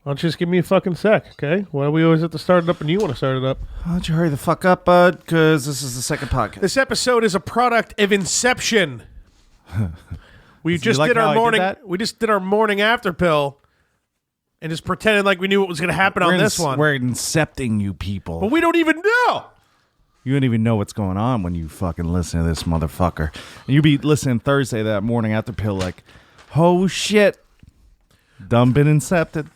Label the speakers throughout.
Speaker 1: Why don't you just give me a fucking sec, okay? Why do we always have to start it up and you want to start it up?
Speaker 2: Why don't you hurry the fuck up, bud? Because this is the second podcast.
Speaker 1: This episode is a product of Inception. We just did our morning. We just did our morning after pill, and just pretended like we knew what was going to happen on this one.
Speaker 2: We're incepting you people.
Speaker 1: But we don't even know.
Speaker 2: You don't even know what's going on when you fucking listen to this motherfucker. And you be listening Thursday that morning after pill like, oh shit. Dumb been incepted.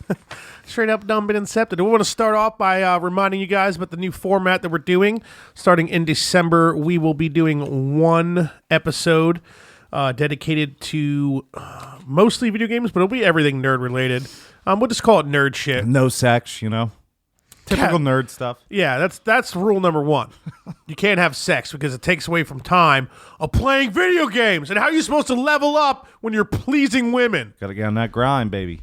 Speaker 1: Straight up dumb been incepted. We want to start off by reminding you guys about the new format that we're doing. Starting in December, we will be doing one episode dedicated to mostly video games, but it'll be everything nerd related. We'll just call it nerd shit.
Speaker 2: No sex, you know? Typical nerd stuff.
Speaker 1: Yeah, that's rule number one. You can't have sex because it takes away from time of playing video games. And how are you supposed to level up when you're pleasing women?
Speaker 2: Gotta get on that grind, baby.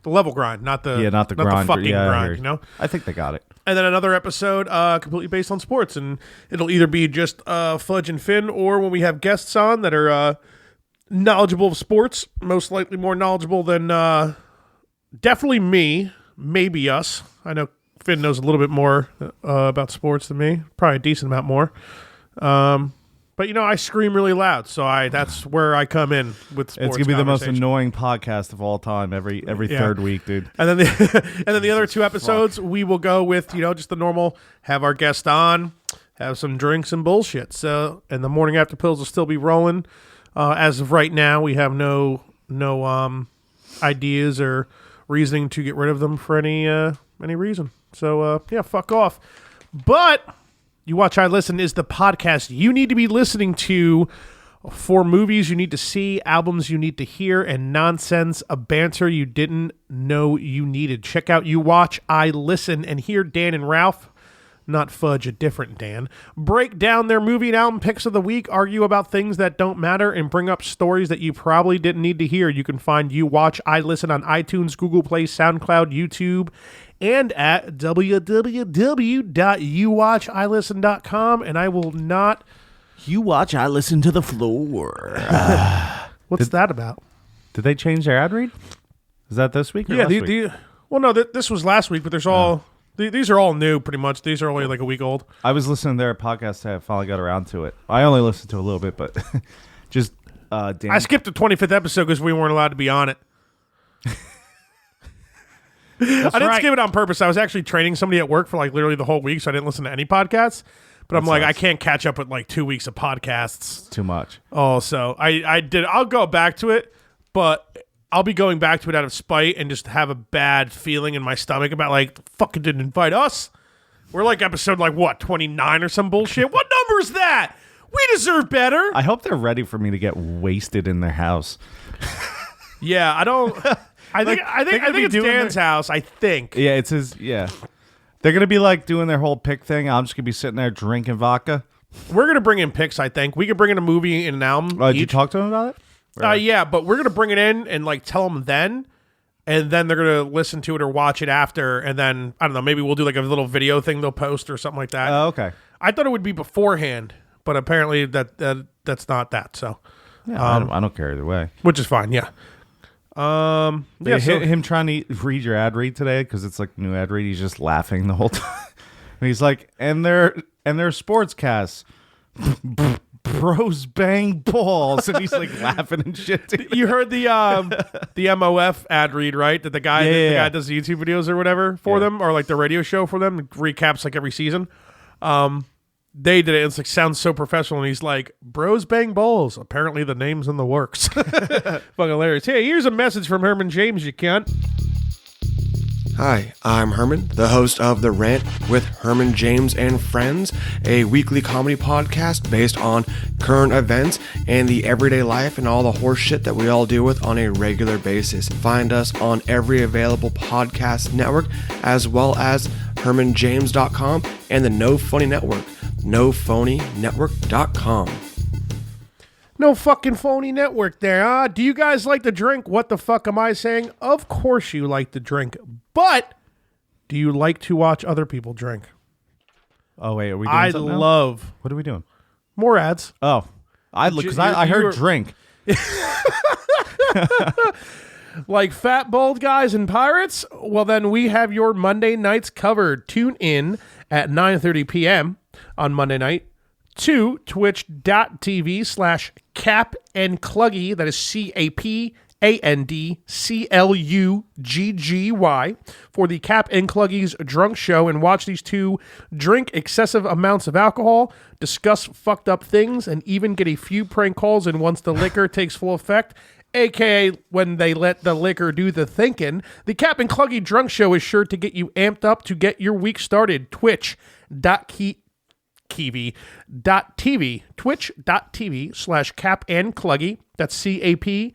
Speaker 1: The level grind, not the
Speaker 2: grind.
Speaker 1: The fucking grind, you know?
Speaker 2: I think they got it.
Speaker 1: And then another episode completely based on sports. And it'll either be just Fudge and Finn, or when we have guests on that are knowledgeable of sports, most likely more knowledgeable than definitely me, maybe us. I know Finn knows a little bit more about sports than me, probably a decent amount more. But, you know, I scream really loud, so that's where I come in with sports.
Speaker 2: It's going to be the most annoying podcast of all time every third week, dude.
Speaker 1: And then the other two episodes, we will go with, you know, just the normal, have our guest on, have some drinks and bullshit. So, and the morning after pills will still be rolling. As of right now, we have no ideas or reasoning to get rid of them for any reason. So, yeah, fuck off. But You Watch, I Listen is the podcast you need to be listening to for movies you need to see, albums you need to hear, and nonsense, a banter you didn't know you needed. Check out You Watch, I Listen, and hear Dan and Ralph, not Fudge, a different Dan, break down their movie and album picks of the week, argue about things that don't matter, and bring up stories that you probably didn't need to hear. You can find You Watch, I Listen on iTunes, Google Play, SoundCloud, YouTube, and at www.youwatchilisten.com. And I will not...
Speaker 2: You watch, I listen to the floor.
Speaker 1: What's that about?
Speaker 2: Did they change their ad read? Is that this week or last week?
Speaker 1: Well, no, this was last week, but there's all... These are all new, pretty much. These are only like a week old.
Speaker 2: I was listening to their podcast today. I finally got around to it. I only listened to a little bit, but just... Dan.
Speaker 1: I skipped the 25th episode because we weren't allowed to be on it. I didn't skip it on purpose. I was actually training somebody at work for like literally the whole week, so I didn't listen to any podcasts. But I'm like, I can't catch up with like 2 weeks of podcasts.
Speaker 2: Too much.
Speaker 1: Oh, so I did. I'll go back to it, but I'll be going back to it out of spite and just have a bad feeling in my stomach about like, fucking didn't invite us. We're like episode like what, 29 or some bullshit? What number is that? We deserve better.
Speaker 2: I hope they're ready for me to get wasted in their house.
Speaker 1: Yeah, I don't. I think it's Dan's house. I think.
Speaker 2: Yeah, it's his. Yeah, they're gonna be like doing their whole pick thing. I'm just gonna be sitting there drinking vodka.
Speaker 1: We're gonna bring in picks. I think we could bring in a movie and an album.
Speaker 2: Did you talk to them about it?
Speaker 1: Yeah, but we're gonna bring it in and like tell them then, and then they're gonna listen to it or watch it after, and then I don't know. Maybe we'll do like a little video thing they'll post or something like that.
Speaker 2: Oh, okay.
Speaker 1: I thought it would be beforehand, but apparently that's not that. So
Speaker 2: yeah, I don't care either way.
Speaker 1: Which is fine. Yeah.
Speaker 2: Him trying to read your ad read today because it's like new ad read. He's just laughing the whole time, and he's like, "And they're sportscasts, bros bang balls," and he's like laughing and shit.
Speaker 1: You heard the MOF ad read, right? That the guy the guy does the YouTube videos or whatever for them, or like the radio show for them, recaps like every season. They did it. And it's like sounds so professional, and he's like, "Bros bang balls." Apparently, the name's in the works. Fucking hilarious. Hey, here's a message from Herman James. You cunt.
Speaker 3: Hi, I'm Herman, the host of The Rant with Herman James and Friends, a weekly comedy podcast based on current events and the everyday life and all the horse shit that we all deal with on a regular basis. Find us on every available podcast network, as well as HermanJames.com and the No Funny Network, NoPhonyNetwork.com.
Speaker 1: No fucking phony network there, huh? Do you guys like to drink? What the fuck am I saying? Of course you like to drink, but do you like to watch other people drink?
Speaker 2: Oh, wait, are we doing something now?
Speaker 1: Love...
Speaker 2: What are we doing?
Speaker 1: More ads.
Speaker 2: Oh, I heard drink.
Speaker 1: Like fat, bald guys and pirates? Well, then we have your Monday nights covered. Tune in at 9:30 p.m. on Monday night to twitch.tv/Cap and Cluggy. That is CAPANDCLUGGY for the Cap and Cluggy's Drunk Show, and watch these two drink excessive amounts of alcohol, discuss fucked up things, and even get a few prank calls in once the liquor takes full effect, aka when they let the liquor do the thinking. The Cap and Cluggy Drunk Show is sure to get you amped up to get your week started. Twitch.tv/Cap and Cluggy. That's CAPANDCLUGGY.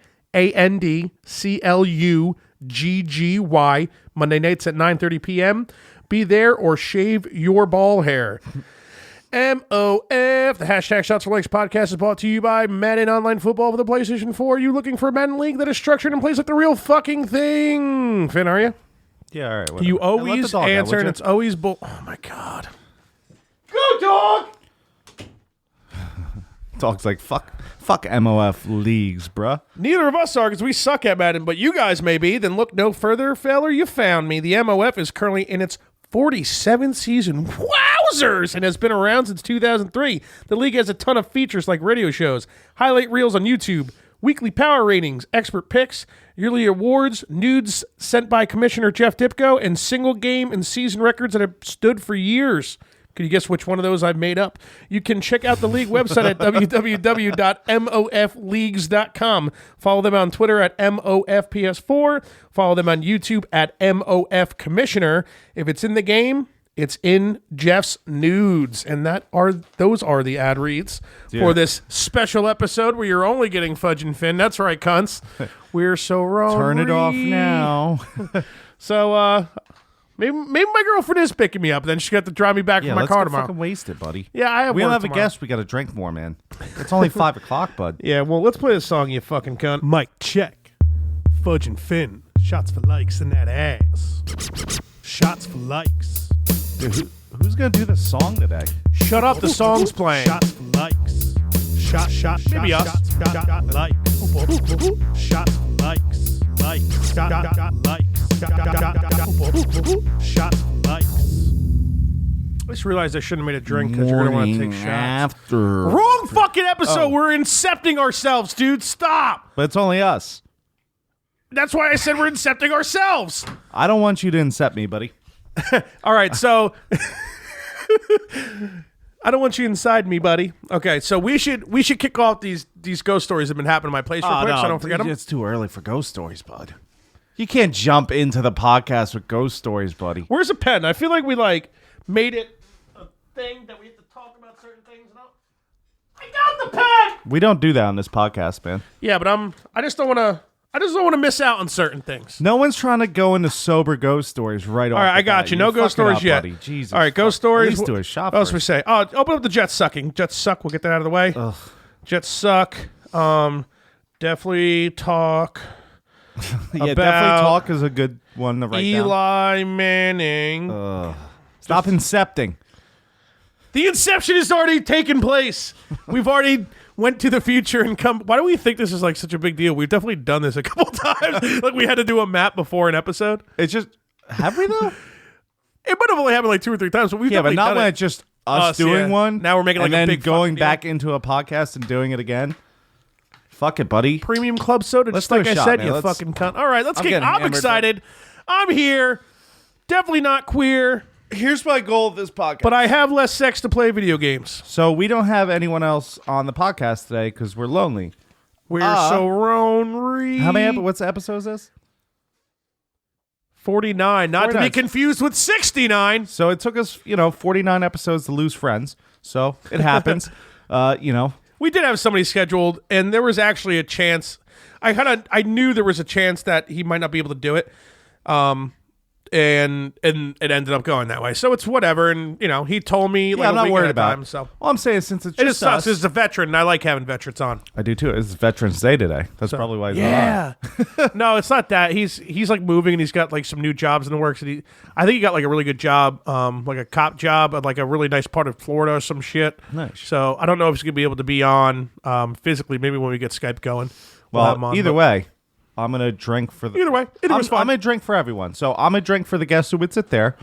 Speaker 1: Monday nights at 9:30 p.m. Be there or shave your ball hair. MOF, the hashtag Shots for Likes podcast is brought to you by Madden Online Football for the PlayStation 4. You looking for a Madden League that is structured and plays like the real fucking thing? Finn, are you?
Speaker 2: Yeah, all right. Whatever.
Speaker 1: You always answer, and it's always bull. Oh my god. Go, dog!
Speaker 2: Dog's like, fuck MOF leagues, bruh.
Speaker 1: Neither of us are, because we suck at Madden, but you guys may be. Then look no further, feller. You found me. The MOF is currently in its 47th season. Wowzers! And has been around since 2003. The league has a ton of features like radio shows, highlight reels on YouTube, weekly power ratings, expert picks, yearly awards, nudes sent by Commissioner Jeff Dipko, and single game and season records that have stood for years. Can you guess which one of those I've made up? You can check out the league website at www.mofleagues.com. Follow them on Twitter at MOFPS4. Follow them on YouTube at MOFCommissioner. If it's in the game, it's in Jeff's nudes. And those are the ad reads for this special episode where you're only getting Fudge and Finn. That's right, cunts. We're so wrong.
Speaker 2: Turn it off now.
Speaker 1: So, Maybe my girlfriend is picking me up. Then she's got to drive me back from my car tomorrow.
Speaker 2: Fucking waste it, buddy.
Speaker 1: Yeah, I have.
Speaker 2: We don't have
Speaker 1: tomorrow.
Speaker 2: a guest. We got to drink more, man. It's only 5 o'clock, bud.
Speaker 1: Yeah, well, let's play this song, you fucking cunt. Mic check. Fudge and Finn. Shots for likes in that ass. Shots for likes.
Speaker 2: Dude, who's gonna do the song today?
Speaker 1: Shut up, the song's playing.
Speaker 4: Shots for likes.
Speaker 1: Maybe us.
Speaker 4: Likes. Shots for likes. Likes. Shots for likes.
Speaker 1: I just realized I shouldn't have made a drink because you're going to want to take shots.
Speaker 2: After.
Speaker 1: Wrong fucking episode. We're incepting ourselves, dude. Stop.
Speaker 2: But it's only us.
Speaker 1: That's why I said we're incepting ourselves.
Speaker 2: I don't want you to incept me, buddy.
Speaker 1: All right, so I don't want you inside me, buddy. Okay, so we should kick off these ghost stories that have been happening in my place real quick, so I don't forget them.
Speaker 2: It's too early for ghost stories, bud. You can't jump into the podcast with ghost stories, buddy.
Speaker 1: Where's a pen? I feel like we made it a thing that we have to talk about certain things. I got the pen.
Speaker 2: We don't do that on this podcast, man.
Speaker 1: Yeah, but I just don't want to miss out on certain things.
Speaker 2: No one's trying to go into sober ghost stories right off.
Speaker 1: All right, I got you. No ghost stories yet.
Speaker 2: Buddy. Jesus.
Speaker 1: All right, ghost stories.
Speaker 2: Please do a shot.
Speaker 1: What else we say? Oh, open up the Jets sucking. Jets suck. We'll get that out of the way.
Speaker 2: Ugh.
Speaker 1: Jets suck. Definitely talk.
Speaker 2: Yeah,
Speaker 1: about
Speaker 2: definitely talk is a good one to write down.
Speaker 1: Eli Manning.
Speaker 2: Stop incepting.
Speaker 1: The inception has already taken place. We've already went to the future and come. Why do we think this is like such a big deal? We've definitely done this a couple times. Like we had to do a map before an episode.
Speaker 2: It's just, have we though?
Speaker 1: It might have only happened like 2 or 3 times, but we've
Speaker 2: Yeah, but
Speaker 1: definitely
Speaker 2: not
Speaker 1: done
Speaker 2: when
Speaker 1: it.
Speaker 2: it's just us doing one.
Speaker 1: Now we're making like
Speaker 2: and
Speaker 1: a
Speaker 2: then
Speaker 1: big
Speaker 2: going
Speaker 1: fucking
Speaker 2: back
Speaker 1: deal.
Speaker 2: into a podcast and doing it again. Fuck it, buddy.
Speaker 1: Premium club soda,
Speaker 2: Let's
Speaker 1: just like
Speaker 2: do a
Speaker 1: I
Speaker 2: shot,
Speaker 1: said,
Speaker 2: man.
Speaker 1: you
Speaker 2: Let's-
Speaker 1: fucking cunt. All right, let's get.
Speaker 2: getting
Speaker 1: I'm
Speaker 2: hammered,
Speaker 1: excited. I'm here. Definitely not queer,
Speaker 2: Here's my goal of this podcast.
Speaker 1: but I have less sex to play video games.
Speaker 2: So we don't have anyone else on the podcast today because we're lonely.
Speaker 1: We're so lonely.
Speaker 2: How many? What's the episode is this?
Speaker 1: 49, not to be
Speaker 2: 49.
Speaker 1: confused with 69.
Speaker 2: So it took us, 49 episodes to lose friends. So it happens.
Speaker 1: We did have somebody scheduled, and there was actually a chance. I knew there was a chance that he might not be able to do it, and it ended up going that way. So it's whatever. And he told me like
Speaker 2: I'm
Speaker 1: a
Speaker 2: not
Speaker 1: week
Speaker 2: worried
Speaker 1: ahead of
Speaker 2: about
Speaker 1: time.
Speaker 2: it.
Speaker 1: So
Speaker 2: Well, I'm saying since it's
Speaker 1: it
Speaker 2: just
Speaker 1: just sucks.
Speaker 2: us.
Speaker 1: As a veteran, and I like having veterans on.
Speaker 2: I do too. It's Veterans Day today. That's probably why he's
Speaker 1: Yeah. No, it's not that. He's like moving, and he's got like some new jobs in the works. And I think he got like a really good job, like a cop job at like a really nice part of Florida or some shit.
Speaker 2: Nice.
Speaker 1: So I don't know if he's gonna be able to be on physically. Maybe when we get Skype going. We'll have him
Speaker 2: Well,
Speaker 1: on,
Speaker 2: either
Speaker 1: but-
Speaker 2: way, I'm gonna drink for the.
Speaker 1: Either way, it was fun.
Speaker 2: I'm gonna drink for everyone. So I'm gonna drink for the guest who would sit there.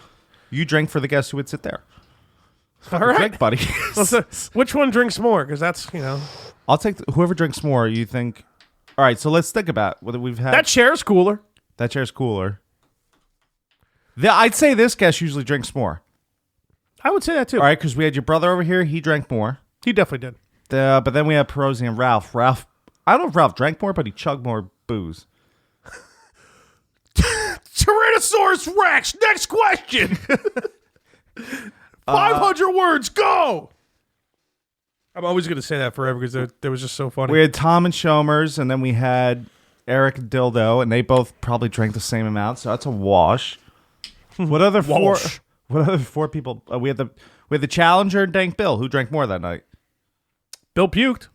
Speaker 2: You drink for the guest who would sit there.
Speaker 1: All right,
Speaker 2: Drink, buddy.
Speaker 1: which one drinks more? Because that's
Speaker 2: I'll take whoever drinks more. You think? All right. So let's think about whether we've had
Speaker 1: that chair's cooler.
Speaker 2: That chair's cooler. I'd say this guest usually drinks more.
Speaker 1: I would say that too.
Speaker 2: All right, because we had your brother over here. He drank more.
Speaker 1: He definitely did.
Speaker 2: But then we had Perosi and Ralph. I don't know if Ralph drank more, but he chugged more booze.
Speaker 1: Tyrannosaurus Rex. Next question. 500 words. Go. I'm always going to say that forever because that was just so funny.
Speaker 2: We had Tom and Shomers, and then we had Eric and Dildo, and they both probably drank the same amount, so that's a wash. What other four? What other four people? We had the Challenger and Dank Bill. Who drank more that night?
Speaker 1: Bill puked.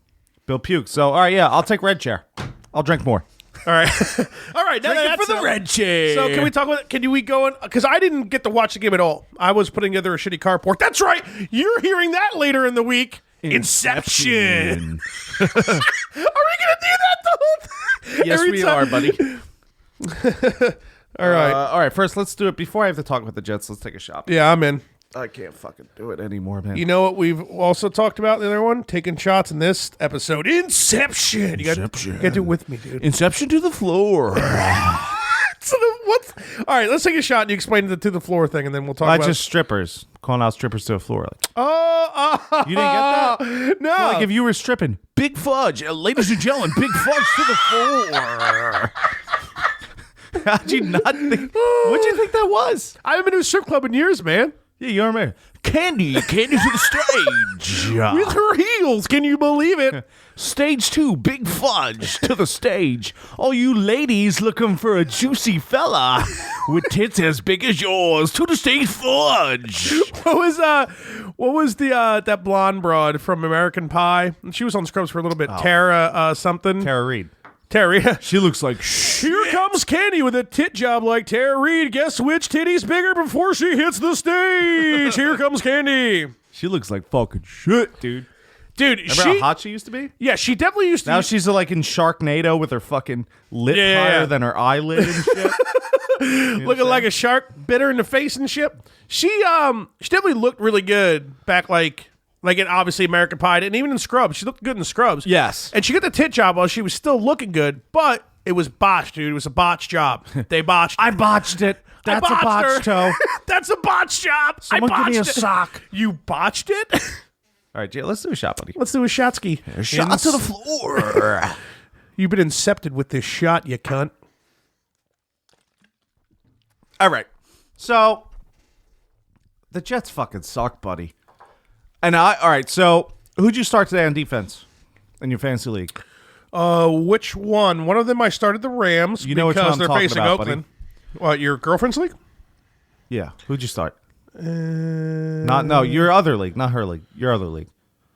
Speaker 2: Bill puked. So all right, yeah, I'll take red chair. I'll drink more.
Speaker 1: All right. All right. Now that's
Speaker 2: for the red chair.
Speaker 1: So can we talk about? Can we go in? Because I didn't get to watch the game at all. I was putting together a shitty carport. That's right. You're hearing that later in the week. Inception. Are we gonna do that the whole time?
Speaker 2: Yes, we are, buddy.
Speaker 1: All right.
Speaker 2: All right. First, let's do it. Before I have to talk about the Jets, let's take a shot.
Speaker 1: Yeah, I'm in.
Speaker 2: I can't fucking do it anymore, man.
Speaker 1: You know what we've also talked about in the other one? Taking shots in this episode. Inception. You got to do it with me, dude.
Speaker 2: Inception to the floor.
Speaker 1: All right, let's take a shot and you explain the to the floor thing, and then we'll talk about
Speaker 2: just strippers. Calling out strippers to the floor.
Speaker 1: You
Speaker 2: didn't get that?
Speaker 1: No.
Speaker 2: Like if you were stripping. Big Fudge. Ladies and gentlemen, Big Fudge to the floor. How'd you not think? What'd you think that was?
Speaker 1: I haven't been to a strip club in years, man.
Speaker 2: Yeah, you remember. Candy to the stage.
Speaker 1: With her heels, can you believe it?
Speaker 2: Stage 2, Big Fudge to the stage. All you ladies looking for a juicy fella with tits as big as yours to the stage, Fudge.
Speaker 1: What was the that blonde broad from American Pie? She was on Scrubs for a little bit. Tara something.
Speaker 2: Tara Reid.
Speaker 1: Terry.
Speaker 2: She looks like
Speaker 1: Here comes Candy with a tit job like Tara Reid. Guess which titty's bigger before she hits the stage? Here comes Candy.
Speaker 2: She looks like fucking shit, dude.
Speaker 1: Dude,
Speaker 2: Remember how hot she used to be?
Speaker 1: Yeah, she definitely used to.
Speaker 2: Now she's like in Sharknado with her fucking lip higher than her eyelid and shit.
Speaker 1: Looking like a shark, bit her in the face and shit. She definitely looked really good back like in obviously American Pie, and even in Scrubs. She looked good in Scrubs.
Speaker 2: Yes.
Speaker 1: And she got the tit job while she was still looking good, but it was botched, dude. It was a botched job. They botched it.
Speaker 2: I botched it. That's
Speaker 1: I
Speaker 2: a botched toe.
Speaker 1: That's a botched job.
Speaker 2: Someone
Speaker 1: I botched
Speaker 2: give me a
Speaker 1: it.
Speaker 2: sock.
Speaker 1: You botched it?
Speaker 2: All right, Jay, let's do a shot, buddy.
Speaker 1: Let's do a shotski.
Speaker 2: Shot to the floor.
Speaker 1: You've been incepted with this shot, you cunt.
Speaker 2: All right. So, the Jets fucking suck, buddy. And all right, so who'd you start today on defense in your fantasy league?
Speaker 1: Which one? One of them I started the Rams
Speaker 2: You know which one
Speaker 1: because
Speaker 2: I'm
Speaker 1: they're
Speaker 2: talking
Speaker 1: facing
Speaker 2: about,
Speaker 1: Oakland. What, your girlfriend's league?
Speaker 2: Yeah. Who'd you start? No, your other league, not her league. Your other league.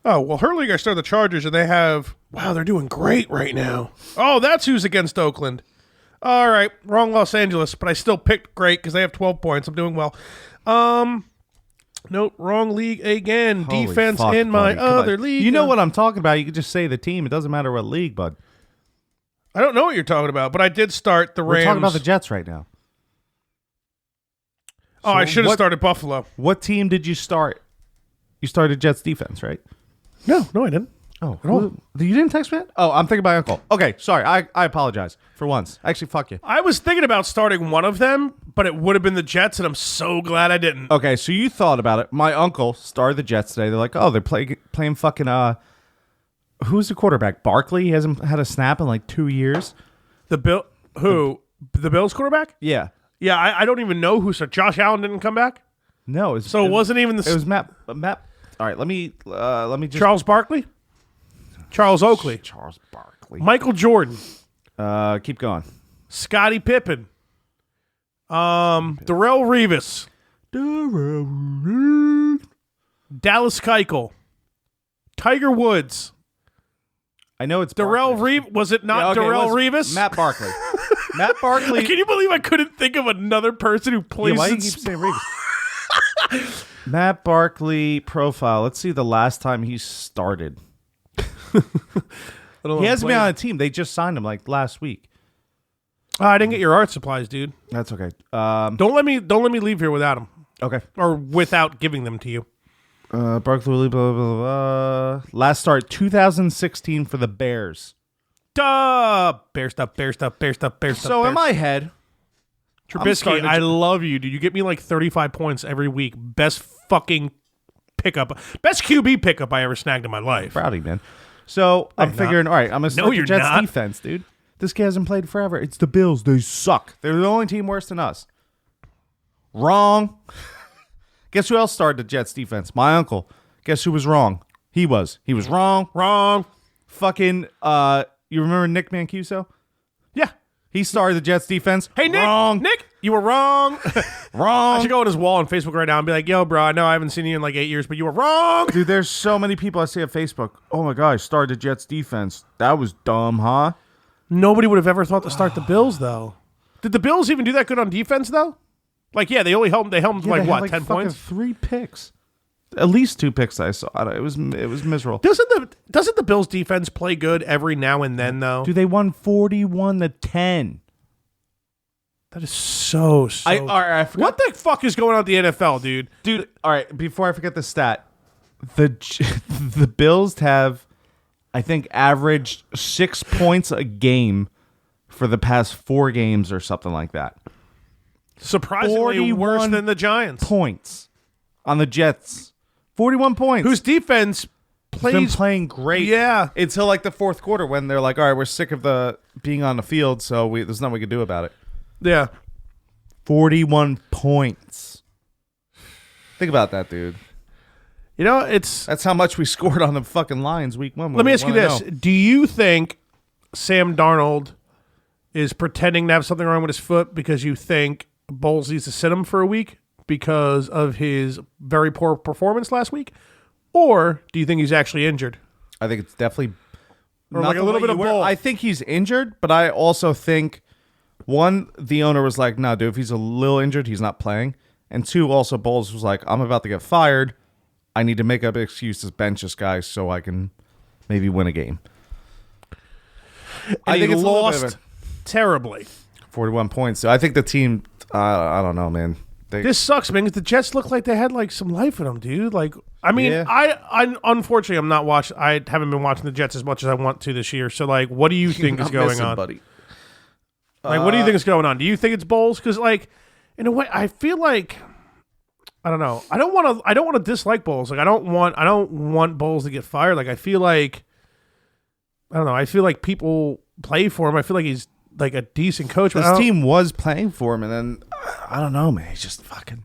Speaker 1: Oh, well, her league I started the Chargers, and they have... Wow, they're doing great right now. Oh, that's who's against Oakland. All right, wrong Los Angeles, but I still picked great because they have 12 points. I'm doing well. Nope, wrong league again.
Speaker 2: Holy
Speaker 1: Defense
Speaker 2: fuck,
Speaker 1: in my
Speaker 2: buddy. Come
Speaker 1: other
Speaker 2: on.
Speaker 1: league.
Speaker 2: You know what I'm talking about. You can just say the team. It doesn't matter what league, bud.
Speaker 1: I don't know what you're talking about, but I did start the Rams.
Speaker 2: We're talking about the Jets right now.
Speaker 1: Oh, I should have started Buffalo.
Speaker 2: What team did you start? You started Jets defense, right?
Speaker 1: No, I didn't.
Speaker 2: Oh,
Speaker 1: at all.
Speaker 2: You didn't text me? Oh, I'm thinking my uncle. Okay, sorry. I apologize for once. Actually, fuck you.
Speaker 1: I was thinking about starting one of them, but it would have been the Jets, and I'm so glad I didn't.
Speaker 2: Okay, so you thought about it. My uncle started the Jets today. They're like, oh, they're playing fucking who's the quarterback? Barkley. He hasn't had a snap in like 2 years.
Speaker 1: The Bills quarterback?
Speaker 2: Yeah.
Speaker 1: Yeah, I don't even know who. So Josh Allen didn't come back.
Speaker 2: No,
Speaker 1: It wasn't even the.
Speaker 2: It was Matt. All right, let me just
Speaker 1: Charles Barkley, Charles Oakley,
Speaker 2: Charles Barkley,
Speaker 1: Michael Jordan,
Speaker 2: keep going.
Speaker 1: Scottie Pippen, Darrell Revis, Dallas Keuchel, Tiger Woods.
Speaker 2: I know it's
Speaker 1: Darrell
Speaker 2: Barkley.
Speaker 1: Revis. Was it not Darrell Revis?
Speaker 2: Matt Barkley. Matt Barkley.
Speaker 1: Can you believe I couldn't think of another person who plays?
Speaker 2: Yeah, why do
Speaker 1: in
Speaker 2: you keep saying Revis? Matt Barkley profile. Let's see the last time he started. He hasn't been on a team. They just signed him like last week.
Speaker 1: I didn't get your art supplies, dude.
Speaker 2: That's okay.
Speaker 1: Don't let me leave here without them
Speaker 2: Okay.
Speaker 1: or without giving them to you.
Speaker 2: Barkley, blah, blah, blah, blah. Last start 2016 for the Bears.
Speaker 1: Duh! Bear stuff.
Speaker 2: So in my head,
Speaker 1: Trubisky, I love you, dude. You get me like 35 points every week. Best fucking pickup. Best QB pickup I ever snagged in my life.
Speaker 2: Proudy, man. So I'm figuring, all right, I'm going to start the
Speaker 1: you're
Speaker 2: Jets
Speaker 1: not.
Speaker 2: defense, dude. This guy hasn't played forever. It's the Bills. They suck. They're the only team worse than us. Wrong. Guess who else started the Jets defense? My uncle. Guess who was wrong? He was. He was wrong.
Speaker 1: Wrong.
Speaker 2: Fucking, you remember Nick Mancuso?
Speaker 1: Yeah.
Speaker 2: He started the Jets defense.
Speaker 1: Hey, Nick.
Speaker 2: Wrong.
Speaker 1: Nick, you were wrong.
Speaker 2: Wrong.
Speaker 1: I should go on his wall on Facebook right now and be like, yo, bro, I know I haven't seen you in like 8 years, but you were wrong.
Speaker 2: Dude, there's so many people I see on Facebook. Oh my gosh, started the Jets defense. That was dumb, huh?
Speaker 1: Nobody would have ever thought to start the Bills, though. Did the Bills even do that good on defense, though? Like, yeah, they only held
Speaker 2: Yeah,
Speaker 1: like
Speaker 2: they had
Speaker 1: what,
Speaker 2: like
Speaker 1: 10
Speaker 2: fucking
Speaker 1: points?
Speaker 2: 3 picks. At least 2 picks I saw. It was miserable.
Speaker 1: Doesn't the Bills defense play good every now and then, though?
Speaker 2: Dude, they won 41-10.
Speaker 1: That is so.
Speaker 2: All right, I forgot.
Speaker 1: What the fuck is going on at the NFL, dude?
Speaker 2: Dude, all right, before I forget the stat, the Bills have, I think, averaged 6 points a game for the past 4 games or something like that.
Speaker 1: Surprisingly worse
Speaker 2: 41
Speaker 1: than the Giants.
Speaker 2: Points on the Jets. 41 points.
Speaker 1: Whose defense
Speaker 2: It's been
Speaker 1: plays
Speaker 2: playing great.
Speaker 1: Yeah.
Speaker 2: Until like the fourth quarter when they're like, all right, we're sick of the being on the field, so there's nothing we can do about it.
Speaker 1: Yeah.
Speaker 2: 41 points. Think about that, dude.
Speaker 1: You know, it's.
Speaker 2: That's how much we scored on the fucking Lions week 1.
Speaker 1: Let me ask you this. Do you think Sam Darnold is pretending to have something wrong with his foot because you think Bowles needs to sit him for a week because of his very poor performance last week? Or do you think he's actually injured?
Speaker 2: I think it's definitely
Speaker 1: Or
Speaker 2: not
Speaker 1: like a
Speaker 2: the
Speaker 1: little
Speaker 2: way
Speaker 1: bit of
Speaker 2: you were.
Speaker 1: both?
Speaker 2: I think he's injured, but I also think, one, the owner was like, no, dude, if he's a little injured, he's not playing. And 2, also Bowles was like, I'm about to get fired. I need to make up excuses, bench this guy so I can maybe win a game.
Speaker 1: I think
Speaker 2: it's a little bit
Speaker 1: lost
Speaker 2: of
Speaker 1: terribly.
Speaker 2: 41 points. So I think the team, I don't know, man.
Speaker 1: This sucks, man, 'cause the Jets look like they had like some life in them, dude. Like, I mean,
Speaker 2: Yeah.
Speaker 1: I unfortunately I'm not watching. I haven't been watching the Jets as much as I want to this year. So, like, what do you think is going on?
Speaker 2: buddy.
Speaker 1: Like, what do you think is going on? Do you think it's Bowles? Because, like, in a way, I feel like I don't know. I don't want to dislike Bowles. Like, I don't want Bowles to get fired. Like, I feel like I don't know. I feel like people play for him. I feel like he's like a decent coach. But
Speaker 2: This team was playing for him, and then I don't know, man. He's just fucking.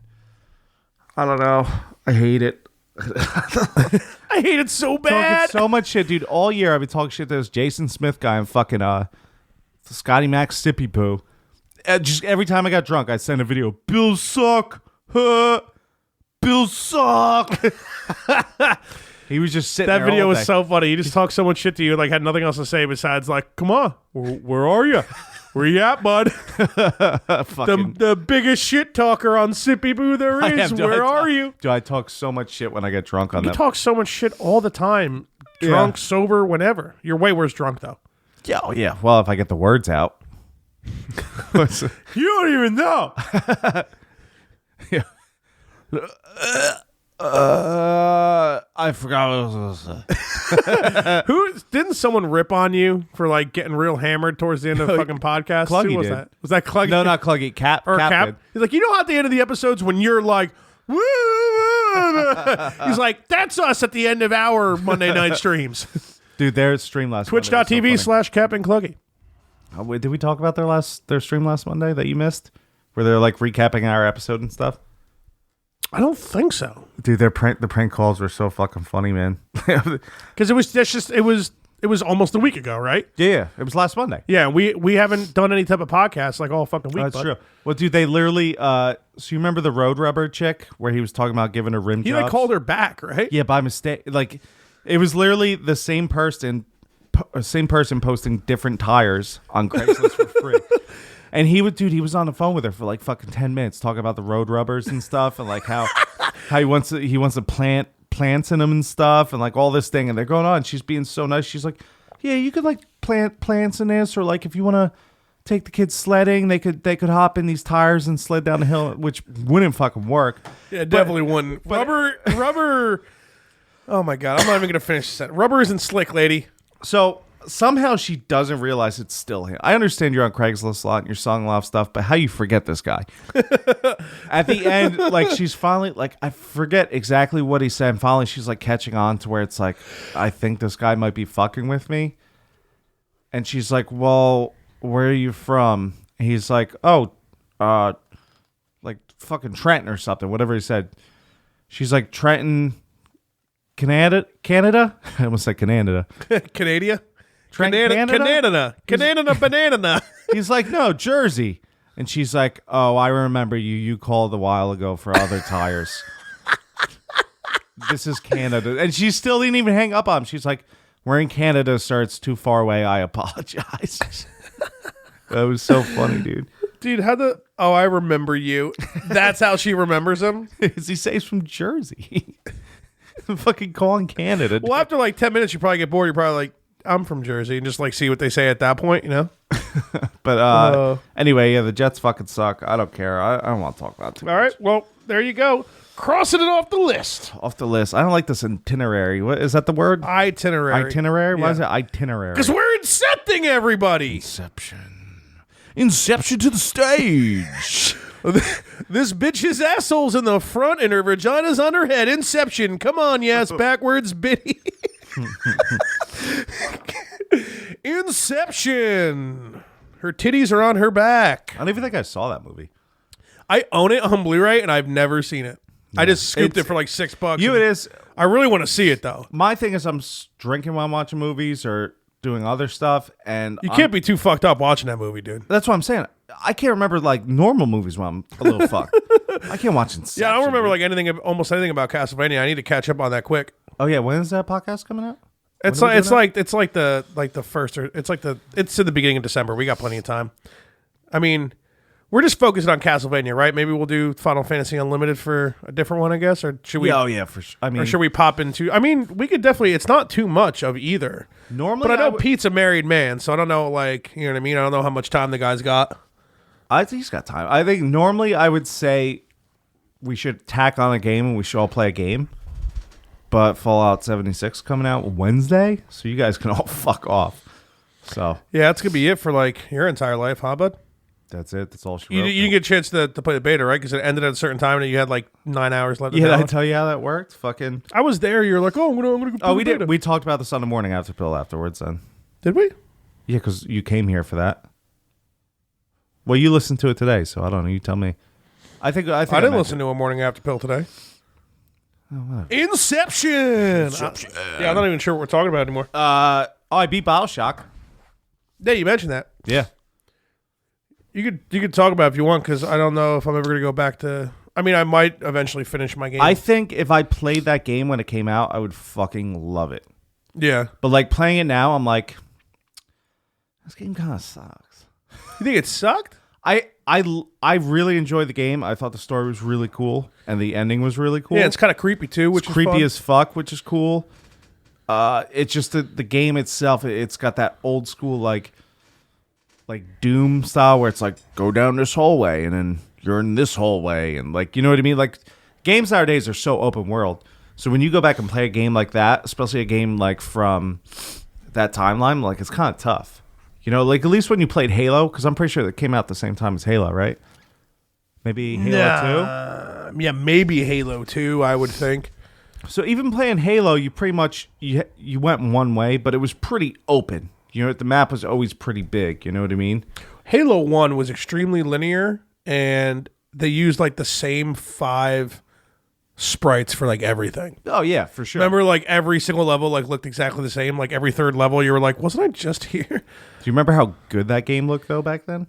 Speaker 2: I don't know. I hate it.
Speaker 1: I hate it so bad.
Speaker 2: Talking so much shit, dude. All year I've been talking shit to this Jason Smith guy and fucking Scotty Mac Sippy Poo. Just every time I got drunk, I'd send a video. Bills suck. Huh. Bills suck. He was just sitting
Speaker 1: That
Speaker 2: there
Speaker 1: video
Speaker 2: all
Speaker 1: was
Speaker 2: day.
Speaker 1: so funny. He just talked so much shit to you, and like had nothing else to say besides like, "Come on, where are you? Where you at, bud?
Speaker 2: Fucking,
Speaker 1: the biggest shit talker on Sippy Boo there
Speaker 2: I
Speaker 1: is.
Speaker 2: am, dude.
Speaker 1: Where are you?
Speaker 2: Dude, I talk so much shit when I get drunk on
Speaker 1: You
Speaker 2: that.
Speaker 1: talk so much shit all the time, drunk,
Speaker 2: Yeah.
Speaker 1: sober, whenever. You're way worse drunk though.
Speaker 2: Yeah, oh, yeah. Well, if I get the words out.
Speaker 1: You don't even know.
Speaker 2: I forgot what I was going to say.
Speaker 1: Who didn't someone rip on you for like getting real hammered towards the end of the fucking podcast?
Speaker 2: Cluggy
Speaker 1: Who was
Speaker 2: did.
Speaker 1: that? Was that Cluggy?
Speaker 2: No, not Cluggy. Cap.
Speaker 1: or Cap.
Speaker 2: did.
Speaker 1: He's like, you know how at the end of the episodes when you're like, woo, he's like, that's us at the end of our Monday night streams.
Speaker 2: Dude, their stream last Monday was so
Speaker 1: Twitch.tv/Cap and Cluggy.
Speaker 2: funny. Wait, did we talk about their stream last Monday that you missed? Where they're like recapping our episode and stuff?
Speaker 1: I don't think so.
Speaker 2: Dude, the prank calls were so fucking funny, man.
Speaker 1: Because it was almost a week ago, right?
Speaker 2: Yeah, it was last Monday.
Speaker 1: Yeah, we haven't done any type of podcast like all fucking week.
Speaker 2: That's
Speaker 1: bud.
Speaker 2: true. Well, dude, they literally. So you remember the road rubber chick where he was talking about giving her rim
Speaker 1: He
Speaker 2: jobs?
Speaker 1: like called her back, right?
Speaker 2: Yeah, by mistake. Like, it was literally the same person posting different tires on Craigslist for free. And he was on the phone with her for like fucking 10 minutes talking about the road rubbers and stuff, and like how he wants to plant plants in them and stuff, and like all this thing, and they're going on. She's being so nice. She's like, yeah, you could like plant plants in this, or like if you want to take the kids sledding. They could hop in these tires and sled down the hill, which wouldn't fucking work.
Speaker 1: Yeah, definitely wouldn't. Rubber. Oh my god, I'm not even gonna finish this sentence. Rubber isn't slick, lady.
Speaker 2: So somehow she doesn't realize it's still him. I understand you're on Craigslist a lot and you're selling a lot of stuff, but how you forget this guy? At the end, like she's finally like, I forget exactly what he said. And finally, she's like catching on to where it's like, I think this guy might be fucking with me. And she's like, well, where are you from? And he's like, oh, like fucking Trenton or something, whatever he said. She's like, Trenton, Canada? I almost said Canada.
Speaker 1: Canada?
Speaker 2: Canada?
Speaker 1: Canada banana.
Speaker 2: He's like, no, Jersey. And she's like, oh, I remember you. You called a while ago for other tires. This is Canada. And she still didn't even hang up on him. She's like, we're in Canada, sir. It's too far away. I apologize. That was so funny, dude.
Speaker 1: Dude, I remember you. That's how she remembers him?
Speaker 2: Because he says from Jersey. Fucking calling Canada.
Speaker 1: Well, after like 10 minutes, you probably get bored. You're probably like, I'm from Jersey, and just like see what they say at that point, you know?
Speaker 2: But anyway, yeah, the Jets fucking suck. I don't care. I don't want to talk about it too much.
Speaker 1: All right, well, there you go. Crossing it off the list.
Speaker 2: Off the list. I don't like this itinerary. What is that the word?
Speaker 1: Itinerary.
Speaker 2: Itinerary? Why
Speaker 1: Yeah.
Speaker 2: is it itinerary?
Speaker 1: Because we're incepting everybody.
Speaker 2: Inception to the stage.
Speaker 1: This bitch is assholes in the front and her vagina's on her head. Inception. Come on, yes, backwards, bitty. Inception. Her titties are on her back.
Speaker 2: I don't even think I saw that movie.
Speaker 1: I own it on Blu-ray and I've never seen it. I just scooped it for like $6.
Speaker 2: You it is.
Speaker 1: I really want to see it though.
Speaker 2: My thing is I'm drinking while I'm watching movies or doing other stuff, and
Speaker 1: You can't be too fucked up watching that movie, dude.
Speaker 2: That's what I'm saying. I can't remember like normal movies when I'm a little fucked. I can't watch Inception.
Speaker 1: Yeah, I don't remember
Speaker 2: dude.
Speaker 1: like almost anything about Castlevania. I need to catch up on that quick.
Speaker 2: Oh yeah, when is that podcast coming out?
Speaker 1: It's
Speaker 2: When are we
Speaker 1: like
Speaker 2: doing
Speaker 1: the first or it's in the beginning of December. We got plenty of time. I mean, we're just focusing on Castlevania, right? Maybe we'll do Final Fantasy Unlimited for a different one, I guess, or should we?
Speaker 2: Yeah, oh yeah, for sure. I mean,
Speaker 1: or should we pop into? I mean, we could definitely. It's not too much of either.
Speaker 2: Normally,
Speaker 1: but I know Pete's a married man, so I don't know. Like, you know what I mean? I don't know how much time the guy's got.
Speaker 2: I think he's got time. I think normally I would say we should tack on a game and we should all play a game. But Fallout 76 coming out Wednesday, so you guys can all fuck off. So
Speaker 1: yeah, that's gonna be it for like your entire life, huh, bud?
Speaker 2: that's it. That's all she
Speaker 1: You
Speaker 2: wrote.
Speaker 1: didn't get a chance to play the beta, right? Because it ended at a certain time and you had like 9 hours left.
Speaker 2: Yeah,
Speaker 1: to
Speaker 2: did I
Speaker 1: download.
Speaker 2: tell you how that worked? Fucking.
Speaker 1: I was there. You were like, "Oh, I'm gonna go."
Speaker 2: Oh,
Speaker 1: play
Speaker 2: we
Speaker 1: the
Speaker 2: did.
Speaker 1: beta.
Speaker 2: We talked about this on the morning after pill afterwards. Then.
Speaker 1: Did we?
Speaker 2: Yeah, because you came here for that. Well, you listened to it today, so I don't know. You tell me. I think I
Speaker 1: didn't listen to a morning after pill today.
Speaker 2: Oh,
Speaker 1: Inception. Yeah, I'm not even sure what we're talking about anymore.
Speaker 2: I beat BioShock.
Speaker 1: Yeah, you mentioned that.
Speaker 2: Yeah.
Speaker 1: You could talk about it if you want, because I don't know if I'm ever gonna go back to. I mean, I might eventually finish my game.
Speaker 2: I think if I played that game when it came out, I would fucking love it.
Speaker 1: Yeah.
Speaker 2: But like playing it now, I'm like, this game kind of sucks.
Speaker 1: You think it sucked?
Speaker 2: I really enjoyed the game. I thought the story was really cool and the ending was really cool.
Speaker 1: Yeah, it's kind of creepy too, which
Speaker 2: It's
Speaker 1: is
Speaker 2: creepy
Speaker 1: fun.
Speaker 2: as fuck, which is cool. It's just the game itself. It's got that old school like Doom style where it's like go down this hallway and then you're in this hallway and like you know what I mean. Like games nowadays are so open world. So when you go back and play a game like that, especially a game like from that timeline, like it's kind of tough. You know, like at least when you played Halo, because I'm pretty sure that came out the same time as Halo, right? Maybe Halo 2?
Speaker 1: Yeah, maybe Halo 2, I would think.
Speaker 2: So even playing Halo, you pretty much, you went one way, but it was pretty open. You know, the map was always pretty big. You know what I mean?
Speaker 1: Halo 1 was extremely linear, and they used like the same 5 sprites for like everything.
Speaker 2: Oh, yeah, for sure.
Speaker 1: Remember, like every single level like looked exactly the same. Like every third level, you were like, wasn't I just here?
Speaker 2: Do you remember how good that game looked, though, back then?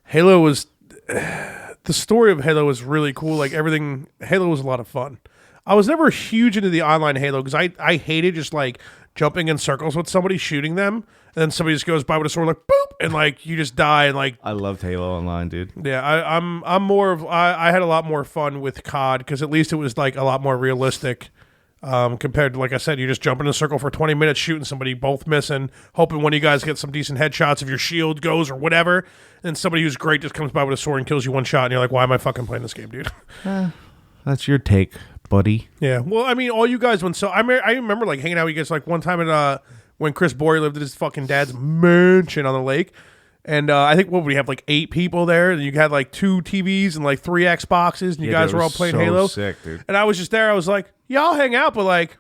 Speaker 1: Halo was... The story of Halo was really cool. Like everything... Halo was a lot of fun. I was never huge into the online Halo because I hated just like jumping in circles with somebody, shooting them, and then somebody just goes by with a sword like, boop, and like you just die and like...
Speaker 2: I loved Halo Online, dude.
Speaker 1: Yeah, I'm more of... I had a lot more fun with COD because at least it was like a lot more realistic Compared to, like I said, you just jump in a circle for 20 minutes, shooting somebody, both missing, hoping one of you guys gets some decent headshots if your shield goes or whatever, and somebody who's great just comes by with a sword and kills you one shot, and you're like, why am I fucking playing this game, dude?
Speaker 2: That's your take, buddy.
Speaker 1: Yeah, well, I mean, all you guys went. So I remember like hanging out with you guys like one time at when Chris Bory lived at his fucking dad's mansion on the lake, and I think what we have like 8 people there, and you had like 2 TVs and like 3 Xboxes, and you guys were all playing Halo.
Speaker 2: Sick, dude.
Speaker 1: And I was just there. I was like, yeah, I'll hang out, but like,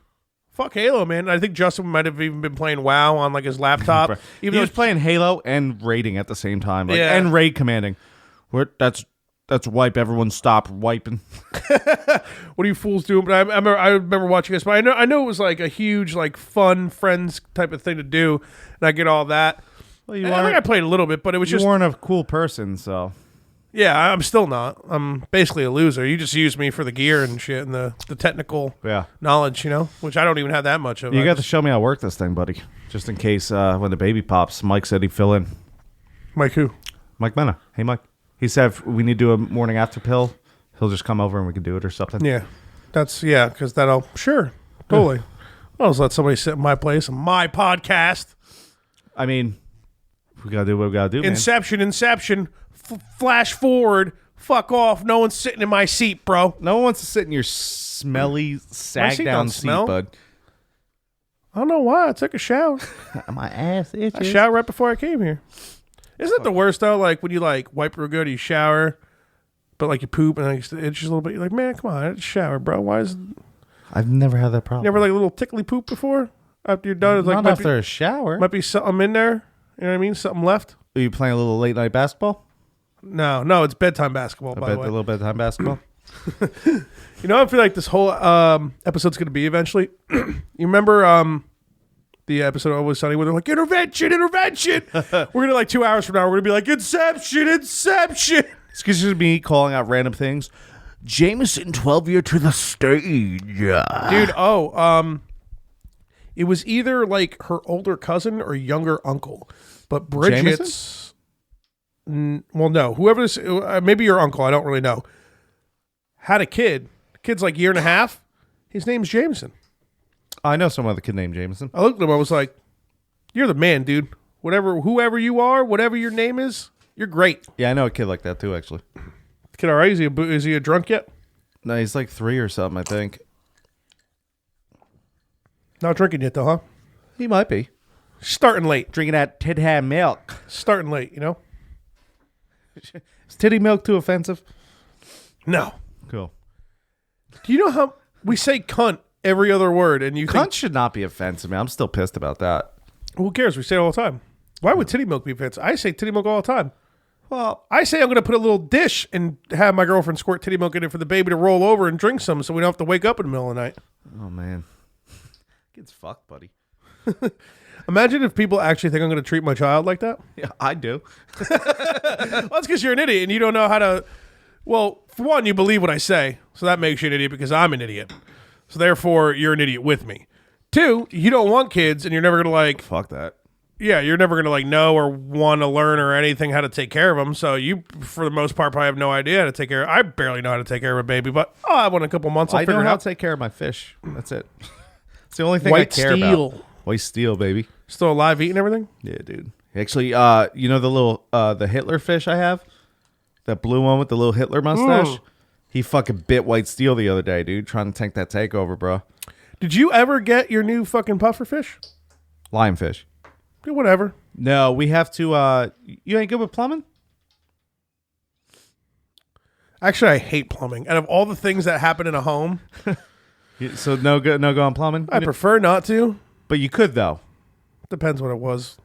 Speaker 1: fuck Halo, man. And I think Justin might have even been playing WoW on like his laptop.
Speaker 2: He was playing Halo and raiding at the same time, like,
Speaker 1: Yeah.
Speaker 2: and raid commanding. That's wipe. Everyone stop wiping.
Speaker 1: What are you fools doing? But I remember watching this. But I know it was like a huge like fun friends type of thing to do, and I get all that.
Speaker 2: Well,
Speaker 1: I think I played a little bit, but it was
Speaker 2: you
Speaker 1: just
Speaker 2: weren't a cool person, so
Speaker 1: yeah. I'm still not. I'm basically a loser. You just use me for the gear and shit and the technical
Speaker 2: yeah.
Speaker 1: knowledge, which I don't even have that much of.
Speaker 2: You got to show me how to work this thing, buddy. Just in case when the baby pops, Mike said he'd fill in.
Speaker 1: Mike who?
Speaker 2: Mike Mena. Hey, Mike. He said if we need to do a morning after pill, he'll just come over and we can do it or something.
Speaker 1: Yeah, because that'll totally. I'll just let somebody sit in my place on my podcast.
Speaker 2: I mean, we gotta do what we gotta do, man.
Speaker 1: Inception. Flash forward. Fuck off. No one's sitting in my seat, bro.
Speaker 2: No one wants to sit in your smelly, sag
Speaker 1: seat
Speaker 2: down
Speaker 1: don't
Speaker 2: seat,
Speaker 1: smell.
Speaker 2: bud.
Speaker 1: I don't know why. I took a shower.
Speaker 2: My ass itches.
Speaker 1: I showered right before I came here. Isn't it the worst though? Like when you like wipe real good, you shower, but like you poop and like, it itches a little bit. You're like, man, come on, I just showered, bro. Why is
Speaker 2: I've never had that problem.
Speaker 1: you ever like a little tickly poop before? After you're done, it's like
Speaker 2: Not
Speaker 1: might
Speaker 2: after a shower.
Speaker 1: might be something in there. You know what I mean? Something left.
Speaker 2: Are you playing a little late night basketball?
Speaker 1: No, it's bedtime basketball. By the
Speaker 2: A
Speaker 1: way,
Speaker 2: little bit of time basketball.
Speaker 1: I feel like this whole episode's gonna be eventually. You remember the episode of Always Sunny where they're like, intervention. We're gonna like 2 hours from now, we're gonna be like, Inception.
Speaker 2: It's because just me calling out random things. Jameson 12-year to the stage.
Speaker 1: Dude, it was either like her older cousin or younger uncle. But Bridget's well, no, whoever this maybe your uncle, I don't really know, had a kid. The kid's like 1.5 years. His name's Jameson.
Speaker 2: I know some other kid named Jameson.
Speaker 1: I looked at him, I was like, you're the man, dude. Whoever you are, whatever your name is, you're great.
Speaker 2: Yeah, I know a kid like that too, actually.
Speaker 1: Kid, all right? Is he a drunk yet?
Speaker 2: No, he's like 3 or something, I think.
Speaker 1: Not drinking yet, though, huh?
Speaker 2: He might be.
Speaker 1: Starting late.
Speaker 2: Drinking that tit hat milk.
Speaker 1: Starting late,
Speaker 2: Is titty milk too offensive?
Speaker 1: No.
Speaker 2: Cool.
Speaker 1: Do you know how we say cunt every other word, and you
Speaker 2: Cunt
Speaker 1: think,
Speaker 2: should not be offensive, man. I'm still pissed about that.
Speaker 1: who cares? We say it all the time. Why would titty milk be offensive? I say titty milk all the time.
Speaker 2: Well,
Speaker 1: I say I'm going to put a little dish and have my girlfriend squirt titty milk in it for the baby to roll over and drink some so we don't have to wake up in the middle of the night.
Speaker 2: oh man. Kid's fucked, buddy.
Speaker 1: Imagine if people actually think I'm going to treat my child like that.
Speaker 2: Yeah, I do.
Speaker 1: Well, that's because you're an idiot and you don't know how to. Well, for one, you believe what I say, so that makes you an idiot because I'm an idiot. So therefore, you're an idiot with me. 2, you don't want kids and you're never going to like.
Speaker 2: Fuck that.
Speaker 1: Yeah, you're never going to like know or want to learn or anything how to take care of them. So you, for the most part, probably have no idea how to take care of. I barely know how to take care of a baby, but I want a couple months. I'll
Speaker 2: I
Speaker 1: figure
Speaker 2: know
Speaker 1: it
Speaker 2: how
Speaker 1: out.
Speaker 2: to take care of my fish. That's it. It's the only thing
Speaker 1: White
Speaker 2: I care
Speaker 1: steel.
Speaker 2: about. White steel, baby.
Speaker 1: Still alive, eating everything.
Speaker 2: Yeah, dude. Actually, you know the little the Hitler fish I have, that blue one with the little Hitler mustache. He fucking bit white steel the other day, dude. Trying to tank that takeover, bro.
Speaker 1: Did you ever get your new fucking puffer fish?
Speaker 2: Lionfish.
Speaker 1: Yeah, whatever.
Speaker 2: No, we have to. You ain't good with plumbing?
Speaker 1: Actually, I hate plumbing. Out of all the things that happen in a home,
Speaker 2: So no go on plumbing.
Speaker 1: I prefer not to.
Speaker 2: But you could though.
Speaker 1: Depends what it was.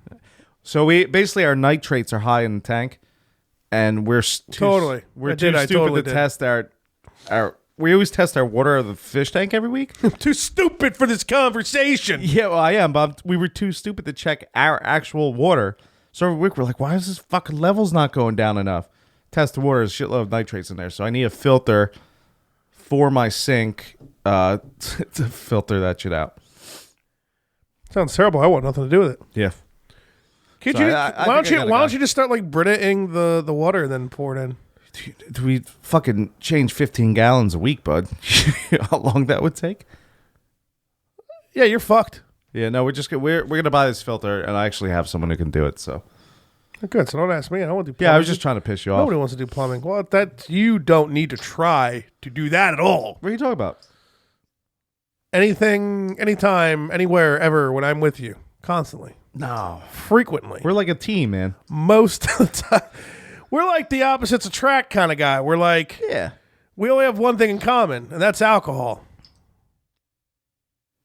Speaker 2: So we basically our nitrates are high in the tank, and we're
Speaker 1: Totally.
Speaker 2: we're
Speaker 1: I
Speaker 2: too
Speaker 1: did, I
Speaker 2: stupid
Speaker 1: totally
Speaker 2: to
Speaker 1: did.
Speaker 2: test our. We always test our water of the fish tank every week.
Speaker 1: Too stupid for this conversation.
Speaker 2: Yeah, well, I am, but we were too stupid to check our actual water. So every week we're like, why is this fucking levels not going down enough? Test the water, there's a shitload of nitrates in there. So I need a filter for my sink to filter that shit out.
Speaker 1: Sounds terrible. I want nothing to do with it.
Speaker 2: Yeah.
Speaker 1: Could
Speaker 2: So
Speaker 1: you?
Speaker 2: I
Speaker 1: Why
Speaker 2: think I gotta
Speaker 1: don't
Speaker 2: go.
Speaker 1: you just start like Britaing the water and then pour it in?
Speaker 2: Dude, we fucking change 15 gallons a week, bud. How long that would take?
Speaker 1: Yeah, you're fucked.
Speaker 2: Yeah, no, we're gonna buy this filter, and I actually have someone who can do it. So
Speaker 1: Good. So don't ask me. I don't want to do plumbing.
Speaker 2: yeah, I was just trying to piss you off.
Speaker 1: Nobody wants to do plumbing. Well, that you don't need to try to do that at all.
Speaker 2: What are you talking about?
Speaker 1: Anything, anytime, anywhere, ever. When I'm with you, constantly,
Speaker 2: No,
Speaker 1: frequently,
Speaker 2: we're like a team, man.
Speaker 1: most of the time. We're like the opposites attract kind of guy. We're like,
Speaker 2: Yeah,
Speaker 1: we only have one thing in common, and that's alcohol.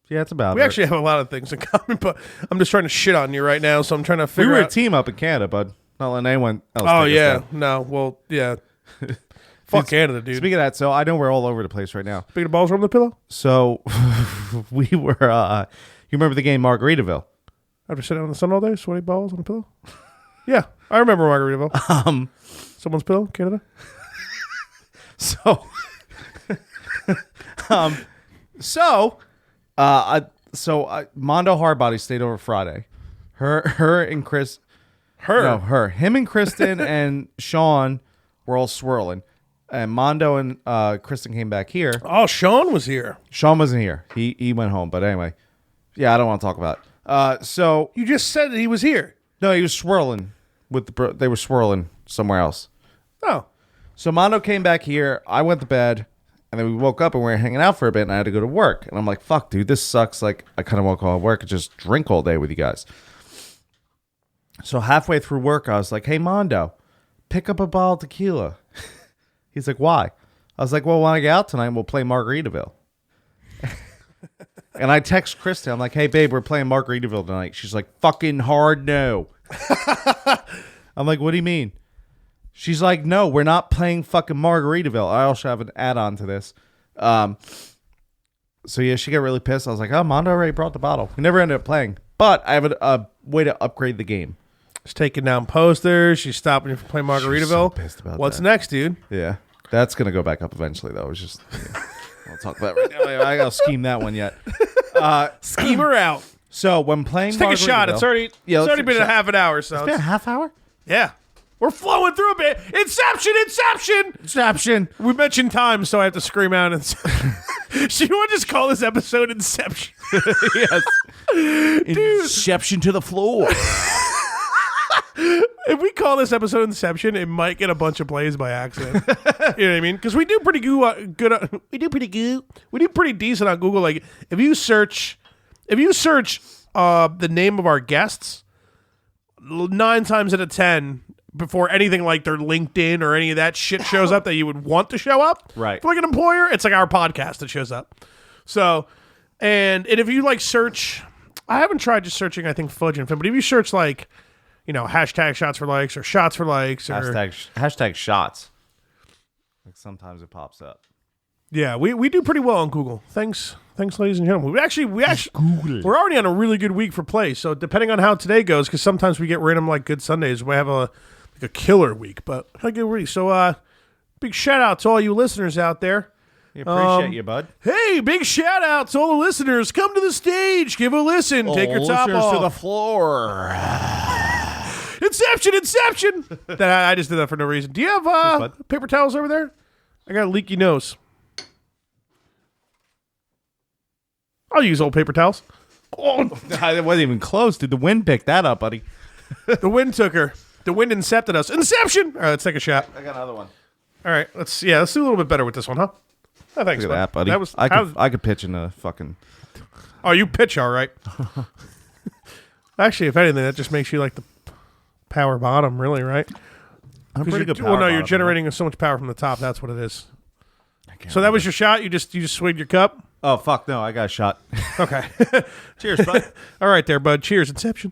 Speaker 2: yeah, it's about.
Speaker 1: We
Speaker 2: it.
Speaker 1: actually have a lot of things in common, but I'm just trying to shit on you right now, so I'm trying to
Speaker 2: we
Speaker 1: figure
Speaker 2: were a
Speaker 1: out.
Speaker 2: team up in Canada, bud. Not letting anyone else.
Speaker 1: Oh,
Speaker 2: take us
Speaker 1: yeah.
Speaker 2: down.
Speaker 1: No, well, yeah. Fuck Canada, dude.
Speaker 2: Speaking of that, so I know we're all over the place right now.
Speaker 1: Speaking of balls from the pillow?
Speaker 2: So we were. You remember the game Margaritaville?
Speaker 1: After sitting in the sun all day, sweaty balls on the pillow? Yeah, I remember Margaritaville. Someone's pillow, Canada?
Speaker 2: So, Mondo Hardbody stayed over Friday. Him and Kristen and Sean were all swirling, and Mondo and Kristen came back here.
Speaker 1: Oh, Sean was here.
Speaker 2: Sean wasn't here. He went home. But anyway, yeah, I don't want to talk about it. So
Speaker 1: You just said that he was here.
Speaker 2: no, he was swirling with they were swirling somewhere else.
Speaker 1: Oh.
Speaker 2: So Mondo came back here. I went to bed, and then we woke up and we were hanging out for a bit, and I had to go to work. And I'm like, "Fuck, dude, this sucks." Like, I kind of want to go to work and just drink all day with you guys. So halfway through work, I was like, "Hey, Mondo, pick up a bottle of tequila." He's like, "Why?" I was like, "Well, when I get out tonight, we'll play Margaritaville." And I text Kristen. I'm like, "Hey, babe, we're playing Margaritaville tonight." She's like, "Fucking hard no." I'm like, "What do you mean?" She's like, "No, we're not playing fucking Margaritaville." I also have an add-on to this. So yeah, she got really pissed. I was like, "Oh, Mondo already brought the bottle." We never ended up playing, but I have a way to upgrade the game.
Speaker 1: She's taking down posters. She's stopping you from playing Margaritaville.
Speaker 2: She's so pissed about
Speaker 1: What's
Speaker 2: that.
Speaker 1: next, dude?
Speaker 2: Yeah, that's gonna go back up eventually, though. It's just, I'll talk about it right now. I gotta scheme that one yet.
Speaker 1: Scheme her out.
Speaker 2: So when playing,
Speaker 1: Let's take a shot. It's already
Speaker 2: let's
Speaker 1: been
Speaker 2: take a
Speaker 1: a
Speaker 2: shot.
Speaker 1: half an hour, so
Speaker 2: It's been a half hour.
Speaker 1: yeah. We're flowing through a bit. Inception, Inception.
Speaker 2: Inception.
Speaker 1: We mentioned time, so I have to scream out. Should you want to just call this episode Inception?
Speaker 2: Yes. Inception to the floor.
Speaker 1: If we call this episode Inception, it might get a bunch of plays by accident. You know what I mean? Because we do pretty good. We do pretty decent on Google. Like if you search the name of our guests, 9 times out of 10, before anything like their LinkedIn or any of that shit shows up that you would want to show up,
Speaker 2: Right.
Speaker 1: For like an employer, it's like our podcast that shows up. So, and if you like search, I haven't tried just searching. I think Fudge and Finn, but if you search like, hashtag shots for likes or shots for likes or
Speaker 2: Hashtag shots. Like sometimes it pops up.
Speaker 1: yeah, we do pretty well on Google. Thanks, ladies and gentlemen. We're already on a really good week for plays. So depending on how today goes, because sometimes we get random like good Sundays, we have a killer week, but a good week. So big shout out to all you listeners out there.
Speaker 2: We appreciate you, bud.
Speaker 1: Hey, big shout out to all the listeners. Come to the stage, give a listen, take your top off.
Speaker 2: to the floor.
Speaker 1: Inception. I just did that for no reason. Do you have paper towels over there? I got a leaky nose. I'll use old paper towels. Oh,
Speaker 2: It wasn't even close. Dude, the wind picked that up, buddy.
Speaker 1: the wind took her. The wind incepted us. Inception. All right, let's take a shot.
Speaker 2: I got another one.
Speaker 1: All right, let's do a little bit better with this one, huh? Oh, thanks,
Speaker 2: Look at
Speaker 1: bud.
Speaker 2: that, buddy. I could pitch in a fucking.
Speaker 1: Oh, you pitch all right. Actually, if anything, that just makes you like the power bottom, really, right?
Speaker 2: I'm pretty good.
Speaker 1: Well, no, you're generating so much power from the top. That's what it is. So that was your shot. You just swayed your cup.
Speaker 2: Oh fuck no! I got a shot.
Speaker 1: Okay.
Speaker 2: Cheers, bud.
Speaker 1: All right, there, bud. Cheers, Inception.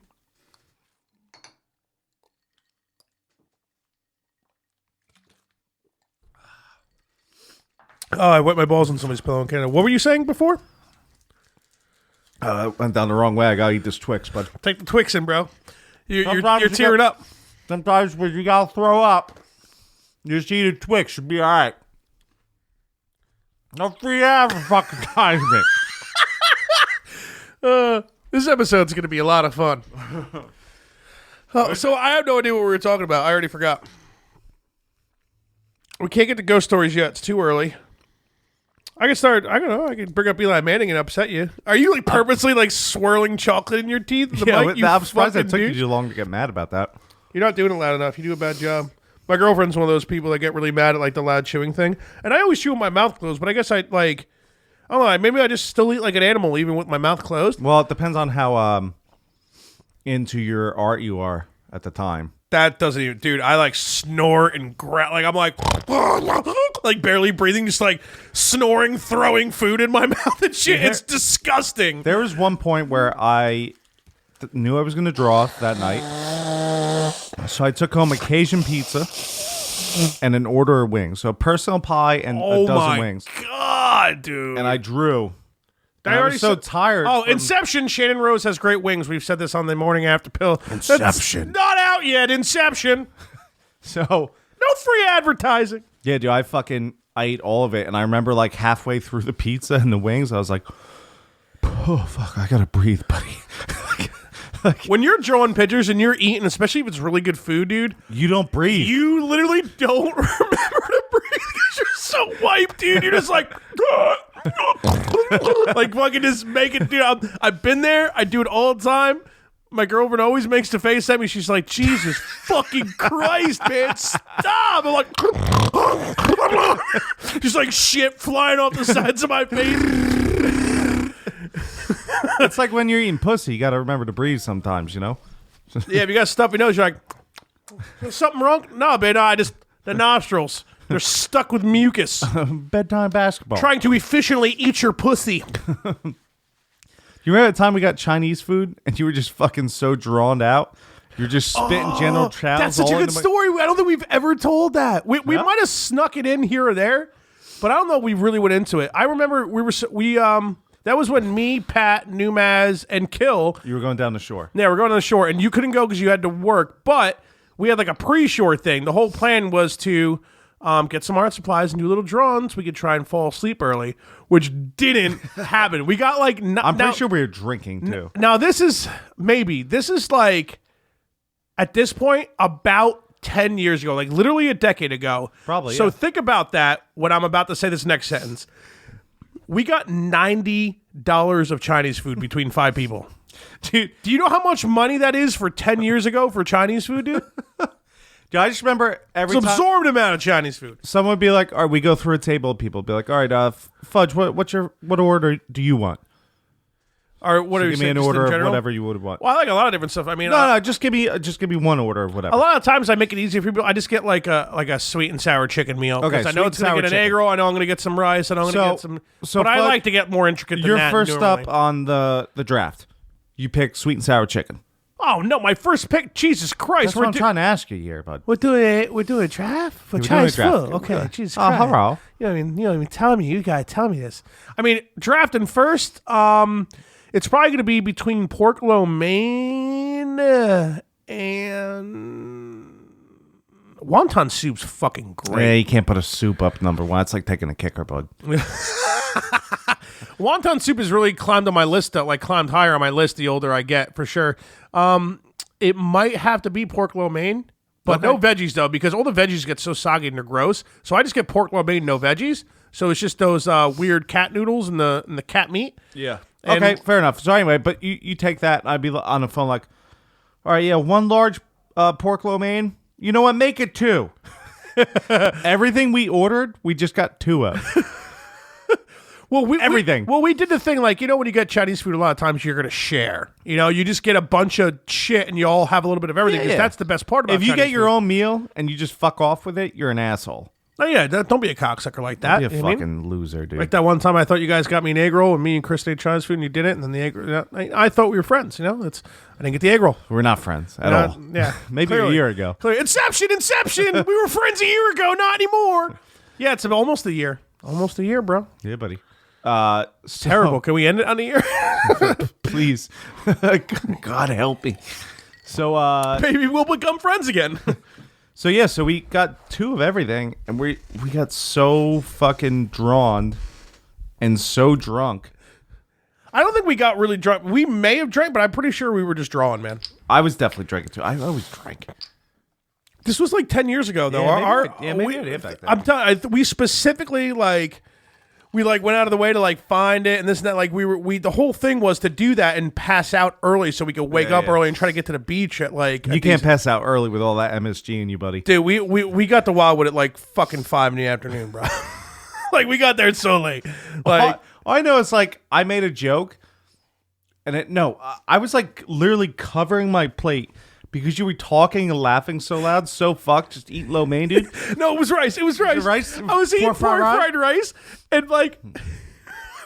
Speaker 1: Oh, I wet my balls on somebody's pillow in Canada. What were you saying before?
Speaker 2: I went down the wrong way. I gotta eat this Twix, bud.
Speaker 1: Take the Twix in, bro. You're
Speaker 2: Sometimes you
Speaker 1: tearing up.
Speaker 2: Sometimes when you gotta throw up, you just eat a Twix. Should be all right. No free advertisement.
Speaker 1: This episode's going to be a lot of fun. So I have no idea what we were talking about. I already forgot. We can't get to ghost stories yet. It's too early. I can start. I don't know. I can bring up Eli Manning and upset you. Are you like purposely like swirling chocolate in your teeth?
Speaker 2: I'm surprised it took you
Speaker 1: douche?
Speaker 2: too long to get mad about that.
Speaker 1: You're not doing it loud enough. You do a bad job. My girlfriend's one of those people that get really mad at like the loud chewing thing, and I always chew with my mouth closed. But I guess I like. I don't know. Maybe I just still eat like an animal even with my mouth closed.
Speaker 2: Well, it depends on how into your art you are at the time.
Speaker 1: That doesn't even, dude. I like snort and growl. Like I'm like barely breathing, just like snoring, throwing food in my mouth and shit. It's disgusting.
Speaker 2: There was one point where I knew I was going to draw that night, so I took home a Cajun pizza and an order of wings. So a personal pie and a dozen wings.
Speaker 1: God, dude.
Speaker 2: And I drew.
Speaker 1: I
Speaker 2: was so tired.
Speaker 1: Oh, Inception. Shannon Rose has great wings. We've said this on the morning after pill.
Speaker 2: Inception.
Speaker 1: That's not out yet. Inception.
Speaker 2: So
Speaker 1: no free advertising.
Speaker 2: yeah, dude, I ate all of it, and I remember like halfway through the pizza and the wings, I was like, "Oh fuck, I gotta breathe, buddy."
Speaker 1: When you're drawing pictures and you're eating, especially if it's really good food, dude,
Speaker 2: You don't breathe.
Speaker 1: you literally don't remember to breathe because you're so wiped, dude. You're just like, like fucking just make it, dude. I've been there. I do it all the time. My girlfriend always makes the face at me. She's like, Jesus fucking Christ, man, stop. I'm like, just like shit flying off the sides of my face.
Speaker 2: It's like when you're eating pussy, you gotta remember to breathe sometimes, you know?
Speaker 1: Yeah, if you got stuffy nose, you're like, is something wrong? No, man, I just, the nostrils, they're stuck with mucus.
Speaker 2: Bedtime basketball.
Speaker 1: Trying to efficiently eat your pussy.
Speaker 2: You remember the time we got Chinese food and you were just fucking so drawn out? You're just spitting General Chow's.
Speaker 1: That's such a good story. I don't think we've ever told that. We might have snuck it in here or there, but I don't know if we really went into it. I remember that was when me, Pat, Numaz, and Kill.
Speaker 2: You were going down the shore.
Speaker 1: Yeah, we're going to the shore, and you couldn't go because you had to work. But we had like a pre-shore thing. The whole plan was to get some art supplies and do little drawings. We could try and fall asleep early, which didn't happen. We got like.
Speaker 2: I'm pretty sure we were drinking too.
Speaker 1: Now this is like at this point about 10 years ago, like literally a decade ago.
Speaker 2: Probably.
Speaker 1: So
Speaker 2: yeah.
Speaker 1: think about that when I'm about to say this next sentence. We got $90 of Chinese food between 5 people.
Speaker 2: Dude,
Speaker 1: do you know how much money that is for 10 years ago for Chinese food, dude?
Speaker 2: Dude, I just remember every
Speaker 1: it's
Speaker 2: time
Speaker 1: absorbed amount of Chinese food.
Speaker 2: someone would be like, all right, we go through a table of people, be like, all right, Fudge, what order do you want?
Speaker 1: Or what
Speaker 2: So
Speaker 1: are you
Speaker 2: give me
Speaker 1: saying?
Speaker 2: an
Speaker 1: Just
Speaker 2: order
Speaker 1: in
Speaker 2: of
Speaker 1: general?
Speaker 2: whatever you would want.
Speaker 1: Well, I like a lot of different stuff. I mean,
Speaker 2: No, just give me one order of whatever.
Speaker 1: a lot of times I make it easy for people. I just get like a sweet and sour chicken meal.
Speaker 2: Okay,
Speaker 1: Because I know
Speaker 2: sweet
Speaker 1: it's
Speaker 2: and
Speaker 1: going to
Speaker 2: sour
Speaker 1: get an egg
Speaker 2: chicken.
Speaker 1: roll. I know I'm going to get some rice. I know I'm going to get some. But I
Speaker 2: Fudge,
Speaker 1: like to get more intricate than
Speaker 2: you're
Speaker 1: that.
Speaker 2: first
Speaker 1: normally.
Speaker 2: up on the draft. You pick sweet and sour chicken.
Speaker 1: Oh no, my first pick. Jesus Christ,
Speaker 2: That's what I'm trying to ask you here, bud.
Speaker 1: We're doing a draft for
Speaker 2: We're doing a
Speaker 1: Chinese
Speaker 2: draft.
Speaker 1: food. Okay, Jesus
Speaker 2: Oh,
Speaker 1: Christ.
Speaker 2: hello.
Speaker 1: You don't even tell me. You gotta tell me this. I mean, drafting first. It's probably gonna be between pork lo mein and wonton soup's fucking great.
Speaker 2: Yeah, you can't put a soup up number one. It's like taking a kicker, bud.
Speaker 1: Wonton soup has really climbed on my list, climbed higher on my list the older I get, for sure. It might have to be pork lo mein, but no veggies, though, because all the veggies get so soggy and they're gross. So I just get pork lo mein, no veggies. So it's just those weird cat noodles and the cat meat.
Speaker 2: Yeah.
Speaker 1: And-
Speaker 2: Okay, fair enough. So anyway, but you take that, and I'd be on the phone like, all right, yeah, one large pork lo mein. You know what? Make it 2. Everything we ordered, we just got 2 of.
Speaker 1: Well,
Speaker 2: Everything.
Speaker 1: We did the thing, like, when you get Chinese food, a lot of times you're going to share. You just get a bunch of shit and you all have a little bit of everything.
Speaker 2: Yeah,
Speaker 1: 'cause
Speaker 2: yeah.
Speaker 1: that's the best part about
Speaker 2: If you
Speaker 1: Chinese
Speaker 2: get your
Speaker 1: food.
Speaker 2: own meal and you just fuck off with it, you're an asshole.
Speaker 1: Oh, yeah, don't be a cocksucker like that.
Speaker 2: Be a
Speaker 1: You know what I mean?
Speaker 2: fucking loser, dude.
Speaker 1: Like that one time I thought you guys got me an egg roll and me and Chris ate Chinese food and you didn't, and then the egg roll, I thought we were friends, I didn't get the egg roll.
Speaker 2: We're not friends at all.
Speaker 1: Yeah.
Speaker 2: Maybe
Speaker 1: clearly.
Speaker 2: a year ago.
Speaker 1: Clearly. Inception! We were friends a year ago, not anymore. Yeah, it's almost a year. Almost a year, bro.
Speaker 2: Yeah, buddy.
Speaker 1: Terrible. Can we end it on a year?
Speaker 2: Please. God help me. So,
Speaker 1: Maybe we'll become friends again.
Speaker 2: So we got 2 of everything, and we got so fucking drawn and so drunk.
Speaker 1: I don't think we got really drunk. We may have drank, but I'm pretty sure we were just drawing, man.
Speaker 2: I was definitely drinking too. I always drank.
Speaker 1: This was like 10 years ago, though.
Speaker 2: Yeah, maybe I did back then.
Speaker 1: I'm telling you, we specifically we like went out of the way to like find it and this and that. Like we the whole thing was to do that and pass out early so we could wake up early and try to get to the beach at like.
Speaker 2: You can't pass out early with all that MSG in you, buddy.
Speaker 1: Dude, we got to Wildwood at like fucking 5 PM, bro. Like we got there so late. Like
Speaker 2: all I know is like I made a joke, and I was like literally covering my plate. Because you were talking and laughing so loud, so fucked, just eat lo mein, dude.
Speaker 1: No, it was rice. It was rice.
Speaker 2: Rice?
Speaker 1: I was eating pork fried rice, and like, I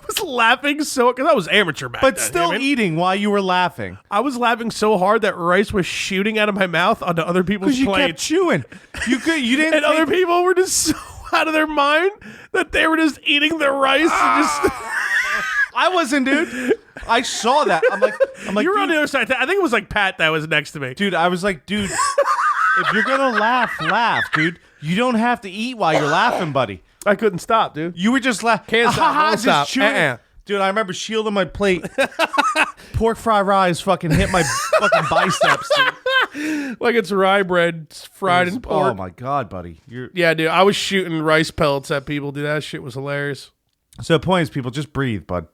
Speaker 1: was laughing so because I was amateur back
Speaker 2: but
Speaker 1: then.
Speaker 2: still eating while you were laughing.
Speaker 1: I was laughing so hard that rice was shooting out of my mouth onto other people's
Speaker 2: Because you kept
Speaker 1: plates.
Speaker 2: chewing. You didn't.
Speaker 1: And other people were just so out of their mind that they were just eating the rice and just.
Speaker 2: I wasn't, dude. I saw that. I'm like,
Speaker 1: You were
Speaker 2: dude,
Speaker 1: on the other side. I think it was like Pat that was next to me.
Speaker 2: dude. I was like, dude. If you're gonna laugh, dude. You don't have to eat while you're laughing, buddy.
Speaker 1: I couldn't stop, dude.
Speaker 2: You were just laughing.
Speaker 1: Can't stop, won't
Speaker 2: Just
Speaker 1: stop.
Speaker 2: chewing. Dude, I remember shielding my plate. Pork fried rice fucking hit my fucking biceps, dude.
Speaker 1: Like it's rye bread fried in pork.
Speaker 2: Oh my god, buddy.
Speaker 1: Yeah, dude. I was shooting rice pellets at people, dude. That shit was hilarious.
Speaker 2: So the point is, people, just breathe, bud.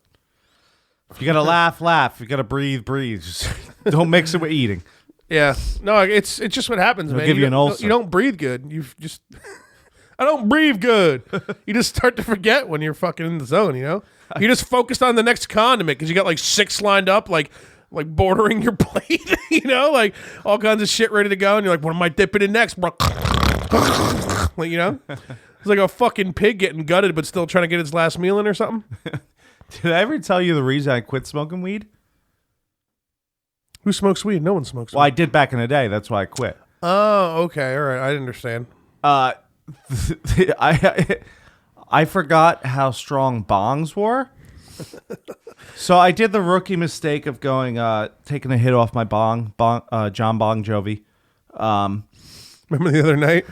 Speaker 2: If you gotta laugh. If you gotta breathe. Just don't mix it with eating.
Speaker 1: Yeah. No, it's just what happens, man.
Speaker 2: give you an ulcer.
Speaker 1: You don't breathe good. You just I don't breathe good. You just start to forget when you're fucking in the zone, you know? You just focused on the next condiment because you got like 6 lined up, like bordering your plate, you know? Like all kinds of shit ready to go. And you're like, what am I dipping in next, bro? Like, you know? It's like a fucking pig getting gutted but still trying to get its last meal in or something.
Speaker 2: Did I ever tell you the reason I quit smoking weed?
Speaker 1: Who smokes weed? No one smokes weed.
Speaker 2: Well, I did back in the day. That's why I quit.
Speaker 1: Oh, okay. All right. I understand.
Speaker 2: I forgot how strong bongs were. So I did the rookie mistake of taking a hit off my John Bon Jovi.
Speaker 1: Remember the other night?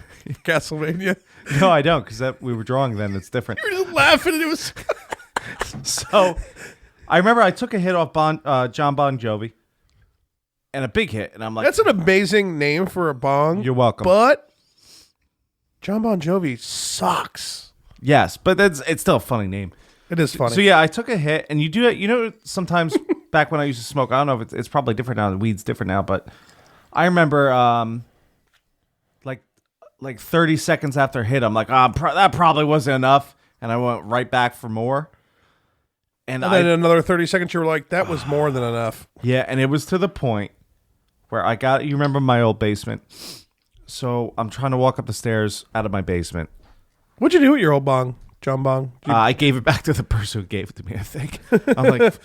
Speaker 1: Castlevania?
Speaker 2: No, I don't, because we were drawing then. It's different.
Speaker 1: You were just laughing and it was...
Speaker 2: So I remember I took a hit off John Bon Jovi. And a big hit. And I'm like...
Speaker 1: That's an amazing name for a bong.
Speaker 2: You're welcome.
Speaker 1: But John Bon Jovi sucks.
Speaker 2: Yes, but it's still a funny name.
Speaker 1: It is funny.
Speaker 2: So yeah, I took a hit, and you do it. You know, sometimes back when I used to smoke, I don't know if it's probably different now. The weed's different now, but I remember like 30 seconds after a hit, I'm like, that probably wasn't enough, and I went right back for more. And
Speaker 1: then another 30 seconds, you were like, that was more than enough.
Speaker 2: Yeah, and it was to the point where you remember my old basement. So I'm trying to walk up the stairs out of my basement.
Speaker 1: What'd you do with your old bong, John Bong?
Speaker 2: I gave it back to the person who gave it to me, I think. I'm like,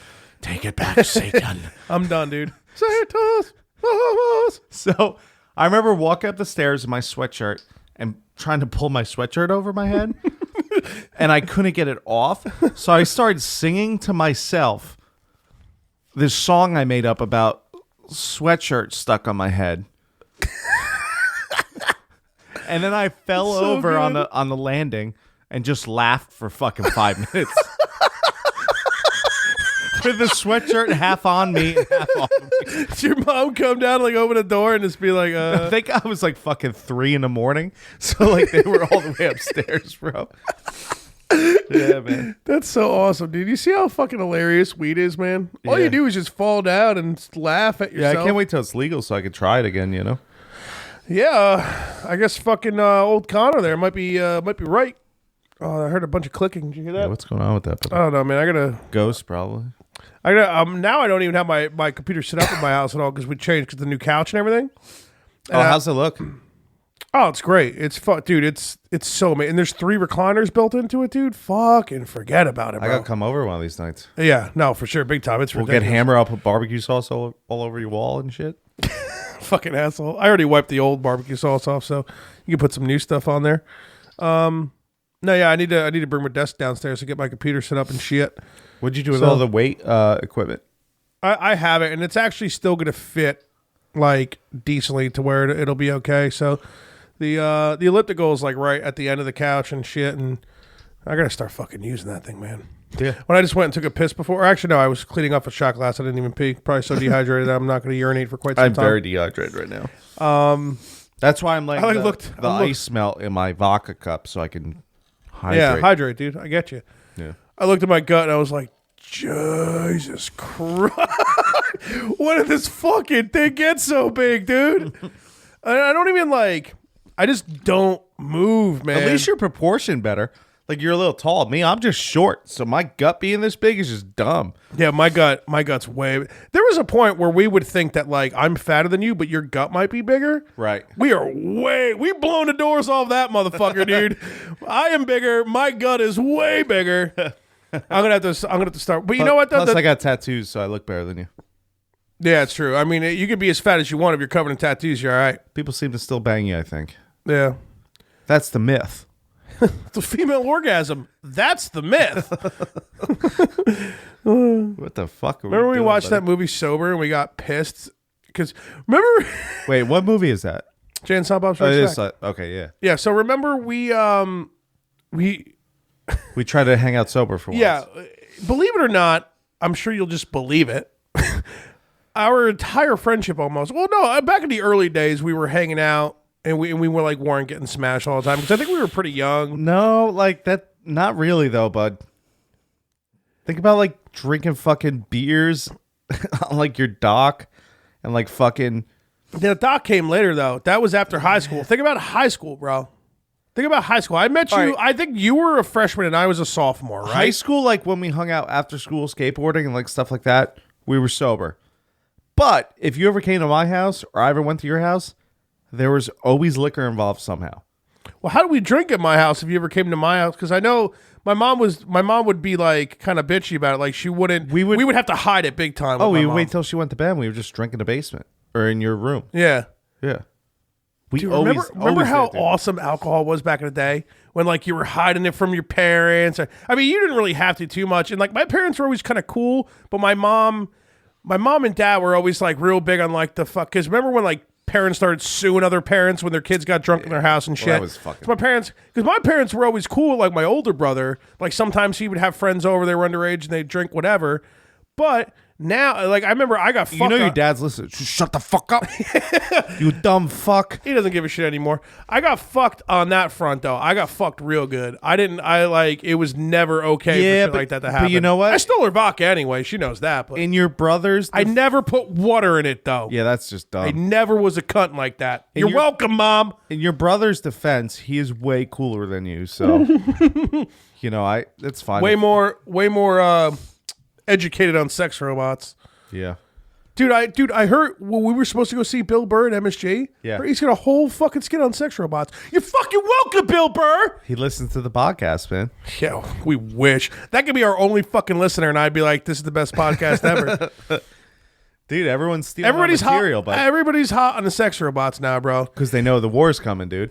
Speaker 2: take it back, Satan.
Speaker 1: I'm done, dude. Satan's.
Speaker 2: So I remember walking up the stairs in my sweatshirt and trying to pull my sweatshirt over my head. And I couldn't get it off. So I started singing to myself this song I made up about sweatshirt stuck on my head. And then I fell over on the landing and just laughed for fucking 5 minutes. With the sweatshirt half on me and half off me.
Speaker 1: Did your mom come down, like open a door and just be like,
Speaker 2: I think I was like fucking 3 a.m. So like they were all the way upstairs, bro. Yeah, man.
Speaker 1: That's so awesome, dude. You see how fucking hilarious weed is, man? All
Speaker 2: Yeah.
Speaker 1: you do is just fall down and laugh at yourself.
Speaker 2: Yeah, I can't wait till it's legal so I can try it again, you know?
Speaker 1: Yeah, I guess fucking old Connor there might be right. Oh, I heard a bunch of clicking. Did you hear that?
Speaker 2: Yeah, what's going on with that?
Speaker 1: I don't know, man. I gotta
Speaker 2: Ghost, probably.
Speaker 1: now I don't even have my computer set up in my house at all because we changed because the new couch and everything. And
Speaker 2: How's it look?
Speaker 1: Oh, it's great. It's fun, dude. It's so amazing. And there's 3 recliners built into it, dude. Fucking forget about it, bro.
Speaker 2: I gotta come over one of these nights.
Speaker 1: Yeah, no, for sure, big time. It's
Speaker 2: We'll
Speaker 1: ridiculous.
Speaker 2: get hammer. I'll put barbecue sauce all over your wall and shit.
Speaker 1: Fucking asshole. I already wiped the old barbecue sauce off, so you can put some new stuff on there. No, yeah, I need to bring my desk downstairs to get my computer set up and shit.
Speaker 2: What'd you do with all the weight equipment?
Speaker 1: I have it, and it's actually still gonna fit like decently to where it'll be okay. So the elliptical is like right at the end of the couch and shit, and I gotta start fucking using that thing, man.
Speaker 2: Yeah.
Speaker 1: When I just went and took a piss before, or actually no, I was cleaning up a shot glass. I didn't even pee. Probably so dehydrated that I'm not gonna urinate for quite some time.
Speaker 2: I'm very dehydrated right now. That's why I'm letting the ice melt in my vodka cup so I can hydrate.
Speaker 1: Yeah, hydrate, dude. I get you.
Speaker 2: Yeah.
Speaker 1: I looked at my gut and I was like, Jesus Christ. When did this fucking thing get so big, dude? I don't even I just don't move, man.
Speaker 2: At least you're proportioned better. Like you're a little tall. Me, I'm just short. So my gut being this big is just dumb.
Speaker 1: Yeah, my gut's way. There was a point where we would think that I'm fatter than you, but your gut might be bigger.
Speaker 2: Right.
Speaker 1: We blown the doors off that motherfucker, dude. I am bigger. My gut is way bigger. I'm gonna have to start. But you know what?
Speaker 2: Plus, I got tattoos, so I look better than you.
Speaker 1: Yeah, it's true. I mean, you can be as fat as you want if you're covered in tattoos. You're all right.
Speaker 2: People seem to still bang you, I think.
Speaker 1: Yeah.
Speaker 2: That's the myth.
Speaker 1: It's a female orgasm. That's the myth.
Speaker 2: What the fuck?
Speaker 1: Remember we watched that movie sober and we got pissed because remember?
Speaker 2: Wait, what movie is that?
Speaker 1: Jay and Silent Bob
Speaker 2: Oh,
Speaker 1: Strikes
Speaker 2: it
Speaker 1: Back.
Speaker 2: is, okay, yeah.
Speaker 1: Yeah. So remember we
Speaker 2: We try to hang out sober for once.
Speaker 1: yeah. Believe it or not, I'm sure you'll just believe it. Our entire friendship almost. Well, no, back in the early days, we were hanging out and we weren't getting smashed all the time because I think we were pretty young.
Speaker 2: No, like that. Not really though, bud. Think about drinking fucking beers on your dock and fucking.
Speaker 1: The doc came later though. That was after high school. Think about high school, bro. Think about high school. I met you.
Speaker 2: All right.
Speaker 1: I think you were a freshman and I was a sophomore, right?
Speaker 2: High school, when we hung out after school skateboarding and stuff like that, we were sober. But if you ever came to my house or I ever went to your house, there was always liquor involved somehow.
Speaker 1: Well, how do we drink at my house if you ever came to my house? Because I know my mom would be kind of bitchy about it. Like she wouldn't. We would have to hide it big time.
Speaker 2: Oh,
Speaker 1: with
Speaker 2: we
Speaker 1: my
Speaker 2: would
Speaker 1: mom.
Speaker 2: wait till she went to bed and we would just drink in the basement or in your room.
Speaker 1: Yeah.
Speaker 2: Yeah. We
Speaker 1: Dude,
Speaker 2: always
Speaker 1: remember how
Speaker 2: did, dude.
Speaker 1: awesome alcohol was back in the day when you were hiding it from your parents. I mean, you didn't really have to too much. And my parents were always kind of cool, but my mom and dad were always real big on the fuck. Because remember when parents started suing other parents when their kids got drunk in their house and shit.
Speaker 2: Well, that was fucking.
Speaker 1: Because my parents were always cool. My older brother, sometimes he would have friends over. They were underage and they'd drink whatever. But now, I remember I got fucked.
Speaker 2: You know your
Speaker 1: up.
Speaker 2: dad's listening. Shut the fuck up. You dumb fuck.
Speaker 1: He doesn't give a shit anymore. I got fucked on that front though. I got fucked real good. It was never okay for shit like that to happen.
Speaker 2: But you know what?
Speaker 1: I stole her vodka anyway. She knows that. But
Speaker 2: In your brother's...
Speaker 1: I never put water in it though.
Speaker 2: Yeah, that's just dumb.
Speaker 1: I never was a cunt like that. You're welcome, Mom.
Speaker 2: In your brother's defense, he is way cooler than you, so... It's fine.
Speaker 1: Way more educated on sex robots.
Speaker 2: Yeah.
Speaker 1: Dude, I heard we were supposed to go see Bill Burr at MSG.
Speaker 2: Yeah.
Speaker 1: He's got a whole fucking skit on sex robots. You're fucking welcome, Bill Burr.
Speaker 2: He listens to the podcast, man.
Speaker 1: Yeah, we wish. That could be our only fucking listener, and I'd be like, this is the best podcast ever.
Speaker 2: Dude, everyone's stealing
Speaker 1: Everybody's
Speaker 2: our material,
Speaker 1: hot. Everybody's hot on the sex robots now, bro.
Speaker 2: because they know the war's coming, dude.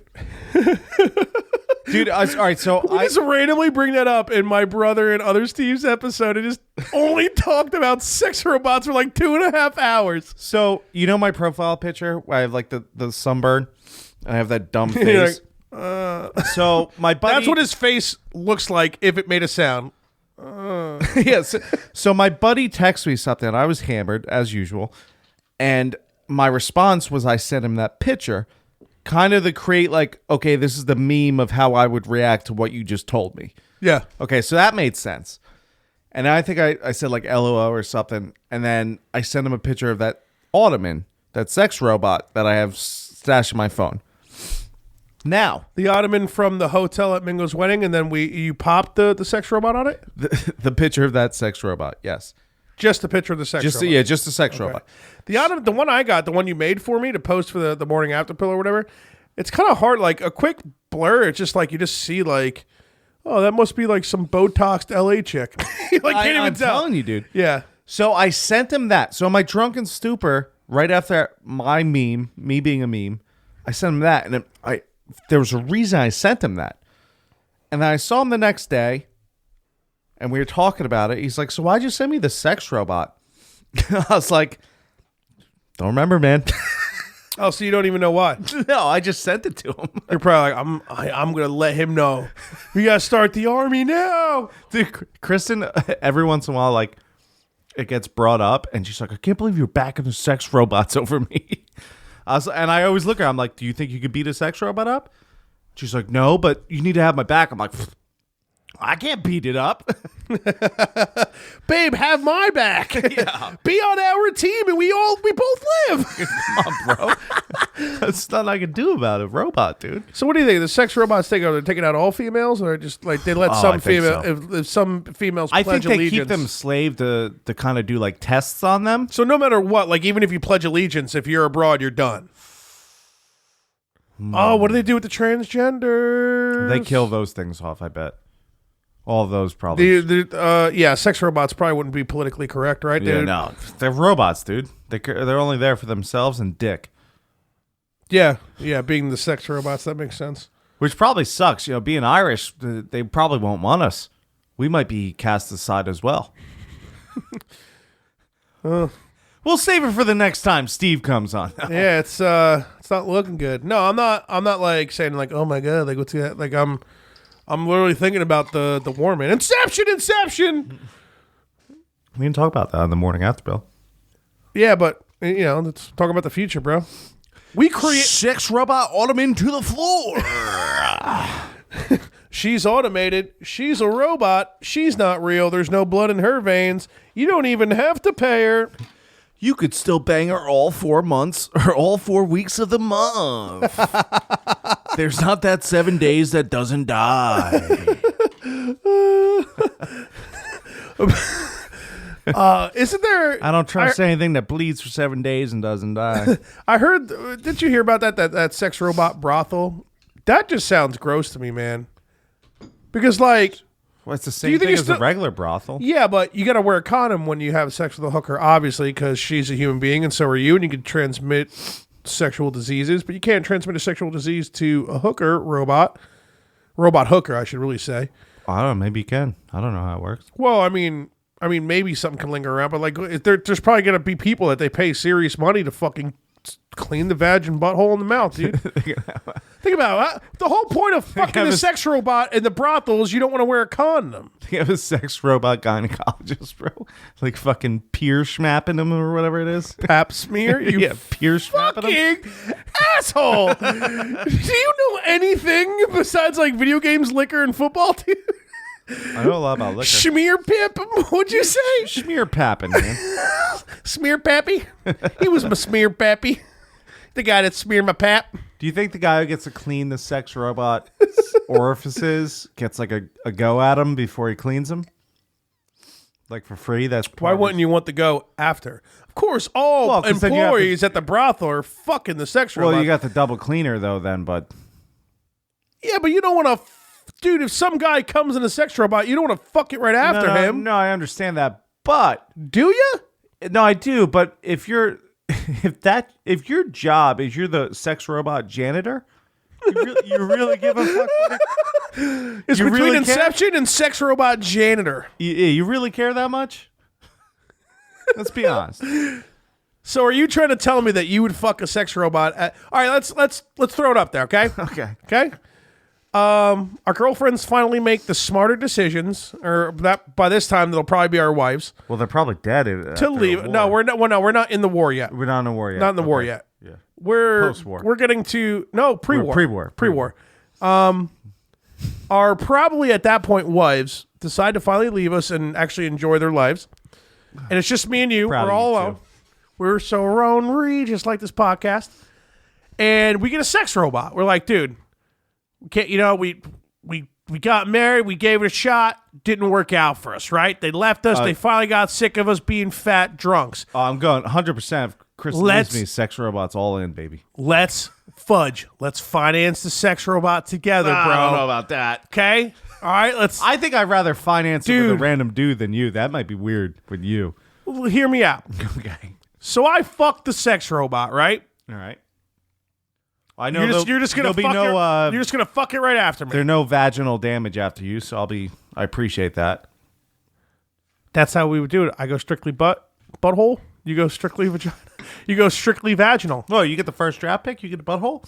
Speaker 2: Dude, all right, so
Speaker 1: We just randomly bring that up in my brother and other Steve's episode and just only talked about sex robots for 2.5 hours.
Speaker 2: So, you know my profile picture where I have the sunburn and I have that dumb face? So, my buddy...
Speaker 1: That's what his face looks like if it made a sound.
Speaker 2: Yes. So my buddy texted me something. And I was hammered as usual, and my response was I sent him that picture, kind of to create okay, this is the meme of how I would react to what you just told me.
Speaker 1: Yeah.
Speaker 2: Okay, so that made sense. And I think I said LOL or something, and then I sent him a picture of that ottoman, that sex robot that I have stashed in my phone. Now,
Speaker 1: The ottoman from the hotel at Mingo's wedding, and then you popped the sex robot on it?
Speaker 2: the picture of that sex robot, yes.
Speaker 1: Just the picture of the sex robot.
Speaker 2: Just the sex robot.
Speaker 1: The ottoman, the one I got, the one you made for me to post for the morning after pill or whatever, it's kind of hard. A quick blur, it's just you just see oh, that must be some Botoxed LA chick. You can't even
Speaker 2: I'm
Speaker 1: tell.
Speaker 2: telling you, dude.
Speaker 1: Yeah.
Speaker 2: So I sent him that. So my drunken stupor, right after my meme, me being a meme, I sent him that, and there was a reason I sent him that. And then I saw him the next day, and we were talking about it. He's like, so why'd you send me the sex robot? I was like, don't remember, man.
Speaker 1: Oh, so you don't even know why?
Speaker 2: No, I just sent it to him.
Speaker 1: You're probably I'm gonna let him know. We gotta start the army now.
Speaker 2: Dude, Kristen, every once in a while, it gets brought up, and she's like, I can't believe you're backing the sex robots over me. And I always look at her, I'm like, do you think you could beat a sex robot up? She's like, no, but you need to have my back. I'm like, I can't beat it up.
Speaker 1: Babe, have my back.
Speaker 2: Yeah.
Speaker 1: Be on our team, and we both live.
Speaker 2: Come on, bro. That's nothing I can do about it. Robot, dude.
Speaker 1: So what do you think? The sex robots they're taking out all females, or just like they let
Speaker 2: I
Speaker 1: some
Speaker 2: think
Speaker 1: female
Speaker 2: so.
Speaker 1: if some females
Speaker 2: I
Speaker 1: pledge
Speaker 2: think they
Speaker 1: allegiance?
Speaker 2: keep them slave to kind of do like tests on them.
Speaker 1: So no matter what, like even if you pledge allegiance, if you're abroad, you're done. Oh, what do they do with the transgenders?
Speaker 2: They kill those things off, I bet. All of those probably.
Speaker 1: Yeah, sex robots probably wouldn't be politically correct, right?
Speaker 2: Yeah, no. They're robots, dude. They're only there for themselves and dick.
Speaker 1: Yeah, being the sex robots, that makes sense.
Speaker 2: Which probably sucks. You know, being Irish, they probably won't want us. We might be cast aside as well. We'll save it for the next time Steve comes on.
Speaker 1: Yeah, it's not looking good. No, I'm not like saying like, oh my god, like what's that? Like I'm literally thinking about the war man. Inception.
Speaker 2: We can talk about that on the morning after, Bill.
Speaker 1: Yeah, but you know, let's talk about the future, bro. We create
Speaker 2: sex robot ottoman to the floor.
Speaker 1: She's automated. She's a robot. She's not real. There's no blood in her veins. You don't even have to pay her.
Speaker 2: You could still bang her all 4 months or all 4 weeks of the month. There's not that 7 days that doesn't die.
Speaker 1: Isn't there?
Speaker 2: I don't trust anything that bleeds for 7 days and doesn't die.
Speaker 1: I heard. Did you hear about that sex robot brothel? That just sounds gross to me, man. Because like,
Speaker 2: Well, it's the
Speaker 1: you
Speaker 2: same
Speaker 1: think
Speaker 2: thing
Speaker 1: you're
Speaker 2: as
Speaker 1: still-
Speaker 2: a regular brothel.
Speaker 1: yeah, but you got to wear a condom when you have sex with a hooker, obviously, because she's a human being and so are you, and you can transmit sexual diseases, but you can't transmit a sexual disease to a robot hooker, I should really say.
Speaker 2: I don't know. Maybe you can. I don't know how it works.
Speaker 1: Well, I mean, maybe something can linger around, but like, there's probably going to be people that they pay serious money to fucking clean the vag and butthole in the mouth, dude. Think about it. The whole point of fucking the sex robot in the brothel is you don't want to wear a condom.
Speaker 2: You have a sex robot gynecologist, bro. Like fucking peer schmapping him or whatever it is.
Speaker 1: Pap smear? You
Speaker 2: Yeah, peer schmapping him.
Speaker 1: fucking asshole. Do you know anything besides like video games, liquor, and football, dude?
Speaker 2: I know a lot about liquor.
Speaker 1: Schmear pip? What'd you say?
Speaker 2: Smear papping, man.
Speaker 1: Smear pappy? He was my smear pappy. The guy that smeared my pap.
Speaker 2: Do you think the guy who gets to clean the sex robot orifices gets like a go at him before he cleans them? Like for free?
Speaker 1: Why wouldn't you want to go after? Of course, all
Speaker 2: 'cause then you have to-
Speaker 1: employees at the brothel are fucking the sex robot.
Speaker 2: Well, you got the double cleaner though then, but
Speaker 1: Yeah, but you don't want to... Dude, if some guy comes in a sex robot, you don't want to fuck it right after him.
Speaker 2: No, I understand that. But
Speaker 1: Do you?
Speaker 2: no, I do, but if your job is you're the sex robot janitor, you really give a fuck?
Speaker 1: It's
Speaker 2: You
Speaker 1: between
Speaker 2: really care?
Speaker 1: Inception and sex robot janitor.
Speaker 2: You really care that much? Let's be honest.
Speaker 1: So are you trying to tell me that you would fuck a sex robot? All right, let's throw it up there, okay?
Speaker 2: Okay.
Speaker 1: Okay. Our girlfriends finally make the smarter decisions, or that by this time they'll probably be our wives
Speaker 2: Well, they're probably dead.
Speaker 1: to leave. No, we're not. Well, no, we're not in the war yet.
Speaker 2: We're not in the war yet.
Speaker 1: Not in the war
Speaker 2: Okay.
Speaker 1: yet.
Speaker 2: Yeah.
Speaker 1: We're
Speaker 2: Post-war.
Speaker 1: We're getting to pre-war.
Speaker 2: Pre-war.
Speaker 1: Pre-war. Are probably at that point wives decide to finally leave us and actually enjoy their lives, and it's just me and you.
Speaker 2: Proud
Speaker 1: We're
Speaker 2: of
Speaker 1: all
Speaker 2: you,
Speaker 1: alone.
Speaker 2: too.
Speaker 1: We're so lonely, just like this podcast, and we get a sex robot. We're like, dude, we can't. You know, we got married. We gave it a shot. Didn't work out for us, right? They left us. They finally got sick of us being fat drunks.
Speaker 2: Oh, I'm going 100%. If Chris
Speaker 1: Let's-
Speaker 2: leaves me, sex robots all in, baby.
Speaker 1: Let's fudge. Let's finance the sex robot together, bro.
Speaker 2: I don't know about that.
Speaker 1: Okay. All right. Let's
Speaker 2: I think I'd rather finance it with a
Speaker 1: Dude.
Speaker 2: random dude than you. That might be weird with you.
Speaker 1: hear me out.
Speaker 2: Okay.
Speaker 1: So I fucked the sex robot, right?
Speaker 2: All right. I know
Speaker 1: You're just gonna
Speaker 2: there'll be
Speaker 1: fuck
Speaker 2: no
Speaker 1: it. You're just gonna fuck it right after me.
Speaker 2: there's no vaginal damage after you, so I appreciate that.
Speaker 1: That's how we would do it. I go strictly butthole. You go strictly vagina. You go strictly vaginal.
Speaker 2: Oh, you get the first draft pick, you get the butthole?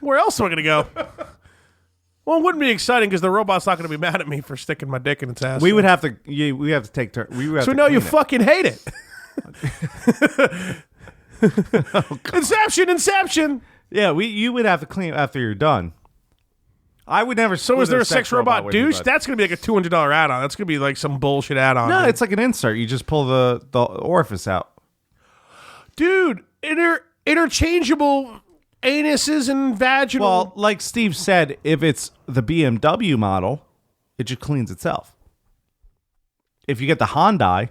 Speaker 1: Where else am I gonna go? Well, it wouldn't be exciting because the robot's not gonna be mad at me for sticking my dick in its ass.
Speaker 2: We would have to take turn. We would have
Speaker 1: So
Speaker 2: to
Speaker 1: no, you
Speaker 2: clean it.
Speaker 1: fucking hate it. Inception.
Speaker 2: Yeah, you would have to clean it after you're done. I would never.
Speaker 1: So is there a sex robot
Speaker 2: with you,
Speaker 1: douche?
Speaker 2: but-
Speaker 1: That's going to be like a $200 add-on. That's going to be like some bullshit add-on.
Speaker 2: No,
Speaker 1: dude.
Speaker 2: it's like an insert. You just pull the orifice out.
Speaker 1: Dude, interchangeable anuses and vaginal.
Speaker 2: Well, like Steve said, if it's the BMW model, it just cleans itself. If you get the Hyundai,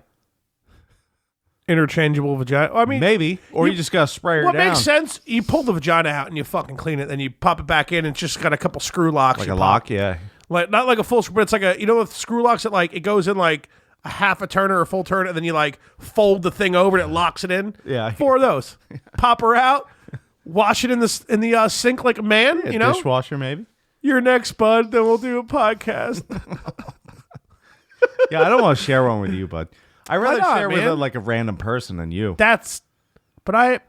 Speaker 1: interchangeable vagina. I mean,
Speaker 2: maybe, or you just got to spray her
Speaker 1: what
Speaker 2: down.
Speaker 1: makes sense? You pull the vagina out and you fucking clean it, then you pop it back in, and it's just got a couple screw locks.
Speaker 2: Like
Speaker 1: you
Speaker 2: a
Speaker 1: pop.
Speaker 2: lock, yeah.
Speaker 1: Like not like a full screw, but it's like a with screw locks that like it goes in like a half a turn or a full turn, and then you like fold the thing over and it locks it in.
Speaker 2: Yeah.
Speaker 1: 4 of those. Pop her out, wash it in the sink like a man.
Speaker 2: A
Speaker 1: you know,
Speaker 2: dishwasher, maybe.
Speaker 1: you're next, bud. Then we'll do a podcast.
Speaker 2: Yeah, I don't want to share one with you, bud. I'd rather
Speaker 1: not,
Speaker 2: share with
Speaker 1: man?
Speaker 2: like a random person than you.
Speaker 1: But I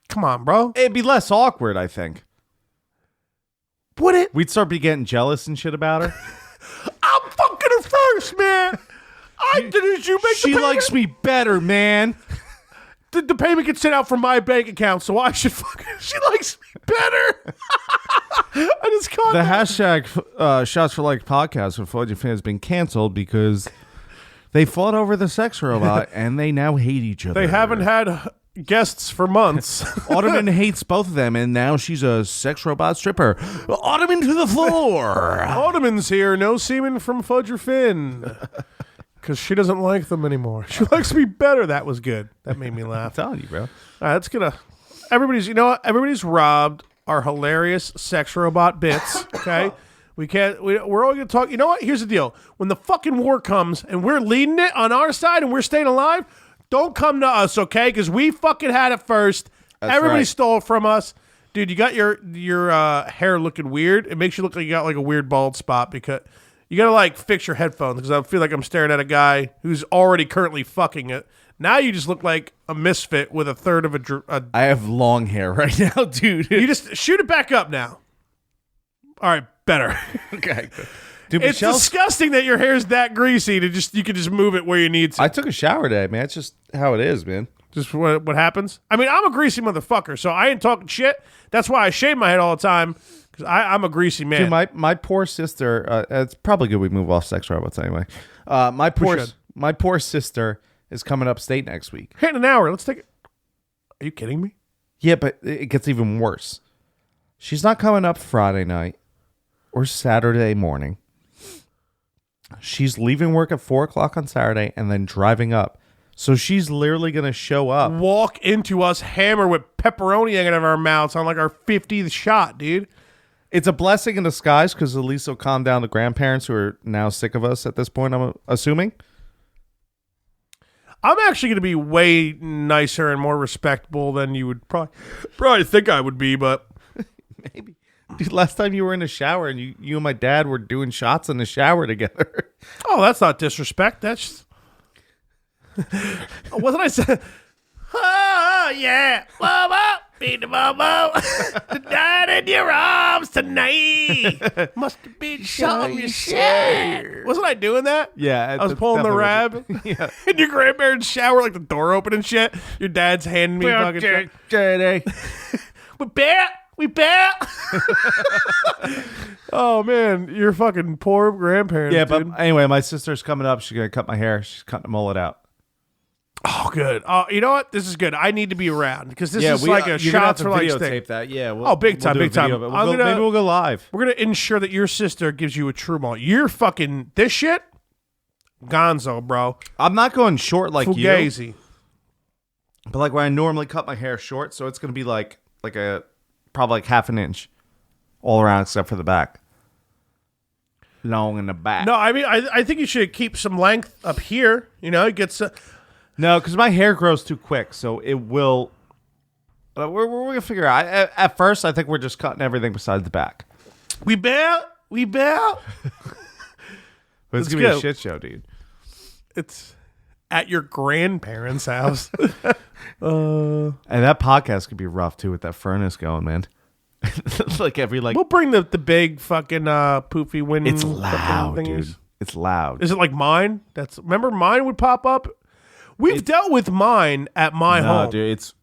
Speaker 1: come on, bro.
Speaker 2: It'd be less awkward, I think.
Speaker 1: Would it?
Speaker 2: We'd start be getting jealous and shit about her.
Speaker 1: I'm fucking her first, man. Did you make
Speaker 2: She
Speaker 1: the payment?
Speaker 2: likes me better, man.
Speaker 1: The payment gets sent out from my bank account, so I should fucking. She likes me better. I just caught
Speaker 2: The
Speaker 1: that.
Speaker 2: hashtag Shots for Like podcast with Fudge fans has been canceled because they fought over the sex robot and they now hate each other.
Speaker 1: They haven't had guests for months.
Speaker 2: Ottoman hates both of them, and now she's a sex robot stripper. Ottoman to the floor.
Speaker 1: Ottoman's here. No semen from Fudge or Finn. Because she doesn't like them anymore. She likes me better. That was good. That made me
Speaker 2: I'm
Speaker 1: laugh.
Speaker 2: telling you, bro.
Speaker 1: All right, that's gonna. Everybody's. You know what? Everybody's robbed our hilarious sex robot bits. Okay. We can't. We're all gonna talk. You know what? Here's the deal. When the fucking war comes and we're leading it on our side and we're staying alive, don't come to us, okay? Because we fucking had it first.
Speaker 2: That's
Speaker 1: Everybody
Speaker 2: right.
Speaker 1: stole it from us. Dude, you got your hair looking weird. It makes you look like you got like a weird bald spot because you got to like fix your headphones because I feel like I'm staring at a guy who's already currently fucking it. Now you just look like a misfit with a third of a
Speaker 2: I have long hair right now, dude.
Speaker 1: you just shoot it back up now. All right, better.
Speaker 2: Okay. Dude,
Speaker 1: It's disgusting that your hair's that greasy to just you can just move it where you need to.
Speaker 2: I took a shower today, man. It's just how it is, man.
Speaker 1: Just what happens. I mean, I'm a greasy motherfucker, so I ain't talking shit. That's why I shave my head all the time because I'm a greasy man.
Speaker 2: Dude, my poor sister. It's probably good we move off sex robots anyway. My poor sister is coming upstate next week.
Speaker 1: Hit in an hour. Let's take it. Are you kidding me?
Speaker 2: Yeah, but it gets even worse. She's not coming up Friday night or Saturday morning. She's leaving work at 4:00 on Saturday and then driving up. So she's literally going to show up.
Speaker 1: Walk into us hammer with pepperoni hanging out of our mouths on like our 50th shot, dude.
Speaker 2: It's a blessing in disguise because at least it'll calm down the grandparents who are now sick of us at this point, I'm assuming.
Speaker 1: I'm actually going to be way nicer and more respectable than you would probably think I would be, but
Speaker 2: Maybe. Dude, last time you were in the shower and you and my dad were doing shots in the shower together.
Speaker 1: oh, that's not disrespect. That's wasn't I saying? Oh yeah, Bobo, beat the Bobo, died in your arms tonight. Must have been something you said. Wasn't I doing that?
Speaker 2: Yeah.
Speaker 1: I was pulling the rab.
Speaker 2: Yeah.
Speaker 1: In your grandparents' shower, like the door open and shit. Your dad's handing me fucking shit. We bet. Oh man, your fucking poor grandparents.
Speaker 2: Yeah,
Speaker 1: dude.
Speaker 2: but anyway, my sister's coming up. She's going to cut my hair. She's cutting the mullet out.
Speaker 1: Oh, good. Oh, you know what? This is good. I need to be around because this is like a
Speaker 2: you're gonna have
Speaker 1: shots
Speaker 2: to
Speaker 1: for like
Speaker 2: videotape
Speaker 1: thing.
Speaker 2: that. Yeah.
Speaker 1: Oh, big time,
Speaker 2: do a
Speaker 1: big time.
Speaker 2: video, but
Speaker 1: I'm gonna-
Speaker 2: maybe we'll go live.
Speaker 1: We're gonna ensure that your sister gives you a true mullet. You're fucking this shit, Gonzo, bro.
Speaker 2: I'm not going short like you,
Speaker 1: Fugazi.
Speaker 2: but like when I normally cut my hair short, so it's going to be like a probably like half an inch all around except for the back. Long in the back.
Speaker 1: No, I mean I think you should keep some length up here. You know, it gets.
Speaker 2: No, because my hair grows too quick, so it will. We're gonna figure out. At first, I think we're just cutting everything besides the back.
Speaker 1: We bet.
Speaker 2: But it's
Speaker 1: Let's
Speaker 2: gonna be a
Speaker 1: go.
Speaker 2: shit show, dude.
Speaker 1: It's at your grandparents' house.
Speaker 2: And that podcast could be rough too with that furnace going, man. Like every
Speaker 1: We'll bring the big fucking poofy wind.
Speaker 2: it's
Speaker 1: fucking
Speaker 2: loud,
Speaker 1: thingies.
Speaker 2: dude. It's loud.
Speaker 1: Is it like mine? Remember mine would pop up. We've dealt with mine at my
Speaker 2: No,
Speaker 1: home.
Speaker 2: dude, it's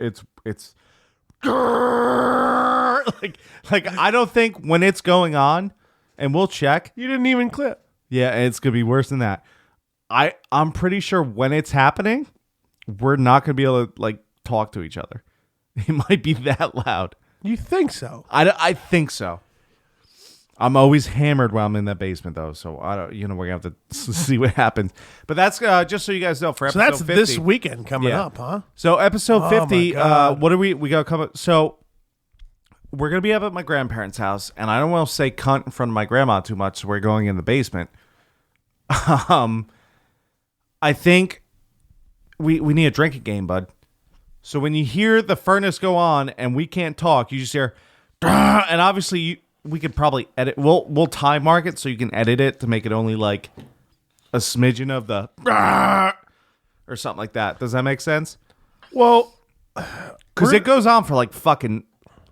Speaker 2: like I don't think when it's going on, and we'll check.
Speaker 1: You didn't even clip.
Speaker 2: Yeah, and it's gonna be worse than that. I'm pretty sure when it's happening, we're not gonna be able to like talk to each other. It might be that loud.
Speaker 1: You think so?
Speaker 2: I think so. I'm always hammered while I'm in that basement, though. So I don't. We're gonna have to see what happens. But that's just so you guys know for
Speaker 1: So
Speaker 2: episode
Speaker 1: that's
Speaker 2: 50.
Speaker 1: this weekend coming
Speaker 2: Yeah.
Speaker 1: up, huh?
Speaker 2: So episode
Speaker 1: Oh,
Speaker 2: 50.
Speaker 1: my God.
Speaker 2: What are we got coming? So we're gonna be up at my grandparents' house, and I don't want to say cunt in front of my grandma too much, so we're going in the basement. I think we need a drinking game, bud. So when you hear the furnace go on and we can't talk, you just hear, "Drrr," and obviously we could probably edit. We'll time mark it so you can edit it to make it only like a smidgen of the "Drrr," or something like that. Does that make sense?
Speaker 1: Well,
Speaker 2: Because it goes on for like fucking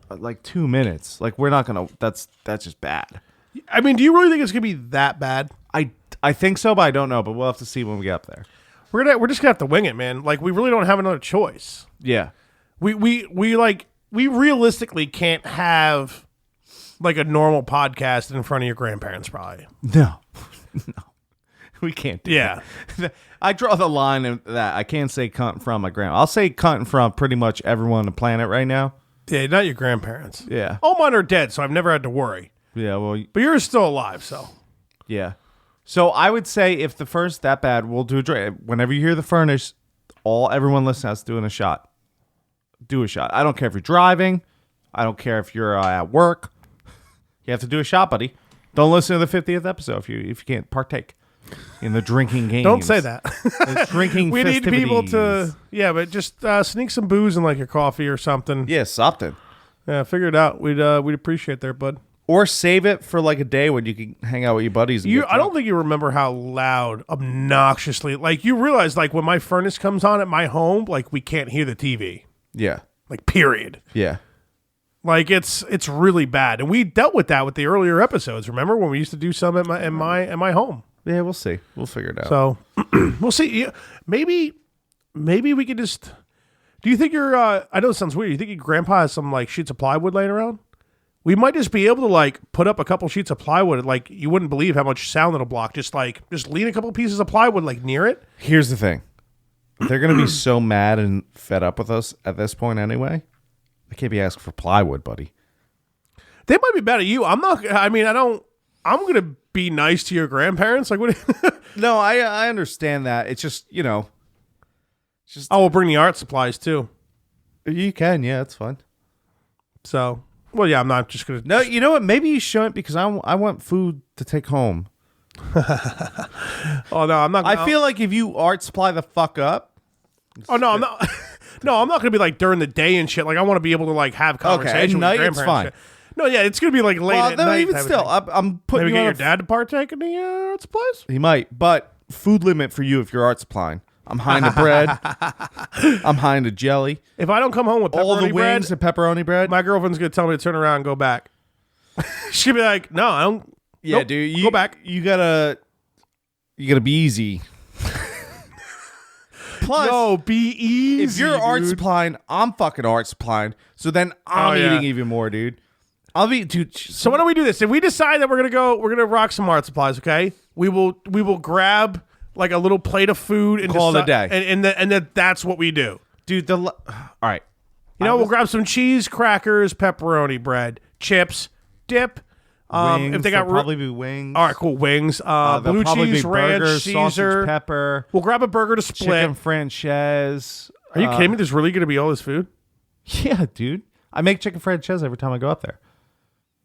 Speaker 2: like 2 minutes. Like we're not gonna. That's just bad.
Speaker 1: I mean, do you really think it's gonna be that bad?
Speaker 2: I think so, but I don't know. But we'll have to see when we get up there.
Speaker 1: We're just gonna have to wing it, man. Like we really don't have another choice.
Speaker 2: Yeah.
Speaker 1: We realistically can't have like a normal podcast in front of your grandparents, probably.
Speaker 2: No. No. We can't do
Speaker 1: Yeah.
Speaker 2: that. I draw the line in that I can't say cunt in front of my grandma. I'll say cunt in front of pretty much everyone on the planet right now.
Speaker 1: Yeah, not your grandparents.
Speaker 2: Yeah.
Speaker 1: All mine are dead, so I've never had to worry.
Speaker 2: Yeah, well,
Speaker 1: But yours is still alive, so.
Speaker 2: yeah. So I would say if the furnace that bad, we'll do a drink. Whenever you hear the furnace, everyone listening is doing a shot. Do a shot. I don't care if you're driving. I don't care if you're at work. You have to do a shot, buddy. Don't listen to the 50th episode if you can't partake in the drinking game.
Speaker 1: Don't say that.
Speaker 2: The drinking
Speaker 1: We need people to,
Speaker 2: festivities.
Speaker 1: yeah, but just sneak some booze in like your coffee or something.
Speaker 2: Yeah, something.
Speaker 1: Yeah, figure it out. We'd appreciate that, bud.
Speaker 2: Or save it for like a day when you can hang out with your buddies. And get
Speaker 1: I don't
Speaker 2: drunk.
Speaker 1: think you remember how loud, obnoxiously, like you realize, like when my furnace comes on at my home, like we can't hear the TV,
Speaker 2: Yeah.
Speaker 1: like period.
Speaker 2: Yeah.
Speaker 1: Like it's really bad, and we dealt with that with the earlier episodes. Remember when we used to do some at my home?
Speaker 2: Yeah, we'll see. We'll figure it out.
Speaker 1: So we'll see. Yeah, maybe we could just. Do you think your? I know it sounds weird. You think your grandpa has some like sheets of plywood laying around? We might just be able to like put up a couple sheets of plywood. Like you wouldn't believe how much sound it'll block. Just lean a couple pieces of plywood like near it.
Speaker 2: Here's the thing. They're going to be so mad and fed up with us at this point anyway. I can't be asking for plywood, buddy.
Speaker 1: They might be mad at you. I'm not. I mean, I don't. I'm gonna be nice to your grandparents. Like what?
Speaker 2: No, I understand that. It's just,
Speaker 1: I will bring the art supplies too.
Speaker 2: you can. Yeah, it's fine.
Speaker 1: So, well, yeah, I'm not just gonna.
Speaker 2: No, you know what? Maybe you shouldn't because I want food to take home.
Speaker 1: Oh no, I'm not.
Speaker 2: I feel like if you art supply the fuck up.
Speaker 1: Oh no, I'm not. No, I'm not gonna be like during the day and shit. Like I want to be able to like have conversation with
Speaker 2: night,
Speaker 1: your
Speaker 2: it's
Speaker 1: grandparents.
Speaker 2: fine.
Speaker 1: Shit. No, yeah, it's gonna be like late at
Speaker 2: No,
Speaker 1: night.
Speaker 2: even
Speaker 1: type of
Speaker 2: still,
Speaker 1: thing.
Speaker 2: I'm putting
Speaker 1: Maybe
Speaker 2: you
Speaker 1: get
Speaker 2: on
Speaker 1: your
Speaker 2: a
Speaker 1: dad to partake in the art supplies.
Speaker 2: He might, but food limit for you if you're art supplying. I'm high into bread. I'm high into jelly.
Speaker 1: If I don't come home with
Speaker 2: All the
Speaker 1: pepperoni bread,
Speaker 2: wings and pepperoni bread.
Speaker 1: my girlfriend's gonna tell me to turn around and go back. She's gonna be like, "No, I don't."
Speaker 2: Yeah,
Speaker 1: Nope,
Speaker 2: dude.
Speaker 1: go back.
Speaker 2: You gotta be easy. Plus,
Speaker 1: No, be easy.
Speaker 2: if you're art
Speaker 1: dude.
Speaker 2: supplying, I'm fucking art supplying. So then I'm
Speaker 1: yeah.
Speaker 2: eating even more, dude. I'll be, dude.
Speaker 1: So why don't we do this? If we decide that we're gonna rock some art supplies, okay? We will grab like a little plate of food and
Speaker 2: Call it a day.
Speaker 1: and that's what we do.
Speaker 2: dude. All right.
Speaker 1: We'll grab some cheese, crackers, pepperoni bread, chips, dip.
Speaker 2: Wings,
Speaker 1: If they got
Speaker 2: there'll probably be wings.
Speaker 1: all right, cool wings.
Speaker 2: There'll
Speaker 1: Blue
Speaker 2: probably
Speaker 1: cheese,
Speaker 2: be
Speaker 1: ranch,
Speaker 2: burgers,
Speaker 1: Caesar.
Speaker 2: sausage, pepper,
Speaker 1: We'll grab a burger to split.
Speaker 2: chicken franchise.
Speaker 1: Are you kidding me? There's really gonna be all this food?
Speaker 2: Yeah, dude. I make chicken franchise every time I go up there.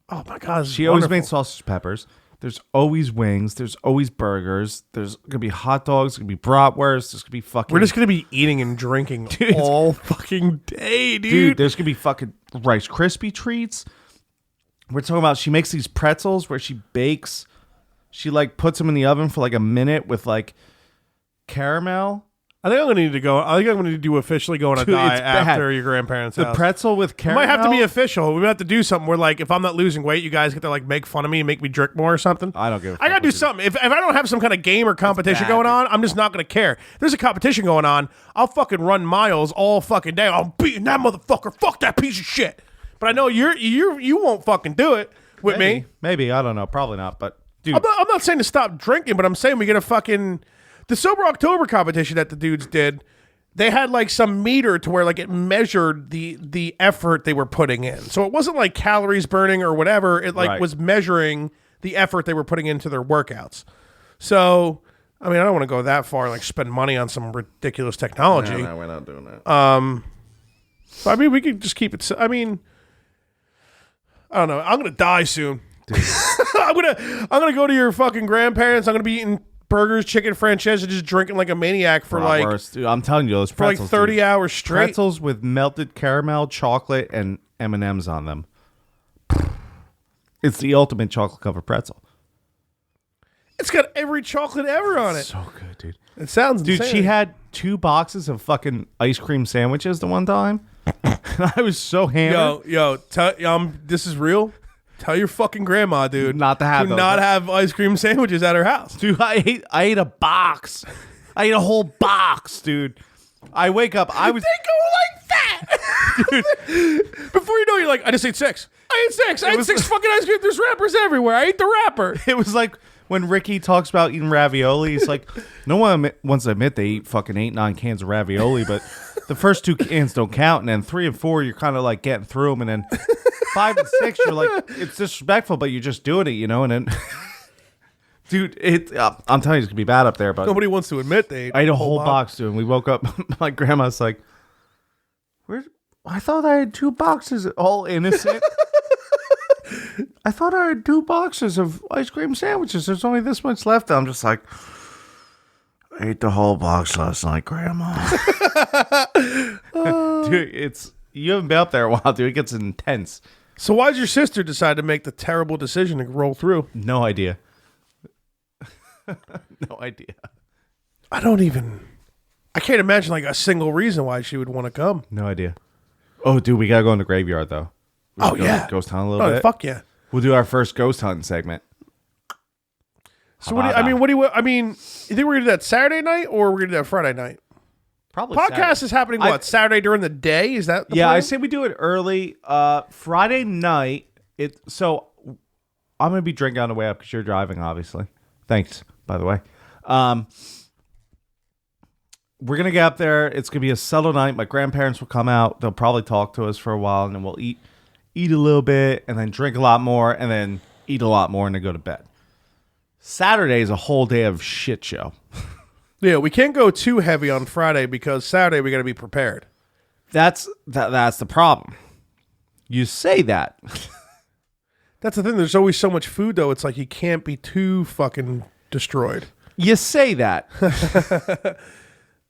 Speaker 1: Oh my god! This is
Speaker 2: She always
Speaker 1: wonderful.
Speaker 2: made sausage peppers. There's always wings. There's always burgers. There's gonna be hot dogs. There's gonna be bratwurst. There's gonna be fucking.
Speaker 1: We're just gonna be eating and drinking all fucking day,
Speaker 2: dude. There's gonna be fucking Rice Krispie treats. We're talking about. She makes these pretzels where she bakes. She like puts them in the oven for like a minute with like caramel.
Speaker 1: I think I'm gonna need to go. I think I'm gonna need to officially go on a
Speaker 2: Dude,
Speaker 1: diet
Speaker 2: it's bad.
Speaker 1: after your grandparents'
Speaker 2: The
Speaker 1: house.
Speaker 2: pretzel with
Speaker 1: It
Speaker 2: caramel.
Speaker 1: might have to be official. We might have to do something where, like, if I'm not losing weight, you guys get to like make fun of me and make me drink more or something.
Speaker 2: I don't give a fuck
Speaker 1: I gotta do
Speaker 2: what you
Speaker 1: something. If I don't have some kind of game or competition
Speaker 2: bad,
Speaker 1: going
Speaker 2: dude.
Speaker 1: on, I'm just not gonna care. If there's a competition going on, I'll fucking run miles all fucking day. I'm beating that motherfucker. Fuck that piece of shit. But I know you won't fucking do it. With me?
Speaker 2: Maybe. I don't know. Probably not. But dude,
Speaker 1: I'm not saying to stop drinking, but I'm saying we get a fucking the Sober October competition that the dudes did. They had like some meter to where like it measured the effort they were putting in. So it wasn't like calories burning or whatever. It like was measuring the effort they were putting into their workouts. So I mean, I don't want to go that far, like spend money on some ridiculous technology.
Speaker 3: No, we're not doing that.
Speaker 1: So I mean, we could just keep it. I mean, I don't know. I'm gonna die soon. I'm gonna go to your fucking grandparents. I'm gonna be eating burgers, chicken franchise, and just drinking like a maniac for
Speaker 2: worse, dude. I'm telling you, those pretzels,
Speaker 1: for like 30 hours straight.
Speaker 2: Pretzels with melted caramel, chocolate, and M&Ms on them. It's the ultimate chocolate covered pretzel.
Speaker 1: It's got every chocolate ever on it.
Speaker 2: So good, dude.
Speaker 1: It sounds
Speaker 2: Dude,
Speaker 1: insane.
Speaker 2: she had 2 boxes of fucking ice cream sandwiches the one time. I was so hammered.
Speaker 1: This is real. Tell your fucking grandma, dude,
Speaker 2: Not to have those.
Speaker 1: not have ice cream sandwiches at her house.
Speaker 2: Dude, I ate a box. I ate a whole box, dude. I wake up. I was.
Speaker 1: They go like that, dude. Before you know, you're like, I just ate 6. I ate 6. I ate 6 fucking ice cream. There's wrappers everywhere. I ate the wrapper.
Speaker 2: It was like when Ricky talks about eating ravioli. He's like, no one wants to admit they eat fucking 8-9 cans of ravioli, but the first 2 cans don't count, and then 3 and 4 you're kind of like getting through them, and then 5 and 6 you're like, it's disrespectful, but you're just doing it, you know. And then, dude, I'm telling you, it's gonna be bad up there. But
Speaker 1: Nobody wants to admit they ate
Speaker 2: I ate a whole box, dude. And we woke up. My grandma's like, "Where? I thought I had 2 boxes, all innocent." I thought I had 2 boxes of ice cream sandwiches. There's only this much left. I'm just like, I ate the whole box last night, Grandma. Dude, you haven't been up there a while, dude. It gets intense.
Speaker 1: So why did your sister decide to make the terrible decision to roll through?
Speaker 2: No idea. No idea.
Speaker 1: I can't imagine like a single reason why she would want to come.
Speaker 2: No idea. Oh, dude, we gotta go in the graveyard though.
Speaker 1: Oh yeah,
Speaker 2: ghost hunt a little bit.
Speaker 1: Fuck yeah.
Speaker 2: We'll do our first ghost hunting segment.
Speaker 1: So what do you think we're gonna do that Saturday night or we're gonna do that Friday night?
Speaker 2: Probably
Speaker 1: Podcast
Speaker 2: Saturday.
Speaker 1: is happening Saturday during the day? Is that the
Speaker 2: Yeah,
Speaker 1: plan?
Speaker 2: I say we do it early. Friday night. So I'm gonna be drinking on the way up because you're driving, obviously. Thanks, by the way. We're gonna get up there. It's gonna be a subtle night. My grandparents will come out. They'll probably talk to us for a while, and then we'll eat a little bit, and then drink a lot more, and then eat a lot more, and then go to bed. Saturday is a whole day of shit show.
Speaker 1: Yeah, we can't go too heavy on Friday because Saturday we got to be prepared.
Speaker 2: That's the problem. You say that.
Speaker 1: That's the thing. There's always so much food, though. It's like you can't be too fucking destroyed.
Speaker 2: You say that.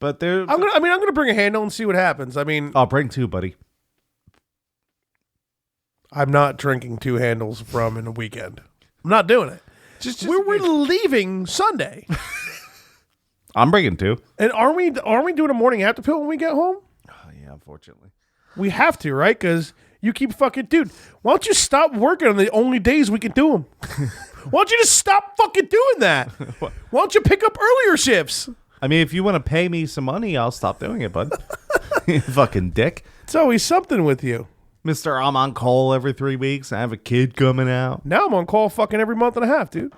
Speaker 2: But
Speaker 1: I'm gonna bring a handle and see what happens. I mean,
Speaker 2: I'll bring 2, buddy.
Speaker 1: I'm not drinking 2 handles from in a weekend. I'm not doing it. We're leaving Sunday.
Speaker 2: I'm bringing 2.
Speaker 1: And are we doing a morning after pill when we get home?
Speaker 2: Oh, yeah, unfortunately.
Speaker 1: We have to, right? Because you keep fucking... Dude, why don't you stop working on the only days we can do them? Why don't you just stop fucking doing that? Why don't you pick up earlier shifts?
Speaker 2: I mean, if you want to pay me some money, I'll stop doing it, bud. You fucking dick.
Speaker 1: It's always something with you.
Speaker 2: Mr. I'm on call every 3 weeks. I have a kid coming out.
Speaker 1: Now I'm on call fucking every month and a half, dude.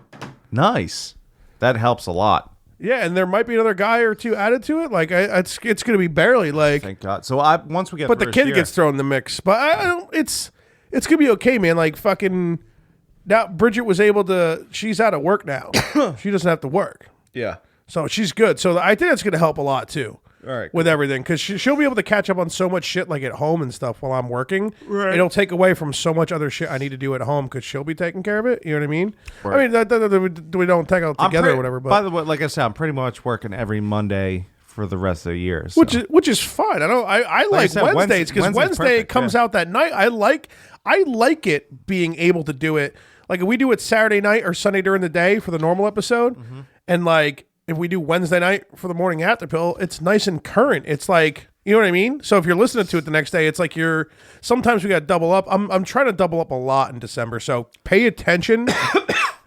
Speaker 2: Nice. That helps a lot.
Speaker 1: Yeah, and there might be another guy or 2 added to it. Like, it's going to be barely like...
Speaker 2: Thank God. So once we get
Speaker 1: But the kid gets thrown in the mix. But I don't... It's going to be okay, man. Like, fucking... Now, Bridget was able to... She's out of work now. She doesn't have to work.
Speaker 2: Yeah.
Speaker 1: So she's good. So I think that's going to help a lot, too.
Speaker 2: All right.
Speaker 1: With everything. Because she'll be able to catch up on so much shit, like, at home and stuff while I'm working.
Speaker 2: Right.
Speaker 1: It'll take away from so much other shit I need to do at home because she'll be taking care of it. You know what I mean?
Speaker 2: Right.
Speaker 1: I mean, that we don't take it together or whatever. But
Speaker 2: by the way, like I said, I'm pretty much working every Monday for the rest of the year. So.
Speaker 1: Which is fine. I like
Speaker 2: said,
Speaker 1: Wednesdays because Wednesday
Speaker 2: perfect,
Speaker 1: comes out that night. I like it being able to do it. Like if we do it Saturday night or Sunday during the day for the normal episode, and like if we do Wednesday night for the morning after pill, it's nice and current. It's like, you know what I mean? So if you're listening to it the next day, it's like sometimes we got to double up. I'm trying to double up a lot in December. So pay attention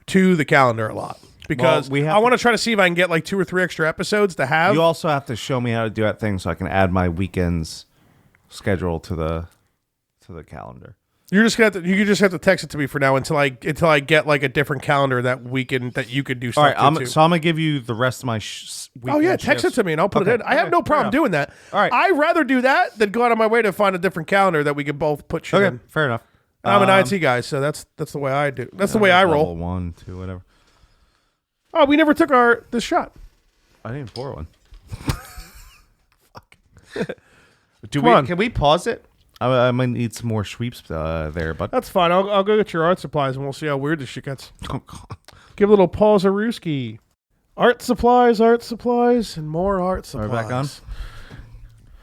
Speaker 1: to the calendar a lot. Because I want to try to see if I can get like 2 or 3 extra episodes to have.
Speaker 2: You also have to show me how to do that thing so I can add my weekends schedule to the calendar.
Speaker 1: You're just gonna you just have to text it to me for now until I get like a different calendar that weekend that you could do
Speaker 2: All
Speaker 1: stuff.
Speaker 2: right, so I'm gonna give you the rest of my.
Speaker 1: Oh yeah, text it to me and I'll put it in. I have no problem doing that.
Speaker 2: All right.
Speaker 1: I'd rather do that than go out of my way to find a different calendar that we can both put shit in.
Speaker 2: Okay, fair enough.
Speaker 1: I'm an IT guy, so that's the way I do. That's the way I roll.
Speaker 2: 1, 2, whatever.
Speaker 1: Oh, we never took this shot.
Speaker 2: I didn't pour one. Fuck.
Speaker 1: Come on.
Speaker 2: Can we pause it? I might need some more sweeps there, but
Speaker 1: That's fine. I'll go get your art supplies and we'll see how weird this shit gets.
Speaker 2: oh god.
Speaker 1: Give a little pause, Arooski. Art supplies, and more art supplies.
Speaker 2: Are we back on?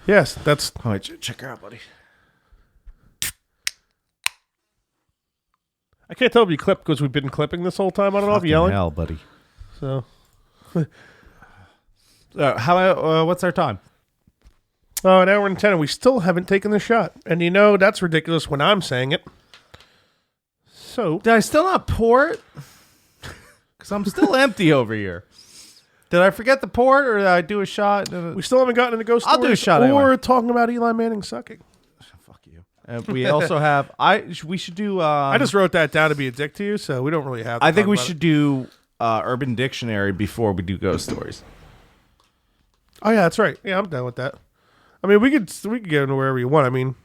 Speaker 1: Yes, that's.
Speaker 2: All right, check her out, buddy.
Speaker 1: I can't tell if you clipped because we've been clipping this whole time. I don't know if you're yelling.
Speaker 2: Hell, buddy.
Speaker 1: So,
Speaker 2: What's our time?
Speaker 1: an hour and 10, and we still haven't taken the shot. And you know that's ridiculous when I'm saying it. So,
Speaker 2: Did I still not pour it? Because I'm still empty over here. Did I forget to pour it, or did I do a shot?
Speaker 1: we still haven't gotten into ghost
Speaker 2: I'll do a
Speaker 1: stories
Speaker 2: shot
Speaker 1: or
Speaker 2: anyway.
Speaker 1: talking about Eli Manning sucking.
Speaker 2: Fuck you. We also have. We should do.
Speaker 1: I just wrote that down to be a dick to you, so we don't really have. To
Speaker 2: I think
Speaker 1: talk
Speaker 2: we
Speaker 1: about
Speaker 2: should
Speaker 1: it.
Speaker 2: do Urban Dictionary before we do ghost stories.
Speaker 1: Oh yeah, that's right. Yeah, I'm done with that. I mean, we could get into wherever you want. I mean,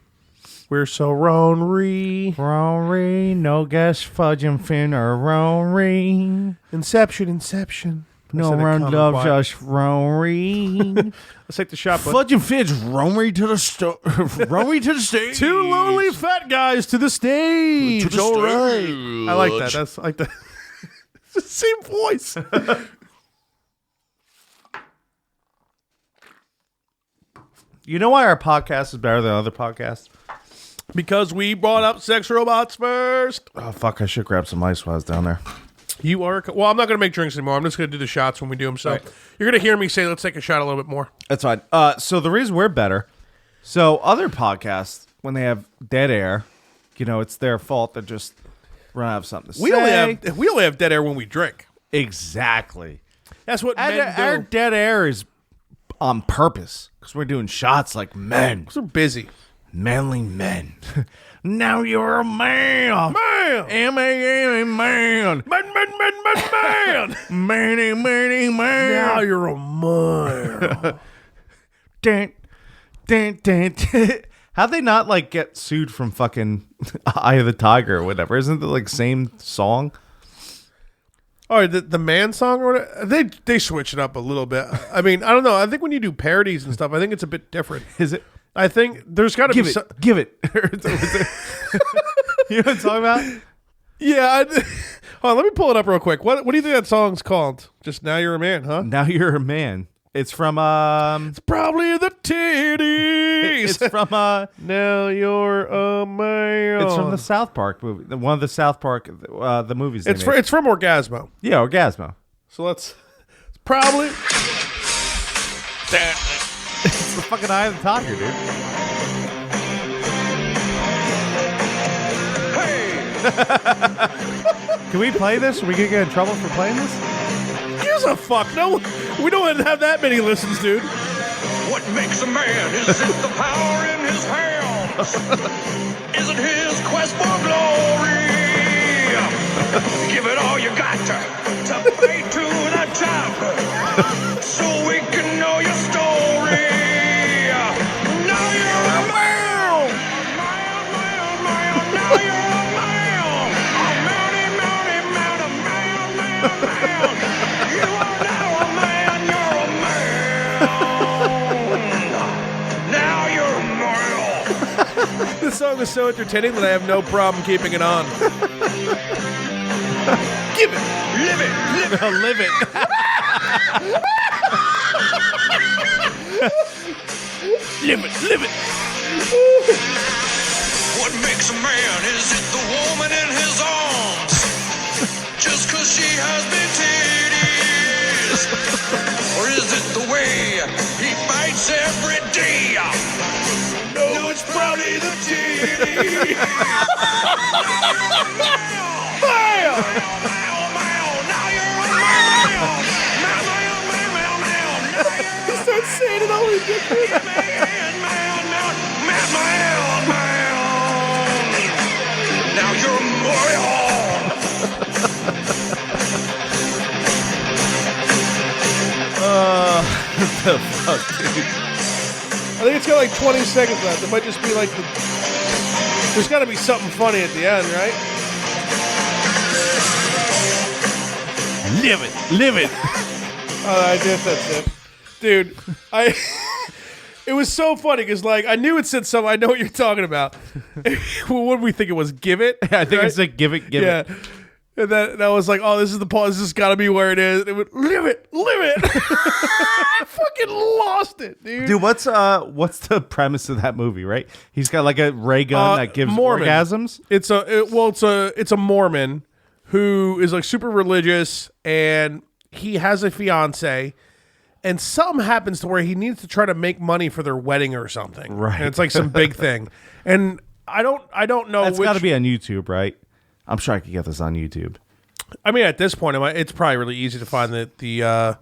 Speaker 1: we're so Rory.
Speaker 2: Rory, no guess, Fudge and Finn or Rory.
Speaker 1: Inception.
Speaker 2: No
Speaker 1: Instead of
Speaker 2: one
Speaker 1: common
Speaker 2: loves
Speaker 1: quiet.
Speaker 2: us, Rory.
Speaker 1: Let's take the shot, bud.
Speaker 2: Fudge and Finn's Rory to the Rory to the stage.
Speaker 1: Two lonely fat guys to the stage.
Speaker 2: To the
Speaker 1: All right.
Speaker 2: stage.
Speaker 1: I like that. That's like the it's the same voice.
Speaker 2: You know why our podcast is better than other podcasts?
Speaker 1: Because we brought up sex robots first.
Speaker 2: Oh, fuck. I should grab some ice while I was down there.
Speaker 1: You are well. I'm not going to make drinks anymore. I'm just going to do the shots when we do them. So you're going to hear me say, "Let's take a shot a little bit more."
Speaker 2: That's fine. So the reason we're better, so other podcasts, when they have dead air, it's their fault. They just run out of something to
Speaker 1: We
Speaker 2: say.
Speaker 1: only have dead air when we drink.
Speaker 2: Exactly.
Speaker 1: That's what
Speaker 2: And
Speaker 1: men do.
Speaker 2: our dead air is on purpose because we're doing shots like men,
Speaker 1: We're busy.
Speaker 2: manly men. Now you're a man.
Speaker 1: Man,
Speaker 2: M-A-N, man.
Speaker 1: man.
Speaker 2: Manny, man.
Speaker 1: Now you're a man.
Speaker 2: Dun, dun, dun, dun. How'd they not get sued from fucking Eye of the Tiger or whatever? Isn't it same song?
Speaker 1: All right, the man song or whatever, they switch it up a little bit. I mean, I don't know. I think when you do parodies and stuff, I think it's a bit different.
Speaker 2: Is it?
Speaker 1: I think there's got to be
Speaker 2: Give it. You know what I'm talking about?
Speaker 1: Yeah. Hold on, let me pull it up real quick. What do you think that song's called? Just Now You're a Man, huh?
Speaker 2: Now You're a Man. It's from
Speaker 1: It's probably the titties.
Speaker 2: It's from
Speaker 1: Now You're a Man.
Speaker 2: It's from the South Park movie. One of the South Park the movies. They
Speaker 1: It's
Speaker 2: made.
Speaker 1: from Orgasmo.
Speaker 2: Yeah, Orgasmo.
Speaker 1: So it's probably
Speaker 2: It's the fucking Eye of the Tiger, dude. Can we play this? Are we gonna get in trouble for playing this?
Speaker 1: gives a fuck. No, we don't have that many listens, dude.
Speaker 5: What makes a man? Is it the power in his hands? Is it his quest for glory? Give it all you got to fight to the top, so we can know your story. Now you're a man. Now you're a man. You are now a man. You're a man. Now you're a man.
Speaker 1: This song is so entertaining that I have no problem keeping it on. Give it.
Speaker 5: Live it. Live it.
Speaker 2: Live it.
Speaker 1: Live it. Live it.
Speaker 5: What makes a man? Is it the woman in his arms? Just cause she has big titties? Or is it the way he fights every day? No, it's probably the titties.
Speaker 1: Start saying it all again.
Speaker 2: The fuck, dude?
Speaker 1: I think it's got like 20 seconds left. It might just be like there's got to be something funny at the end, right?
Speaker 2: Live it. Live it.
Speaker 1: I guess that's it. Dude, it was so funny because like I knew it said something. I know what you're talking about. Well, what did we think it was? Give it?
Speaker 2: I think it's like give it, give it.
Speaker 1: And that was like, oh, this is the pause. This has got to be where it is. It would live it. I fucking lost it, dude.
Speaker 2: Dude, what's the premise of that movie? Right? He's got like a ray gun that gives
Speaker 1: Mormon.
Speaker 2: orgasms.
Speaker 1: It's a Mormon who is like super religious, and he has a fiance, and something happens to where he needs to try to make money for their wedding or something.
Speaker 2: Right.
Speaker 1: And it's like some big thing, and I don't know.
Speaker 2: That's got to be on YouTube, right? I'm sure I could get this on YouTube.
Speaker 1: I mean, at this point, it's probably really easy to find the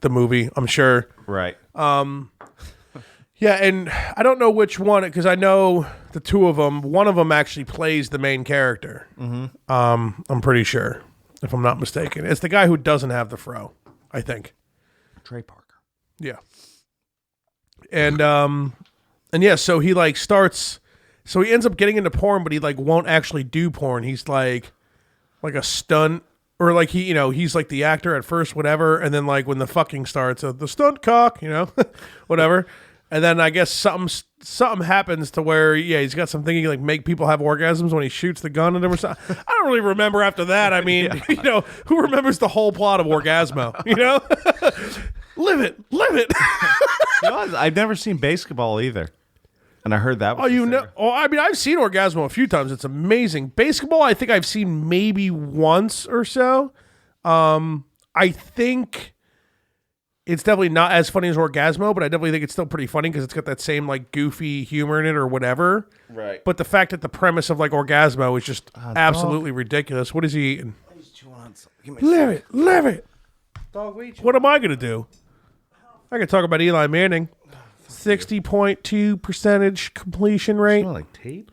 Speaker 1: movie. I'm sure.
Speaker 2: Right.
Speaker 1: Yeah, and I don't know which one because I know the two of them. One of them actually plays the main character. Mm-hmm. I'm pretty sure, if I'm not mistaken, it's the guy who doesn't have the fro. I think.
Speaker 2: Trey Parker.
Speaker 1: Yeah. And yeah, so he like starts. So he ends up getting into porn, but he like won't actually do porn. He's like a stunt, or like he's like the actor at first, whatever, and then like when the fucking starts, the stunt cock, whatever, and then I guess something happens to where he's got something he can like make people have orgasms when he shoots the gun and everything. I don't really remember after that. I mean, who remembers the whole plot of Orgasmo? Live it.
Speaker 2: I've never seen basketball either. And I heard that was
Speaker 1: I mean, I've seen Orgasmo a few times. It's amazing. Basketball, I think I've seen maybe once or so. I think it's definitely not as funny as Orgasmo, but I definitely think it's still pretty funny because it's got that same like goofy humor in it or whatever.
Speaker 2: Right.
Speaker 1: But the fact that the premise of like Orgasmo is just absolutely ridiculous. What is he eating? Live it.
Speaker 2: Dog,
Speaker 1: what am I going to do? I can talk about Eli Manning. 60.2% completion rate.
Speaker 2: Smell like tape?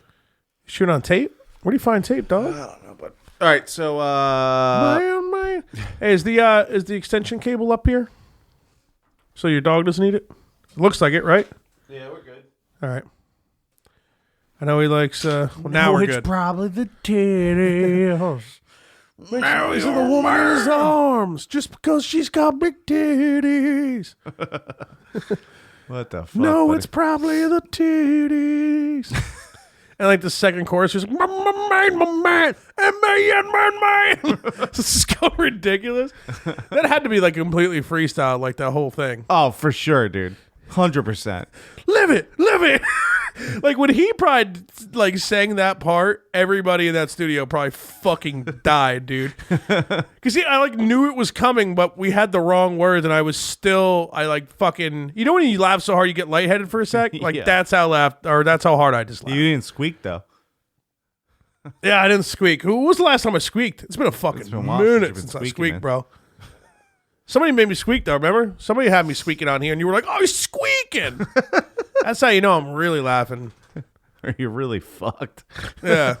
Speaker 1: Shoot on tape? Where do you find tape, dog?
Speaker 2: I don't know, but all right. So,
Speaker 1: man. Hey, is the extension cable up here? So your dog doesn't need it? It looks like it, right?
Speaker 2: Yeah, we're good.
Speaker 1: All right. I know he likes. Now we're good.
Speaker 2: It's probably the titties.
Speaker 1: Now he's in the woman's arms just because she's got big titties.
Speaker 2: What the fuck?
Speaker 1: No,
Speaker 2: buddy?
Speaker 1: it's probably the titties. And like the second chorus is my man, and man. This is so ridiculous. That had to be like completely freestyle, like that whole thing.
Speaker 2: Oh, for sure, dude. 100%.
Speaker 1: Live it. Like when he probably like sang that part, everybody in that studio probably fucking died, dude. Because I like knew it was coming, but we had the wrong words, and I like fucking. You know when you laugh so hard you get lightheaded for a sec? Like
Speaker 2: Yeah.
Speaker 1: that's how hard I just laughed.
Speaker 2: You didn't squeak though.
Speaker 1: Yeah, I didn't squeak. Who was the last time I squeaked? It's been a fucking
Speaker 2: been a while since
Speaker 1: minute
Speaker 2: you've been
Speaker 1: since I
Speaker 2: squeaking,
Speaker 1: squeaked,
Speaker 2: man.
Speaker 1: bro. Somebody made me squeak though. Remember? Somebody had me squeaking on here, and you were like, "Oh, he's squeaking." That's how you know I'm really laughing.
Speaker 2: Are you really fucked?
Speaker 1: Yeah.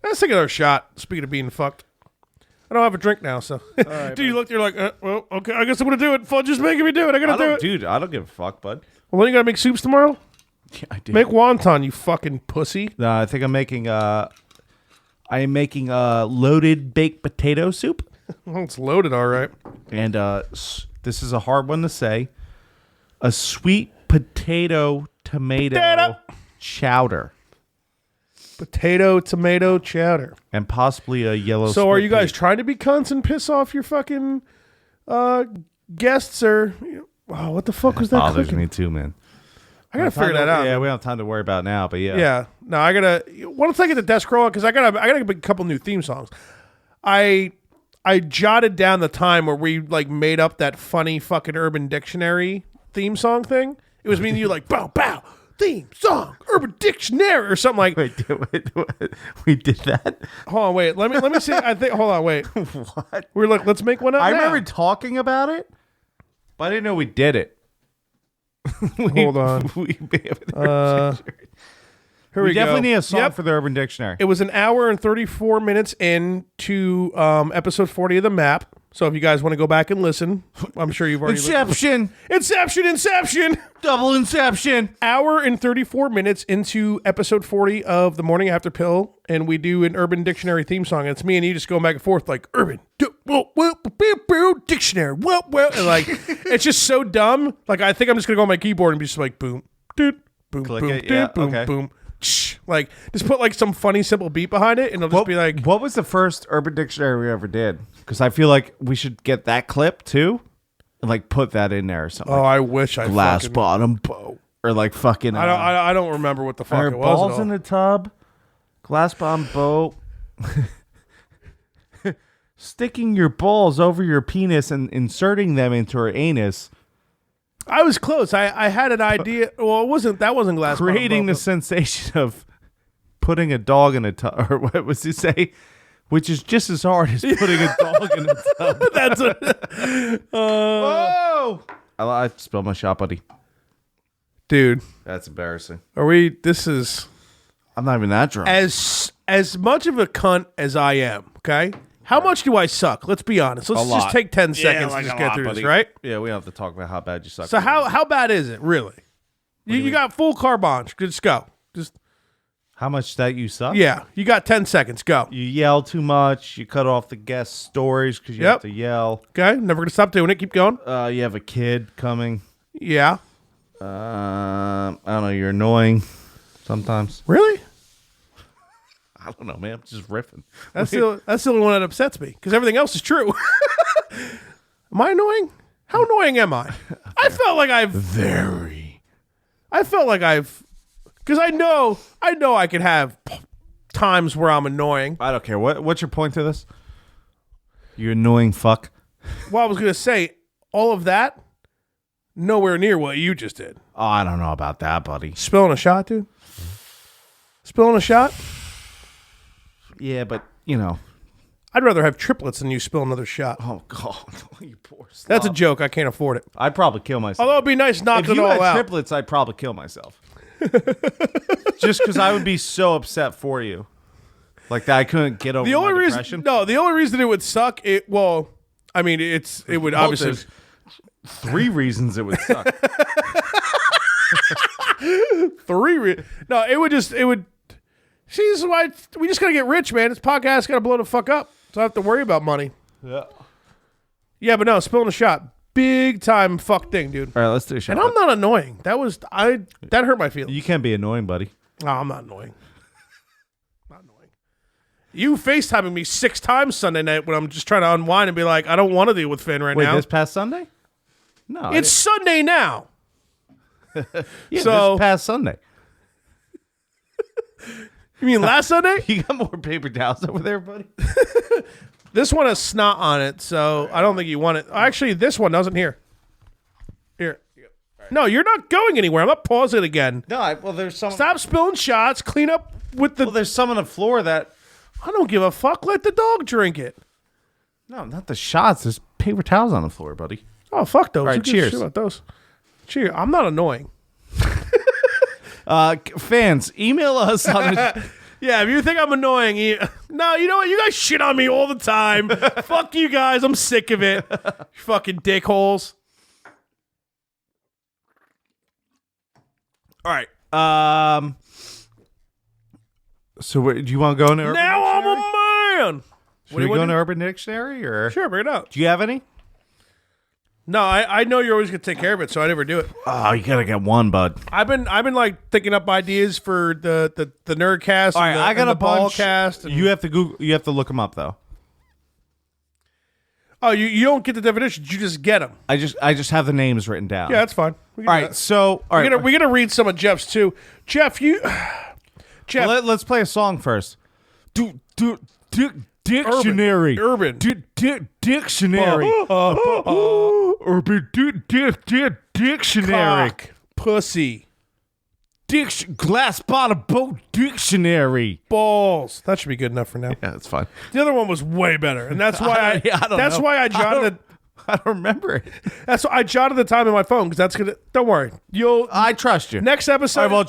Speaker 1: Let's take another shot. Speaking of being fucked, I don't have a drink now, so.
Speaker 2: right,
Speaker 1: Dude, you look, you're like, well, okay, I guess I'm gonna do it. Fudge is making me do it. I gotta do it.
Speaker 2: Dude, I don't give a fuck, bud.
Speaker 1: Well, then you gotta make soups tomorrow.
Speaker 2: Yeah, I do.
Speaker 1: Make wonton, you fucking pussy.
Speaker 2: I think I'm making loaded baked potato soup.
Speaker 1: Well, it's loaded, all right.
Speaker 2: And this is a hard one to say. A sweet potato tomato chowder.
Speaker 1: Potato, tomato, chowder.
Speaker 2: And possibly a yellow
Speaker 1: So are
Speaker 2: split
Speaker 1: you guys
Speaker 2: pea.
Speaker 1: trying to be cunts and piss off your fucking guests or what the fuck was that
Speaker 2: bothers
Speaker 1: cooking?
Speaker 2: me too, man.
Speaker 1: I gotta figure that out.
Speaker 2: Yeah, we don't have time to worry about it now, but yeah.
Speaker 1: Yeah. No, I gotta. Once I get the desk roll, because I gotta make a couple new theme songs. I jotted down the time where we like made up that funny fucking Urban Dictionary theme song thing. It was me and you like bow bow theme song Urban Dictionary or something like.
Speaker 2: Wait, we did that?
Speaker 1: Hold on, wait. Let me see. I think. Hold on, wait.
Speaker 2: What?
Speaker 1: We're like, let's make one up.
Speaker 2: I
Speaker 1: now.
Speaker 2: remember talking about it, but I didn't know we did it.
Speaker 1: Hold on. Here
Speaker 2: We definitely
Speaker 1: go.
Speaker 2: need a song
Speaker 1: Yep.
Speaker 2: for the Urban Dictionary.
Speaker 1: It was an hour and 34 minutes into episode 40 of the map. So if you guys want to go back and listen, I'm sure you've already
Speaker 2: Inception.
Speaker 1: Inception!
Speaker 2: Double Inception.
Speaker 1: Hour and 34 minutes into episode 40 of The Morning After Pill, and we do an Urban Dictionary theme song. And it's me and you just going back and forth like, Dictionary, and like, it's just so dumb. Like, I think I'm just going to go on my keyboard and be just like, boom, doot, boom,
Speaker 2: Click
Speaker 1: boom,
Speaker 2: it,
Speaker 1: doot,
Speaker 2: yeah,
Speaker 1: boom,
Speaker 2: okay.
Speaker 1: boom. Like, just put like some funny, simple beat behind it, and it'll just be like,
Speaker 2: What was the first Urban Dictionary we ever did? Because I feel like we should get that clip too, and like put that in there or something.
Speaker 1: oh, I wish I
Speaker 2: Glass
Speaker 1: fucking,
Speaker 2: bottom boat, or like fucking.
Speaker 1: I don't remember what the fuck
Speaker 2: Are
Speaker 1: it was. at
Speaker 2: balls
Speaker 1: all.
Speaker 2: in a tub, glass bottom boat. Sticking your balls over your penis and inserting them into her anus,
Speaker 1: I was close. I had an idea. Well, that wasn't glass.
Speaker 2: creating the
Speaker 1: bottom,
Speaker 2: sensation of putting a dog in a tub, or what was he say? Which is just as hard as putting a dog in a tub.
Speaker 1: but that's a,
Speaker 2: Whoa! I spilled my shot, buddy.
Speaker 1: dude.
Speaker 2: That's embarrassing.
Speaker 1: Are we? This is
Speaker 2: I'm not even that drunk.
Speaker 1: as much of a cunt as I am. Okay. How much do I suck? Let's be honest. Let's
Speaker 2: A lot.
Speaker 1: just take 10 seconds
Speaker 2: like
Speaker 1: to just
Speaker 2: a
Speaker 1: get
Speaker 2: lot,
Speaker 1: through
Speaker 2: buddy.
Speaker 1: this, right?
Speaker 2: Yeah, we don't have to talk about how bad you suck.
Speaker 1: So how bad is it really? You got full carbon. Just go. Just
Speaker 2: How much that you suck?
Speaker 1: yeah. You got 10 seconds. Go.
Speaker 2: You yell too much. You cut off the guest stories because you
Speaker 1: Yep.
Speaker 2: have to yell.
Speaker 1: Okay. Never gonna stop doing it. Keep going.
Speaker 2: You have a kid coming.
Speaker 1: Yeah.
Speaker 2: I don't know. You're annoying sometimes.
Speaker 1: Really?
Speaker 2: I don't know, man. I'm just riffing.
Speaker 1: That's the only one that upsets me because everything else is true. Am I annoying? How annoying am I? I felt like because I know I can have times where I'm annoying.
Speaker 2: I don't care. What's your point to this? You annoying fuck.
Speaker 1: Well, I was gonna say all of that, nowhere near what you just did.
Speaker 2: Oh, I don't know about that, buddy.
Speaker 1: Spilling a shot, dude. Spilling a shot.
Speaker 2: Yeah, but you know.
Speaker 1: I'd rather have triplets than you spill another shot.
Speaker 2: Oh God, you poor slob.
Speaker 1: That's a joke. I can't afford it.
Speaker 2: I'd probably kill myself.
Speaker 1: Although it'd be nice
Speaker 2: if
Speaker 1: knocking it
Speaker 2: you
Speaker 1: all
Speaker 2: had
Speaker 1: out.
Speaker 2: triplets, I'd probably kill myself. Just because I would be so upset for you, like that I couldn't get over
Speaker 1: The only
Speaker 2: my
Speaker 1: reason,
Speaker 2: depression.
Speaker 1: the only reason it would suck. It would obviously.
Speaker 2: There's 3 reasons it would suck.
Speaker 1: No, it would. See, this is why we just gotta get rich, man. This podcast gotta blow the fuck up, so I don't have to worry about money.
Speaker 2: Yeah.
Speaker 1: Yeah, but no, spilling a shot, big time fuck thing, dude.
Speaker 2: All right, let's do a shot.
Speaker 1: And I'm not annoying. That hurt my feelings.
Speaker 2: You can be annoying, buddy.
Speaker 1: No, I'm not annoying. Not annoying. You FaceTiming me 6 times Sunday night when I'm just trying to unwind and be like, I don't want to deal with Finn right
Speaker 2: Wait,
Speaker 1: now.
Speaker 2: this past Sunday? No,
Speaker 1: It's Sunday now.
Speaker 2: yeah,
Speaker 1: so-
Speaker 2: this past Sunday.
Speaker 1: You mean last Sunday?
Speaker 2: You got more paper towels over there, buddy?
Speaker 1: This one has snot on it, so I don't think you want it. Actually, this one doesn't. Here. No, you're not going anywhere. I'm not pausing it again.
Speaker 2: No, there's some.
Speaker 1: Stop spilling shots. Clean up with the.
Speaker 2: Well, there's some on the floor that.
Speaker 1: I don't give a fuck. Let the dog drink it.
Speaker 2: No, not the shots. There's paper towels on the floor, buddy.
Speaker 1: Oh, fuck those.
Speaker 2: All right,
Speaker 1: Who gives a
Speaker 2: cheers.
Speaker 1: shit about those? Cheers. I'm not annoying.
Speaker 2: Fans, email us on the.
Speaker 1: Yeah, if you think I'm annoying, no, you know what? You guys shit on me all the time. Fuck you guys. I'm sick of it. You fucking dickholes.
Speaker 2: All right. So, do you want to go into Urban
Speaker 1: Now I'm
Speaker 2: Dictionary?
Speaker 1: a man.
Speaker 2: Should we go into Urban Dictionary or?
Speaker 1: Sure, bring it up.
Speaker 2: Do you have any?
Speaker 1: No, I know you're always gonna take care of it, so I never do it.
Speaker 2: Oh, you gotta get one, bud.
Speaker 1: I've been like thinking up ideas for the Nerdcast.
Speaker 2: All right, I got a bunch.
Speaker 1: Ballcast.
Speaker 2: You have to Google. You have to look them up though.
Speaker 1: Oh, you don't get the definitions. You just get them.
Speaker 2: I just have the names written down.
Speaker 1: Yeah, that's fine. We can
Speaker 2: All
Speaker 1: do
Speaker 2: right.
Speaker 1: that.
Speaker 2: So, all right.
Speaker 1: We're gonna read some of Jeff's too. Jeff, Jeff.
Speaker 2: Let's play a song first. Dictionary.
Speaker 1: Urban.
Speaker 2: Dictionary. Urban Dictionary.
Speaker 1: Cock, pussy,
Speaker 2: Glass bottom boat dictionary.
Speaker 1: balls. That should be good enough for now.
Speaker 2: Yeah, that's fine.
Speaker 1: The other one was way better, and that's why
Speaker 2: I don't
Speaker 1: that's
Speaker 2: know.
Speaker 1: why I jotted it.
Speaker 2: I don't remember it.
Speaker 1: That's what I jotted the time in my phone because that's gonna. Don't worry,
Speaker 2: I trust you.
Speaker 1: next episode.
Speaker 2: All right, well,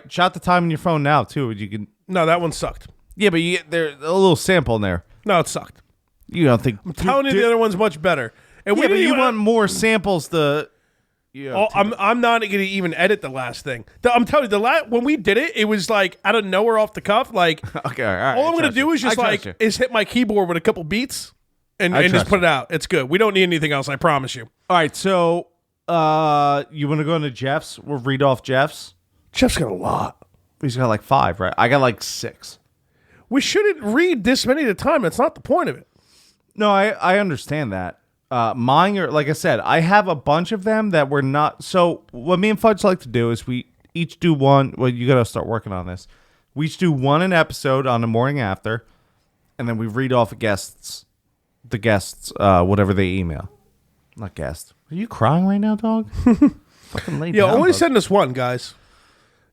Speaker 2: jot the time on your phone now too. You can.
Speaker 1: No, that one sucked.
Speaker 2: Yeah, but there's a little sample in there.
Speaker 1: No, it sucked.
Speaker 2: You don't think?
Speaker 1: I'm telling you, the other one's much better. And
Speaker 2: Yeah, but you want more samples to. Yeah,
Speaker 1: I'm not going to even edit the last thing. I'm telling you, when we did it, it was like out of nowhere, off the cuff. Like,
Speaker 2: okay, all right.
Speaker 1: all I'm going to do is just hit my keyboard with a couple beats and just put it out. It's good. We don't need anything else. I promise you.
Speaker 2: All right, so you want to go into Jeff's? We'll read off Jeff's.
Speaker 1: Jeff's got a lot.
Speaker 2: He's got like 5, right? I got like 6.
Speaker 1: We shouldn't read this many at a time. That's not the point of it.
Speaker 2: No, I understand that. Mine are, like I said, I have a bunch of them that were not. So what me and Fudge like to do is we each do one. Well, you got to start working on this. We each do one an episode on the morning after, and then we read off the guests, whatever they email. Not guests. Are you crying right now, dog? Fucking lay down,
Speaker 1: only
Speaker 2: bud.
Speaker 1: send us one, guys.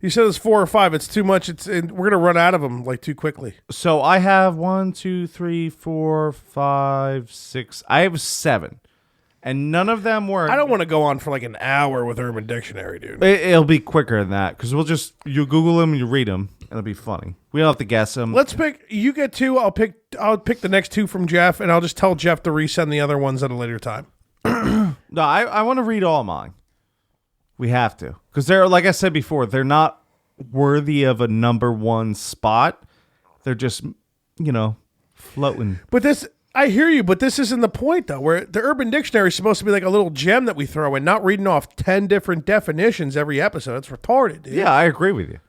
Speaker 1: You said it's 4 or 5. It's too much. We're going to run out of them like too quickly.
Speaker 2: So I have 1, 2, 3, 4, 5, 6. I have 7, and none of them were.
Speaker 1: I don't want to go on for like an hour with Urban Dictionary, dude.
Speaker 2: It'll be quicker than that because you Google them and you read them. It'll be funny. We don't have to guess them.
Speaker 1: Let's pick. You get 2. I'll pick the next 2 from Jeff, and I'll just tell Jeff to resend the other ones at a later time.
Speaker 2: No, I want to read all mine. We have to because they're, like I said before, they're not worthy of a number 1 spot. They're just, floating.
Speaker 1: But I hear you, but this isn't the point, though, where the Urban Dictionary is supposed to be like a little gem that we throw in, not reading off 10 different definitions every episode. It's retarded, dude.
Speaker 2: Yeah, I agree with you.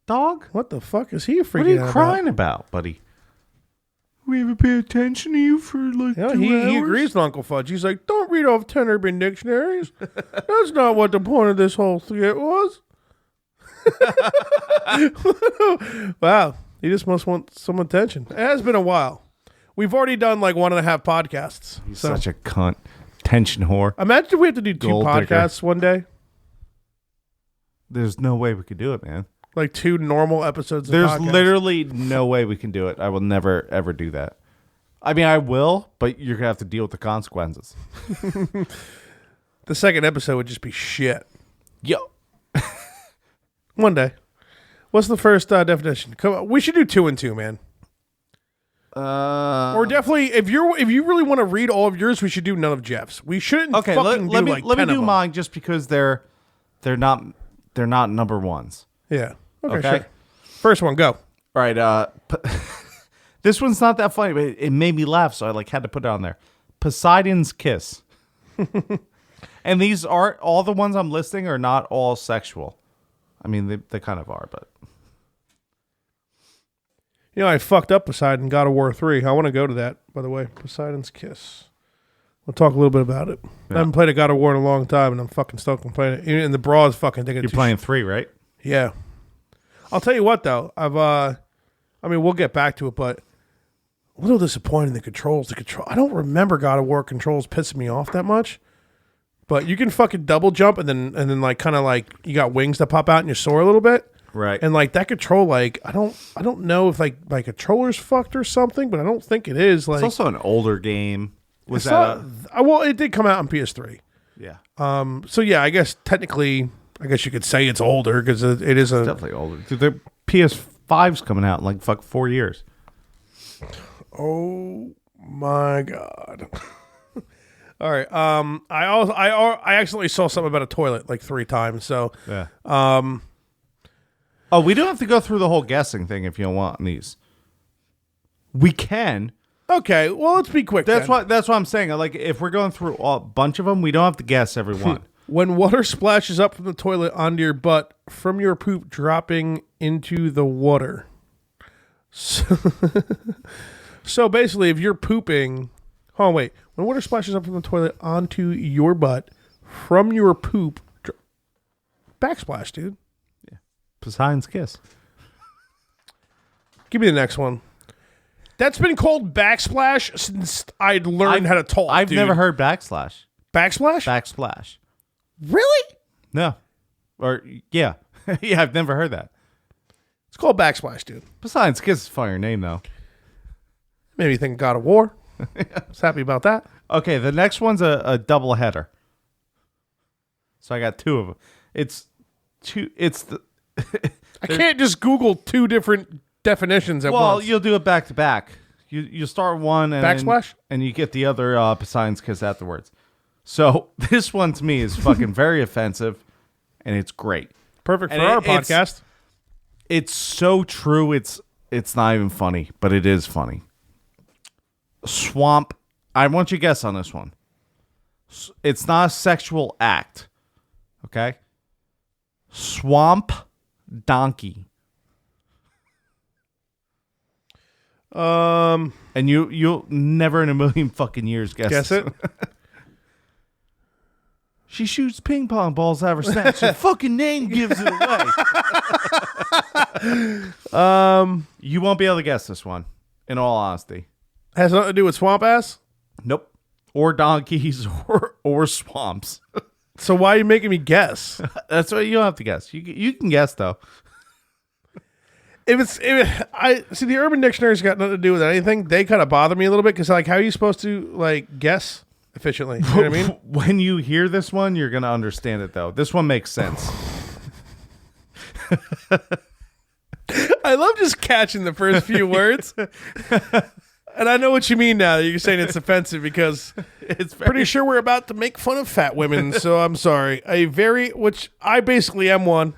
Speaker 2: Dog?
Speaker 1: What the fuck is he freaking out
Speaker 2: What are you crying about, buddy? We haven't paid attention to you for like 2 hours.
Speaker 1: He agrees with Uncle Fudge. He's like, don't read off 10 Urban Dictionaries. That's not what the point of this whole skit was. Wow. He just must want some attention. It has been a while. We've already done like 1.5 podcasts.
Speaker 2: He's such a cunt. Tension whore.
Speaker 1: Imagine if we have to do 2
Speaker 2: Gold
Speaker 1: podcasts
Speaker 2: digger.
Speaker 1: one day.
Speaker 2: There's no way we could do it, man.
Speaker 1: Like 2 normal episodes of
Speaker 2: There's
Speaker 1: podcasts.
Speaker 2: literally no way we can do it. I will never, ever do that. I mean, I will, but you're going to have to deal with the consequences.
Speaker 1: The second episode would just be shit.
Speaker 2: Yo.
Speaker 1: One day. What's the first definition? Come on. We should do 2 and 2, man. Or definitely, if you really want to read all of yours, we should do none of Jeff's. We shouldn't.
Speaker 2: Okay,
Speaker 1: fucking
Speaker 2: let me
Speaker 1: 10
Speaker 2: do
Speaker 1: of them.
Speaker 2: mine just because they're not number 1s.
Speaker 1: Yeah. Okay.
Speaker 2: Okay.
Speaker 1: Sure. First one, go.
Speaker 2: All right. This one's not that funny, but it made me laugh, so I had to put it on there. Poseidon's kiss. And these are all the ones I'm listing are not all sexual. I mean, they kind of are, but
Speaker 1: I fucked up Poseidon God of War 3. I want to go to that, by the way. Poseidon's kiss. We'll talk a little bit about it.
Speaker 2: Yeah.
Speaker 1: I haven't played a God of War in a long time, and I'm fucking stoked on playing it. And the bras fucking think
Speaker 2: you're playing 3, right?
Speaker 1: Yeah. I'll tell you what, though. We'll get back to it, but a little disappointing the controls. I don't remember God of War controls pissing me off that much. But you can fucking double jump and then like kind of like you got wings that pop out and you soar a little bit.
Speaker 2: Right.
Speaker 1: And like that control, like I don't know if like my controller's fucked or something, but I don't think it is. Like
Speaker 2: it's also an older game. Was
Speaker 1: it's
Speaker 2: that
Speaker 1: not, well, it did come out on PS3.
Speaker 2: Yeah.
Speaker 1: So yeah, I guess technically, you could say it's older because it is a
Speaker 2: definitely older. Dude, the PS5's coming out in like 4 years.
Speaker 1: Oh my god. All right. I accidentally saw something about a toilet like 3 times. So
Speaker 2: yeah. Oh, we don't have to go through the whole guessing thing if you don't want these. We can.
Speaker 1: Okay. Well, let's be quick.
Speaker 2: That's
Speaker 1: then.
Speaker 2: what I'm saying. Like if we're going through a bunch of them, we don't have to guess every one.
Speaker 1: When water splashes up from the toilet onto your butt from your poop dropping into the water. So basically, if you're pooping, when water splashes up from the toilet onto your butt from your poop, backsplash, dude.
Speaker 2: Yeah. Poseidon's kiss.
Speaker 1: Give me the next one. That's been called backsplash since I'd learned how to talk.
Speaker 2: I've never heard backslash.
Speaker 1: Backsplash?
Speaker 2: Backsplash.
Speaker 1: Really?
Speaker 2: No. Or yeah. Yeah, I've never heard that.
Speaker 1: It's called backsplash, dude.
Speaker 2: Poseidon's kiss is a funnier name though.
Speaker 1: Maybe you think God of War. I was happy about that.
Speaker 2: Okay, the next one's a double header. So I got two of them. It's the
Speaker 1: I can't just Google two different definitions at
Speaker 2: well,
Speaker 1: once.
Speaker 2: you'll do it back to back. You start one and
Speaker 1: Backsplash?
Speaker 2: and you get the other Poseidon's kiss afterwards. So this one to me is fucking very offensive, and it's great.
Speaker 1: Perfect for
Speaker 2: And
Speaker 1: our
Speaker 2: it's-
Speaker 1: podcast.
Speaker 2: It's so true. It's not even funny, but it is funny. Swamp. I want you to guess on this one. It's not a sexual act. Okay. Swamp donkey. And you'll never in a million fucking years guess
Speaker 1: it.
Speaker 2: She shoots ping pong balls out of her snatch. Her fucking name gives it away. You won't be able to guess this one, in all honesty.
Speaker 1: Has nothing to do with swamp ass.
Speaker 2: Nope. Or donkeys or swamps.
Speaker 1: So why are you making me guess?
Speaker 2: That's what you don't have to guess. You can guess though.
Speaker 1: I see the Urban Dictionary's got nothing to do with anything. They kind of bother me a little bit because like, how are you supposed to like guess efficiently? You know what I mean?
Speaker 2: When you hear this one, you're gonna understand it though. This one makes sense.
Speaker 1: I love just catching the first few words. And I know what you mean now. You're saying it's offensive because it's pretty sure we're about to make fun of fat women. So I'm sorry. Which I basically am one.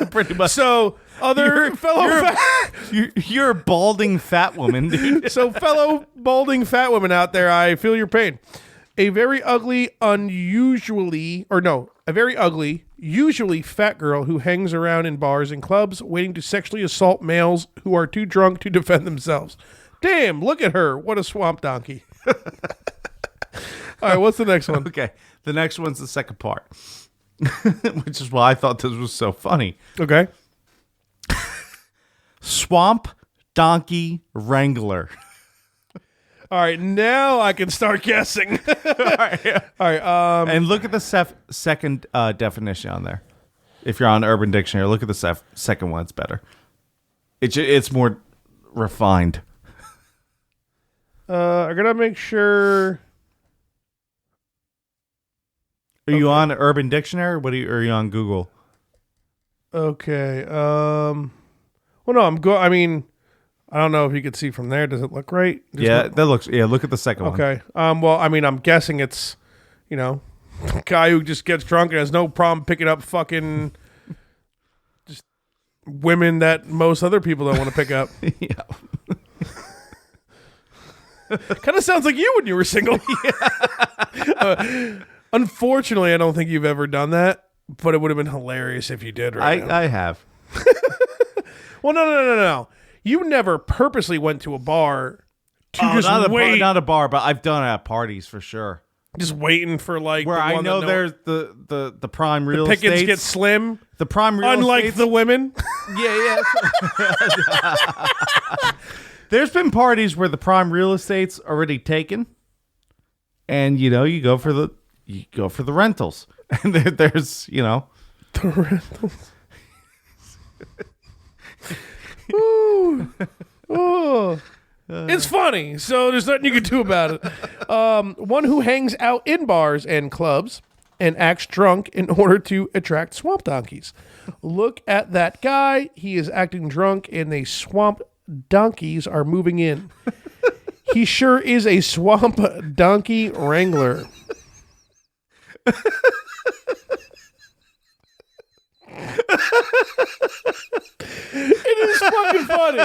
Speaker 2: Pretty much.
Speaker 1: So
Speaker 2: You're a balding fat woman, dude.
Speaker 1: So fellow balding fat women out there, I feel your pain. A very ugly, usually fat girl who hangs around in bars and clubs waiting to sexually assault males who are too drunk to defend themselves. Damn, look at her. What a swamp donkey. All right, what's the next one?
Speaker 2: Okay. The next one's the second part. Which is why I thought this was so funny.
Speaker 1: Okay.
Speaker 2: Swamp donkey wrangler.
Speaker 1: All right, now I can start guessing. All right.
Speaker 2: And look at the second definition on there. If you're on Urban Dictionary, look at the second one. It's better. It's more refined.
Speaker 1: I gotta make sure.
Speaker 2: Are you on Urban Dictionary? Or are you on Google?
Speaker 1: Okay. Well, no, I mean, I don't know if you could see from there. Does it look right?
Speaker 2: Look at the second one.
Speaker 1: Okay. Well, I mean, I'm guessing it's, a guy who just gets drunk and has no problem picking up fucking just women that most other people don't want to pick up.
Speaker 2: Yeah.
Speaker 1: Kind of sounds like you when you were single. Unfortunately, I don't think you've ever done that, but it would have been hilarious if you did.
Speaker 2: I have.
Speaker 1: Well, no. You never purposely went to a bar to just wait.
Speaker 2: Not a bar, but I've done it at parties for sure.
Speaker 1: Just waiting for like
Speaker 2: where I know there's the prime real estate.
Speaker 1: Pickings get slim.
Speaker 2: The prime real
Speaker 1: unlike
Speaker 2: estates,
Speaker 1: the women.
Speaker 2: Yeah. There's been parties where the prime real estate's already taken, and you go for the rentals, and there's
Speaker 1: the rentals. Ooh. Oh. It's funny, so there's nothing you can do about it. One who hangs out in bars and clubs and acts drunk in order to attract swamp donkeys. Look at that guy. He is acting drunk and the swamp donkeys are moving in. He sure is a swamp donkey wrangler. It is fucking funny.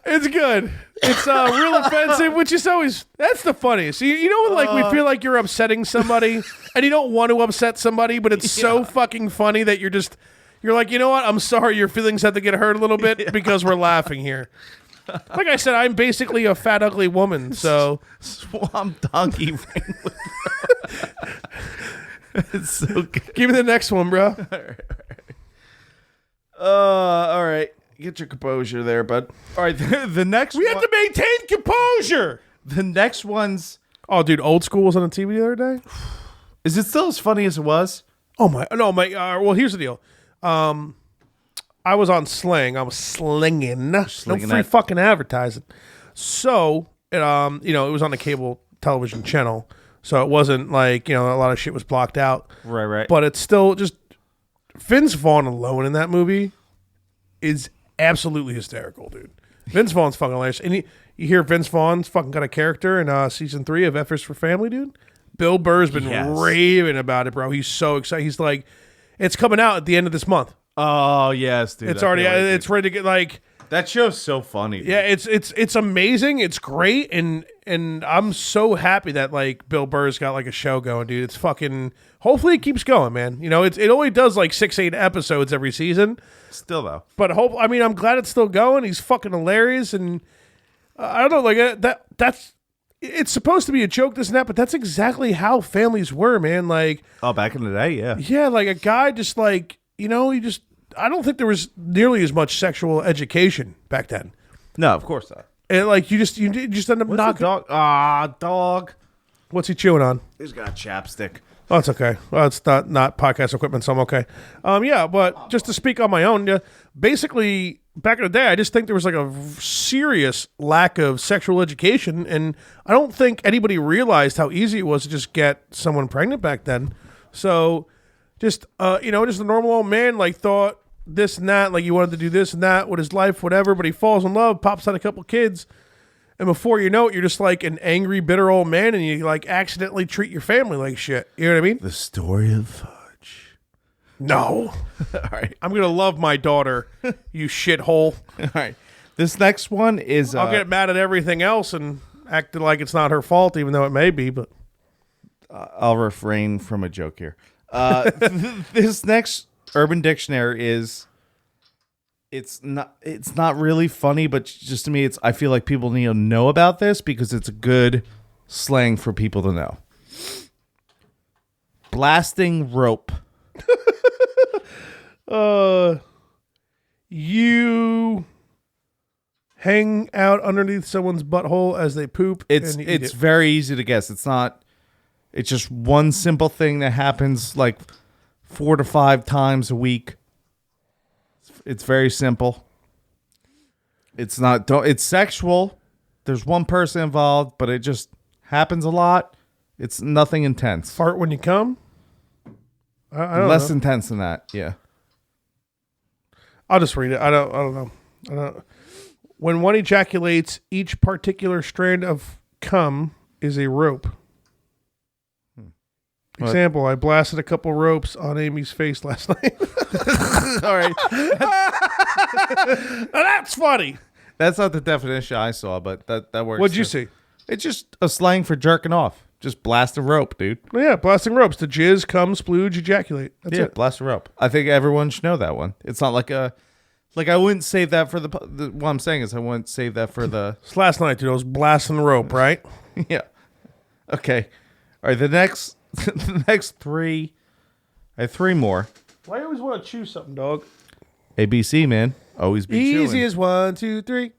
Speaker 1: It's good. It's real offensive, which is always, that's the funniest. You know when like we feel like you're upsetting somebody and you don't want to upset somebody, but it's so fucking funny that you're like, you know what? I'm sorry your feelings have to get hurt a little bit because we're laughing here. Like I said, I'm basically a fat, ugly woman, so.
Speaker 2: Swamp donkey wrangler. It's so good.
Speaker 1: Give me the next one, bro.
Speaker 2: All right. Get your composure there, bud. All right, the next
Speaker 1: We have to maintain composure.
Speaker 2: The next one's...
Speaker 1: Oh, dude, Old School was on the TV the other day.
Speaker 2: Is it still as funny as it was?
Speaker 1: Oh, my... No, my... well, here's the deal. I was on Sling. I was slinging. No free fucking advertising. So, it was on a cable television channel, so it wasn't like a lot of shit was blocked out.
Speaker 2: Right.
Speaker 1: But it's still just Vince Vaughn alone in that movie is absolutely hysterical, dude. Vince Vaughn's fucking hilarious, and you hear Vince Vaughn's fucking got a character in season 3 of F is for Family, dude. Bill Burr's been raving about it, bro. He's so excited. He's like, it's coming out at the end of this month.
Speaker 2: Oh yes, dude.
Speaker 1: It's already it's ready to get like.
Speaker 2: That show's so funny. Dude.
Speaker 1: Yeah, it's amazing. It's great, and I'm so happy that like Bill Burr's got like a show going, dude. It's fucking. Hopefully, it keeps going, man. It only does like 6-8 episodes every season.
Speaker 2: Still though,
Speaker 1: but I'm glad it's still going. He's fucking hilarious, and I don't know, like that's. It's supposed to be a joke, this and that, but that's exactly how families were, man. Like,
Speaker 2: back in the day, yeah.
Speaker 1: Yeah, like a guy just like, I don't think there was nearly as much sexual education back then.
Speaker 2: No, of course not.
Speaker 1: And like, you just end up knocking.
Speaker 2: Dog.
Speaker 1: What's he chewing on?
Speaker 2: He's got chapstick.
Speaker 1: Oh, it's okay. Well, it's not podcast equipment, so I'm okay. Yeah, but just to speak on my own, basically, back in the day, I just think there was like a serious lack of sexual education, and I don't think anybody realized how easy it was to just get someone pregnant back then. So, just just a normal old man like thought this and that, like you wanted to do this and that with his life, whatever. But he falls in love, pops out a couple kids, and before you know it, you're just like an angry, bitter old man, and you like accidentally treat your family like shit. You know what I mean?
Speaker 2: The story of Fudge.
Speaker 1: No.
Speaker 2: All right.
Speaker 1: I'm going to love my daughter, you shithole.
Speaker 2: All right. This next one is...
Speaker 1: I'll get mad at everything else and act like it's not her fault, even though it may be, but...
Speaker 2: I'll refrain from a joke here. This next Urban Dictionary is... It's not really funny, but just to me, I feel like people need to know about this because it's a good slang for people to know. Blasting rope.
Speaker 1: You hang out underneath someone's butthole as they poop.
Speaker 2: It's very easy to guess. It's just one simple thing that happens like 4 to 5 times a week. It's very simple. It's sexual. There's one person involved, but it just happens a lot. It's nothing intense.
Speaker 1: Fart when you come? I don't
Speaker 2: Less
Speaker 1: know.
Speaker 2: intense than that, yeah.
Speaker 1: I'll just read it. I don't know. When one ejaculates, each particular strand of cum is a rope. Example, I blasted a couple ropes on Amy's face last night.
Speaker 2: All right.
Speaker 1: Now that's funny.
Speaker 2: That's not the definition I saw, but that works.
Speaker 1: What'd you
Speaker 2: too.
Speaker 1: see?
Speaker 2: It's just a slang for jerking off. Just blast a rope, dude.
Speaker 1: Well, yeah, blasting ropes. To jizz, cum, splooge, ejaculate. That's it.
Speaker 2: Blast a rope. I think everyone should know that one. It's not like I wouldn't save that for what I'm saying is I wouldn't save that for the...
Speaker 1: It's last night, dude. I was blasting the rope, right?
Speaker 2: Yeah. Okay. All right, the next 3... I have 3 more.
Speaker 1: Why you always want to choose something, dog?
Speaker 2: ABC, man. Always be chewing.
Speaker 1: Easy as 1, 2, 3.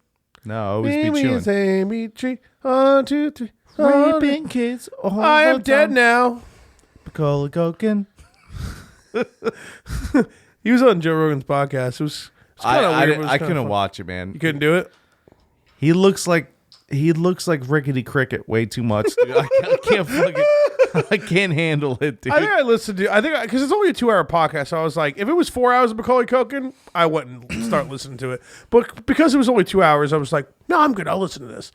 Speaker 2: No, always be
Speaker 1: Amy
Speaker 2: chewing.
Speaker 1: is Amy tree. 1, 2, 3.
Speaker 2: Raping kids.
Speaker 1: I am dead now.
Speaker 2: Macaulay Culkin.
Speaker 1: He was on Joe Rogan's podcast. It was kind of weird.
Speaker 2: I couldn't watch it, man.
Speaker 1: You couldn't do it?
Speaker 2: He looks like Rickety Cricket way too much, dude. I can't fucking... I can't handle it, dude.
Speaker 1: I think I listened to. Because it's only a 2-hour podcast. So I was like, if it was 4 hours of Macaulay Culkin, I wouldn't start listening to it. But because it was only 2 hours, I was like, no, I'm good. I'll listen to this.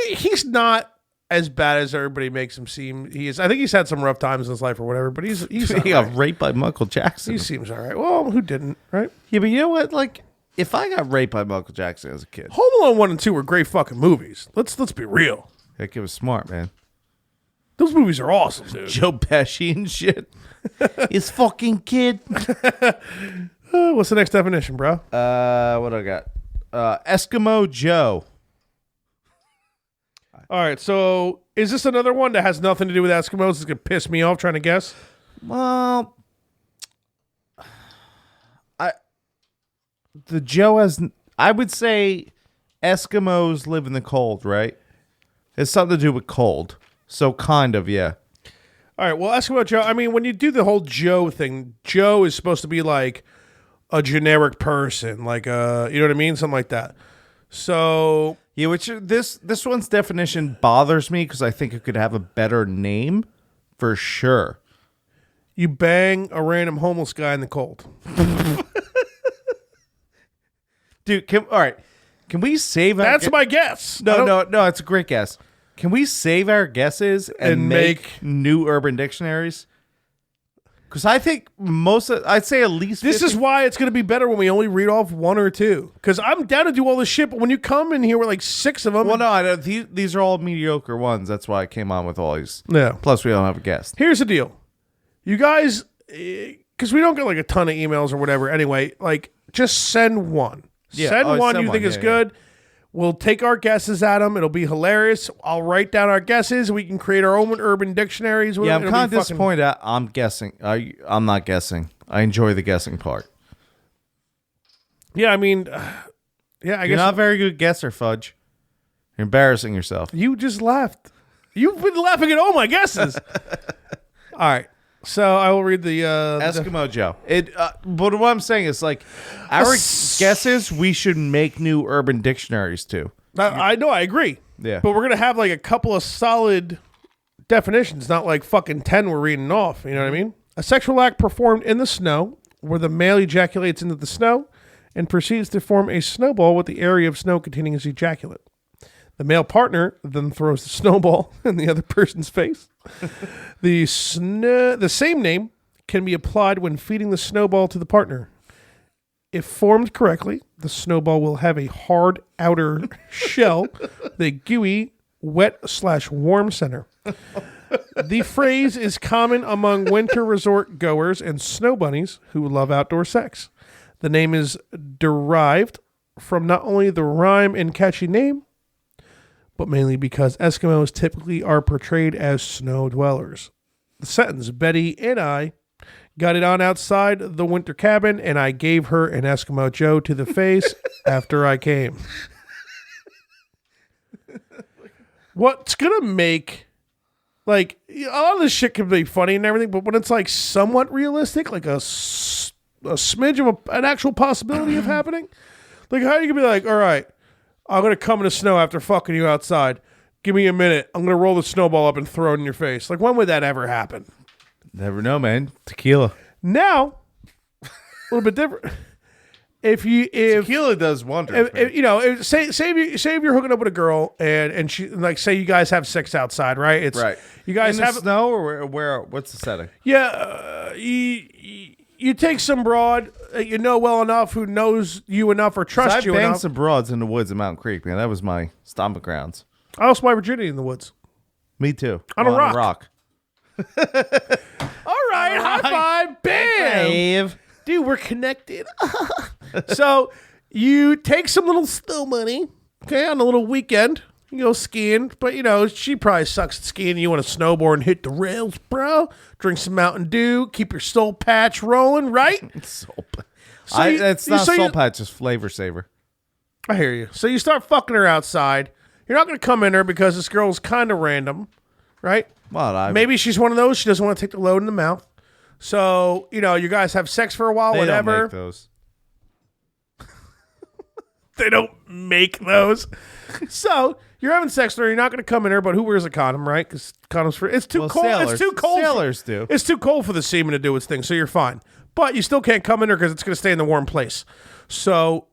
Speaker 1: He's not as bad as everybody makes him seem. He is. I think he's had some rough times in his life or whatever. But he's
Speaker 2: He got raped by Michael Jackson.
Speaker 1: He seems all right. Well, who didn't, right?
Speaker 2: Yeah, but you know what? Like, if I got raped by Michael Jackson as a kid,
Speaker 1: Home Alone 1 and 2 were great fucking movies. Let's be real.
Speaker 2: that kid was smart, man.
Speaker 1: Those movies are awesome, dude.
Speaker 2: Joe Pesci and shit. His fucking kid.
Speaker 1: What's the next definition, bro?
Speaker 2: What do I got? Eskimo Joe.
Speaker 1: All right, so is this another one that has nothing to do with Eskimos? It's going to piss me off trying to guess.
Speaker 2: Well, the Joe has... I would say Eskimos live in the cold, right? It's something to do with cold. So kind of, yeah.
Speaker 1: All right, well, Eskimo Joe, I mean, when you do the whole Joe thing, Joe is supposed to be like a generic person, like, you know what I mean? Something like that. So...
Speaker 2: Yeah, which this one's definition bothers me because I think it could have a better name for sure.
Speaker 1: You bang a random homeless guy in the cold.
Speaker 2: Dude, all right. Can we save our
Speaker 1: That's my guess.
Speaker 2: No, it's a great guess. Can we save our guesses and make new Urban Dictionaries? Because I think I'd say at least 50.
Speaker 1: This is why it's going to be better when we only read off one or two. Because I'm down to do all this shit, but when you come in here with like 6 of them.
Speaker 2: Well, no, I don't, these are all mediocre ones. That's why I came on with all these.
Speaker 1: Yeah.
Speaker 2: Plus, we don't have a guest.
Speaker 1: Here's the deal. You guys, because we don't get like a ton of emails or whatever anyway, like just send one.
Speaker 2: Yeah.
Speaker 1: Send one
Speaker 2: send
Speaker 1: you think is
Speaker 2: yeah.
Speaker 1: good. We'll take our guesses at them. It'll be hilarious. I'll write down our guesses. We can create our own urban dictionaries.
Speaker 2: Yeah, I'm kind of disappointed. I'm guessing. I'm not guessing. I enjoy the guessing part.
Speaker 1: Yeah, I mean, yeah, I
Speaker 2: You're
Speaker 1: guess.
Speaker 2: not a very good guesser, Fudge. You're embarrassing yourself.
Speaker 1: You just laughed. You've been laughing at all my guesses. All right. So I will read the
Speaker 2: Eskimo Joe. But what I'm saying is, like, our guesses, we should make new Urban Dictionaries too.
Speaker 1: I know, I agree.
Speaker 2: Yeah.
Speaker 1: But we're gonna have like a couple of solid definitions, not like fucking 10 we're reading off. You know what I mean? A sexual act performed in the snow, where the male ejaculates into the snow and proceeds to form a snowball with the area of snow containing his ejaculate. The male partner then throws the snowball in the other person's face. The same name can be applied when feeding the snowball to the partner. If formed correctly, the snowball will have a hard outer shell, the gooey, wet/warm center. The phrase is common among winter resort goers and snow bunnies who love outdoor sex. The name is derived from not only the rhyme and catchy name, but mainly because Eskimos typically are portrayed as snow dwellers. The sentence, Betty and I got it on outside the winter cabin, and I gave her an Eskimo Joe to the face after I came. What's going to make, like, a lot of this shit can be funny and everything, but when it's, like, somewhat realistic, like a smidge of an actual possibility of happening, like, how are you going to be like, all right, I'm going to come in the snow after fucking you outside. Give me a minute. I'm going to roll the snowball up and throw it in your face. Like, when would that ever happen?
Speaker 2: Never know, man. Tequila.
Speaker 1: Now, a little bit different. If
Speaker 2: Tequila does wonders.
Speaker 1: Say you're hooking up with a girl and she, like, say you guys have sex outside, right? It's
Speaker 2: right.
Speaker 1: You guys
Speaker 2: in the
Speaker 1: have
Speaker 2: snow or where? What's the setting?
Speaker 1: Yeah, you take some broad that you know well enough, who knows you enough or trusts you enough.
Speaker 2: I banged some broads in the woods in Mountain Creek, man. That was my stomping grounds.
Speaker 1: I lost my virginity in the woods.
Speaker 2: Me too.
Speaker 1: On a rock.
Speaker 2: All
Speaker 1: right, high five, bam.
Speaker 2: Dave.
Speaker 1: Dude, we're connected. So you take some little snow money, okay, on a little weekend. You go skiing, but she probably sucks at skiing. You want to snowboard and hit the rails, bro. Drink some Mountain Dew, keep your soul patch rolling, right?
Speaker 2: Soul
Speaker 1: patch.
Speaker 2: Soul patch, it's flavor saver.
Speaker 1: I hear you. So you start fucking her outside. You're not going to come in her because this girl's kind of random, right?
Speaker 2: Well,
Speaker 1: maybe she's one of those. She doesn't want to take the load in the mouth. So, you guys have sex for a while, whatever.
Speaker 2: They don't make those.
Speaker 1: They don't make those. So, you're having sex with her. You're not going to come in her, but who wears a condom, right? Because condoms it's too cold.
Speaker 2: Sailors,
Speaker 1: it's too cold.
Speaker 2: Sailors do.
Speaker 1: It's too cold for the semen to do its thing, so you're fine. But you still can't come in her because it's going to stay in the warm place. So,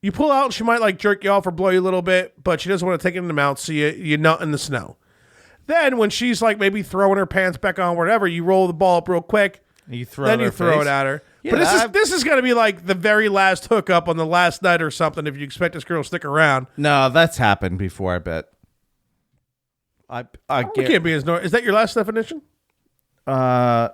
Speaker 1: you pull out and she might, like, jerk you off or blow you a little bit, but she doesn't want to take it in the mouth, so you nut in the snow. Then when she's like maybe throwing her pants back on, whatever, you roll the ball up real quick.
Speaker 2: You throw
Speaker 1: then
Speaker 2: it
Speaker 1: you throw it at her.
Speaker 2: Yeah,
Speaker 1: but this is going to be like the very last hookup on the last night or something. If you expect this girl to stick around,
Speaker 2: no, that's happened before. I bet.
Speaker 1: It can't be as normal. Is that your last definition?
Speaker 2: No.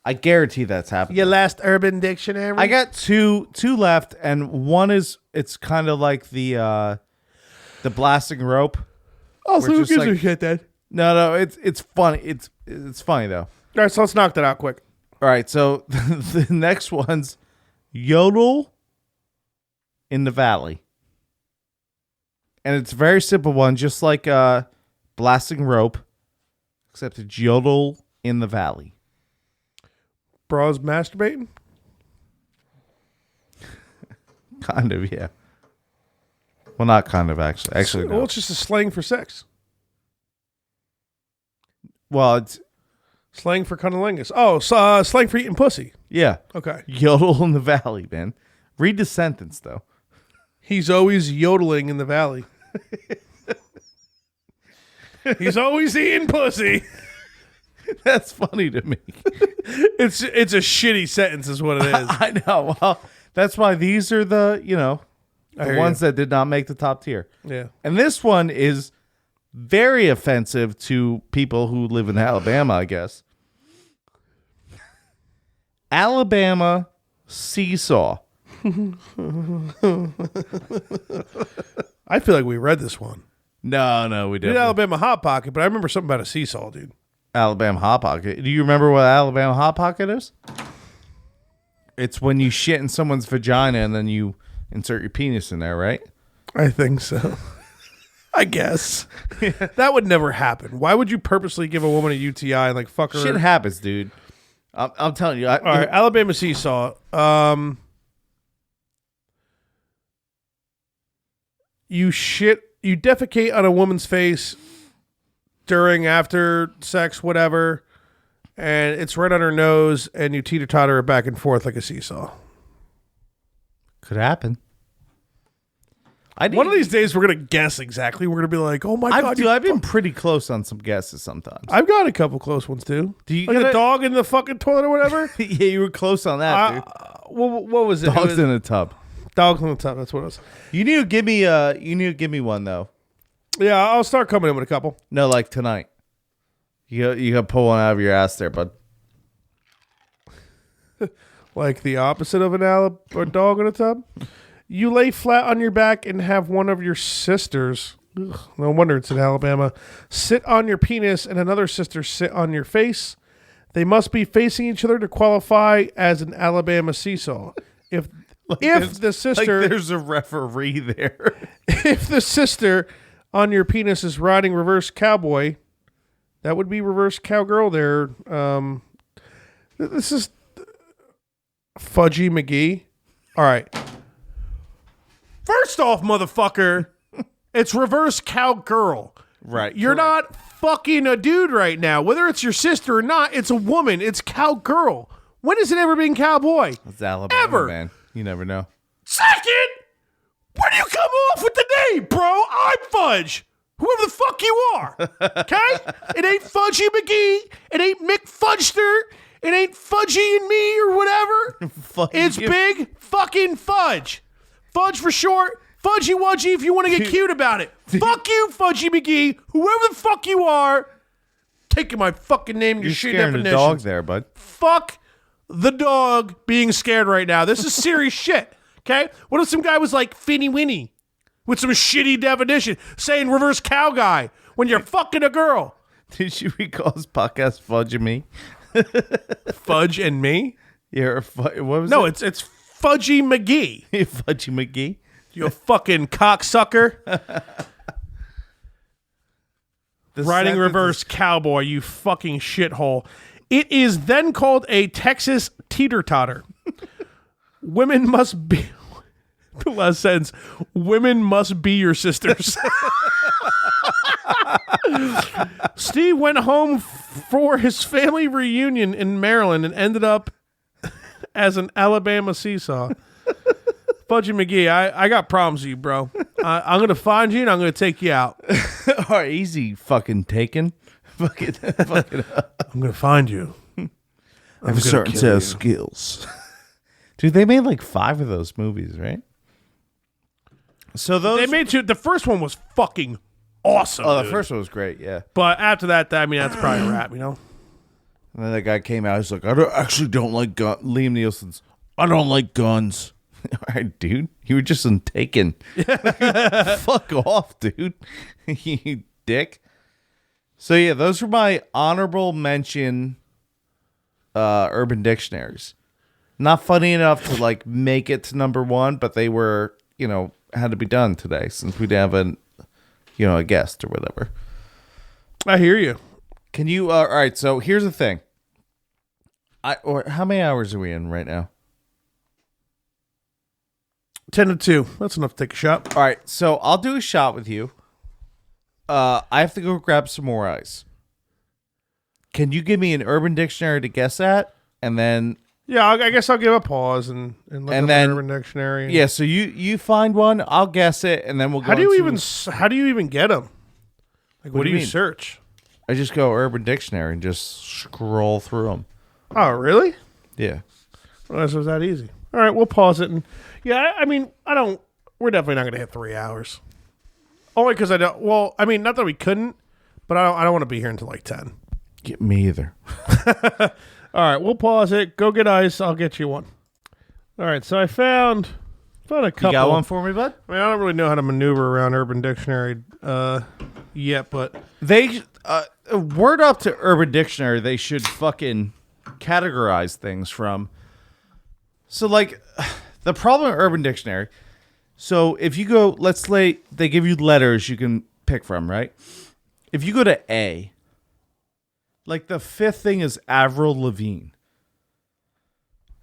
Speaker 2: I guarantee that's happened.
Speaker 1: Your last Urban Dictionary.
Speaker 2: I got two left, and one is it's kind of like the blasting rope.
Speaker 1: Oh, so who gives a shit then?
Speaker 2: No, it's funny. It's funny though.
Speaker 1: All right, so let's knock that out quick.
Speaker 2: All right, so the next one's yodel in the valley, and it's a very simple one, just like blasting rope, except it's yodel in the valley.
Speaker 1: Bras masturbating?
Speaker 2: Kind of, yeah. Well, not kind of, actually. Actually,
Speaker 1: Well,
Speaker 2: no.
Speaker 1: it's just a slang for sex.
Speaker 2: Well, it's,
Speaker 1: Slang for cunnilingus. Oh, so, slang for eating pussy.
Speaker 2: yeah.
Speaker 1: Okay.
Speaker 2: Yodel in the valley, man. Read the sentence, though.
Speaker 1: He's always yodeling in the valley. He's always eating pussy.
Speaker 2: That's funny to me.
Speaker 1: It's a shitty sentence is what it is.
Speaker 2: I know. Well, that's why these are the,
Speaker 1: I
Speaker 2: the
Speaker 1: hear
Speaker 2: ones
Speaker 1: you.
Speaker 2: that did not make the top tier.
Speaker 1: Yeah.
Speaker 2: And this one is very offensive to people who live in Alabama, I guess. Alabama seesaw.
Speaker 1: I feel like we read this one.
Speaker 2: No, we
Speaker 1: We did
Speaker 2: didn't.
Speaker 1: Alabama Hot Pocket, but I remember something about a seesaw, dude.
Speaker 2: Alabama Hot Pocket. Do you remember what Alabama Hot Pocket is? It's when you shit in someone's vagina and then you insert your penis in there, right?
Speaker 1: I think so. I guess. That would never happen. Why would you purposely give a woman a UTI and like fuck her?
Speaker 2: Shit happens, dude. I'm telling you.
Speaker 1: All right, Alabama seesaw. You defecate on a woman's face during, after sex, whatever, and it's right on her nose, and you teeter-totter it back and forth like a seesaw.
Speaker 2: Could happen.
Speaker 1: One of these days, we're gonna guess exactly. We're gonna be like, "Oh my god!"
Speaker 2: I've been pretty close on some guesses sometimes.
Speaker 1: I've got a couple close ones too.
Speaker 2: Do you
Speaker 1: like
Speaker 2: get
Speaker 1: a
Speaker 2: it?
Speaker 1: dog in the fucking toilet or whatever?
Speaker 2: Yeah, you were close on that, dude.
Speaker 1: What was it? It
Speaker 2: Dogs
Speaker 1: was-
Speaker 2: in a tub.
Speaker 1: Dogs in the tub. That's what it was.
Speaker 2: You need to give me one though.
Speaker 1: Yeah, I'll start coming in with a couple.
Speaker 2: No, like tonight. You got to pull one out of your ass there, bud.
Speaker 1: Like the opposite of a dog in a tub. You lay flat on your back and have one of your sisters. Ugh, no wonder it's in Alabama. Sit on your penis and another sister sit on your face. They must be facing each other to qualify as an Alabama seesaw. If the sister,
Speaker 2: there's a referee there.
Speaker 1: if the sister on your penis is riding reverse cowboy, that would be reverse cowgirl there. This is Fudgy McGee. All right. First off, motherfucker, it's reverse cowgirl.
Speaker 2: Right.
Speaker 1: You're
Speaker 2: correct.
Speaker 1: not fucking a dude right now. Whether it's your sister or not, it's a woman. It's cowgirl. When has it ever been cowboy?
Speaker 2: It's Alabama,
Speaker 1: Ever.
Speaker 2: man. You never know.
Speaker 1: Second, where do you come off with the name, bro? I'm Fudge. Whoever the fuck you are. Okay? It ain't Fudgy McGee. It ain't Mick Fudgster. It ain't Fudgy and me or whatever. It's big fucking Fudge. Fudge for short. Fudgy Wudgy if you want to get cute about it. Fuck you, Fudgy McGee. Whoever the fuck you are. Taking my fucking name and your
Speaker 2: You're
Speaker 1: shit
Speaker 2: scaring the
Speaker 1: definitions.
Speaker 2: dog there, bud.
Speaker 1: Fuck the dog being scared right now. This is serious shit. Okay? What if some guy was like Finny Winnie with some shitty definition saying reverse cow guy when you're fucking a girl?
Speaker 2: Did you recall his podcast, Fudge and Me?
Speaker 1: Fudge and me?
Speaker 2: Yeah, what was
Speaker 1: No,
Speaker 2: it?
Speaker 1: it's Fudgy McGee.
Speaker 2: Fudge McGee.
Speaker 1: You fucking cocksucker.
Speaker 2: The
Speaker 1: Riding
Speaker 2: sentence
Speaker 1: reverse cowboy, you fucking shithole. It is then called a Texas teeter-totter. Women must be... The last sentence. Women must be your sisters. Steve went home for his family reunion in Maryland and ended up as an Alabama seesaw. Fudgy McGee, I got problems with you, bro. I'm going to find you and I'm going to take you out.
Speaker 2: All right, easy fucking taken. Fucking
Speaker 1: I'm going to find you.
Speaker 2: I have a certain set of skills. Dude, they made like 5 of those movies, right? So those...
Speaker 1: They made two. The first one was fucking awesome.
Speaker 2: Oh, the
Speaker 1: dude.
Speaker 2: first one was great, yeah.
Speaker 1: But after that, I mean, that's probably a wrap, you know?
Speaker 2: And then that guy came out, he's like, I don't like guns. Liam Nielsen's, I don't like guns. All right, dude. You were just in Taken. Fuck off, dude. You dick. So, yeah, those were my honorable mention Urban Dictionaries. Not funny enough to, like, make it to number 1, but they were, had to be done today since we didn't have a guest or whatever.
Speaker 1: I hear you.
Speaker 2: Can you, all right, so here's the thing. How many hours are we in right now?
Speaker 1: 10-2. That's enough to take a shot.
Speaker 2: All right, so I'll do a shot with you. I have to go grab some more ice. Can you give me an Urban Dictionary to guess at? And then...
Speaker 1: Yeah, I guess I'll give a pause and look up
Speaker 2: then,
Speaker 1: the Urban Dictionary.
Speaker 2: Yeah, so you find one, I'll guess it, and then we'll go
Speaker 1: How do you even get them? Like, what do you
Speaker 2: mean?
Speaker 1: search?
Speaker 2: I just go Urban Dictionary and just scroll through them.
Speaker 1: Oh, really?
Speaker 2: Yeah.
Speaker 1: Well, this was that easy. All right, we'll pause it. And yeah, I mean, we're definitely not going to hit 3 hours. Only because I don't, well, I mean, not that we couldn't, but I don't want to be here until like 10.
Speaker 2: Me either.
Speaker 1: All right, we'll pause it. Go get ice. I'll get you one. All right, so I found a couple.
Speaker 2: You got one for me, bud?
Speaker 1: I mean, I don't really know how to maneuver around Urban Dictionary yet, but
Speaker 2: They, word up to Urban Dictionary, they should fucking categorize things from. So, like, the problem with Urban Dictionary, so if you go, let's say they give you letters you can pick from, right? If you go to A, like the fifth thing is Avril Lavigne.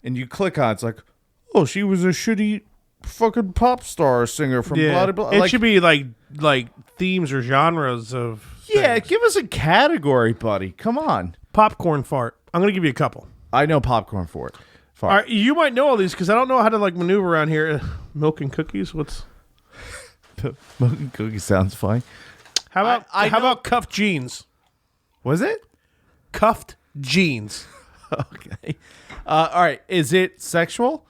Speaker 2: And you click on it, it's like, oh, she was a shitty fucking pop star singer from blah, blah, blah.
Speaker 1: It should be like themes or genres of
Speaker 2: Yeah,
Speaker 1: things.
Speaker 2: give us a category, buddy. Come on.
Speaker 1: Popcorn fart. I'm going to give you a couple.
Speaker 2: I know popcorn for it.
Speaker 1: All right, you might know all these because I don't know how to like maneuver around here. Milk and cookies. What's
Speaker 2: Smoking cookie sounds fine.
Speaker 1: how about
Speaker 2: I
Speaker 1: how
Speaker 2: know-
Speaker 1: about cuffed jeans?
Speaker 2: Was it?
Speaker 1: Cuffed jeans.
Speaker 2: Okay. All right. Is it sexual?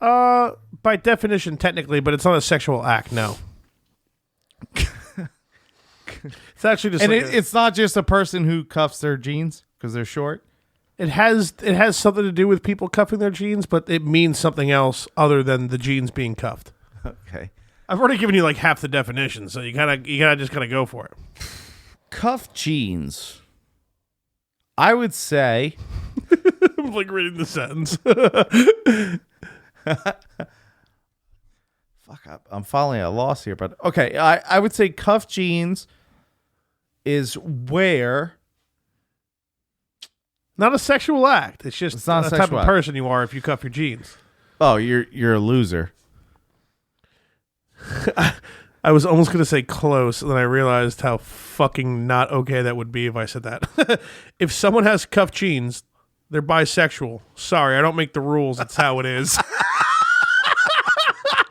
Speaker 1: By definition, technically, but it's not a sexual act. No. It's actually just
Speaker 2: And
Speaker 1: like
Speaker 2: it's not just a person who cuffs their jeans because they're short.
Speaker 1: it has something to do with people cuffing their jeans, but it means something else other than the jeans being cuffed.
Speaker 2: Okay.
Speaker 1: I've already given you like half the definition, so you gotta just go for it.
Speaker 2: Cuff jeans. I would say.
Speaker 1: I'm like reading the sentence.
Speaker 2: Fuck, I'm following a loss here, but okay. I would say cuff jeans is where.
Speaker 1: Not a sexual act. It's just
Speaker 2: It's not a
Speaker 1: the type
Speaker 2: sexual
Speaker 1: of
Speaker 2: act.
Speaker 1: person you are if you cuff your jeans.
Speaker 2: Oh, you're a loser.
Speaker 1: I was almost going to say close, and then I realized how fucking not okay that would be if I said that. If someone has cuffed jeans, they're bisexual. Sorry, I don't make the rules. It's how it is.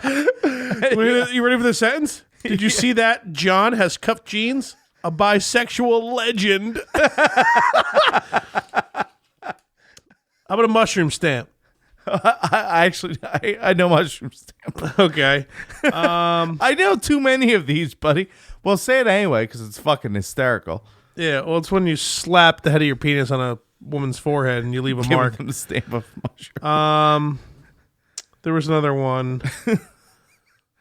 Speaker 1: You ready for the sentence? Did you see that? John has cuffed jeans? A bisexual legend. How about a mushroom stamp?
Speaker 2: I know mushroom stamp.
Speaker 1: Okay.
Speaker 2: I know too many of these, buddy. Well, say it anyway because it's fucking hysterical.
Speaker 1: Yeah, well, it's when you slap the head of your penis on a woman's forehead and you leave a
Speaker 2: Give
Speaker 1: mark.
Speaker 2: them the stamp of mushroom.
Speaker 1: There was another one.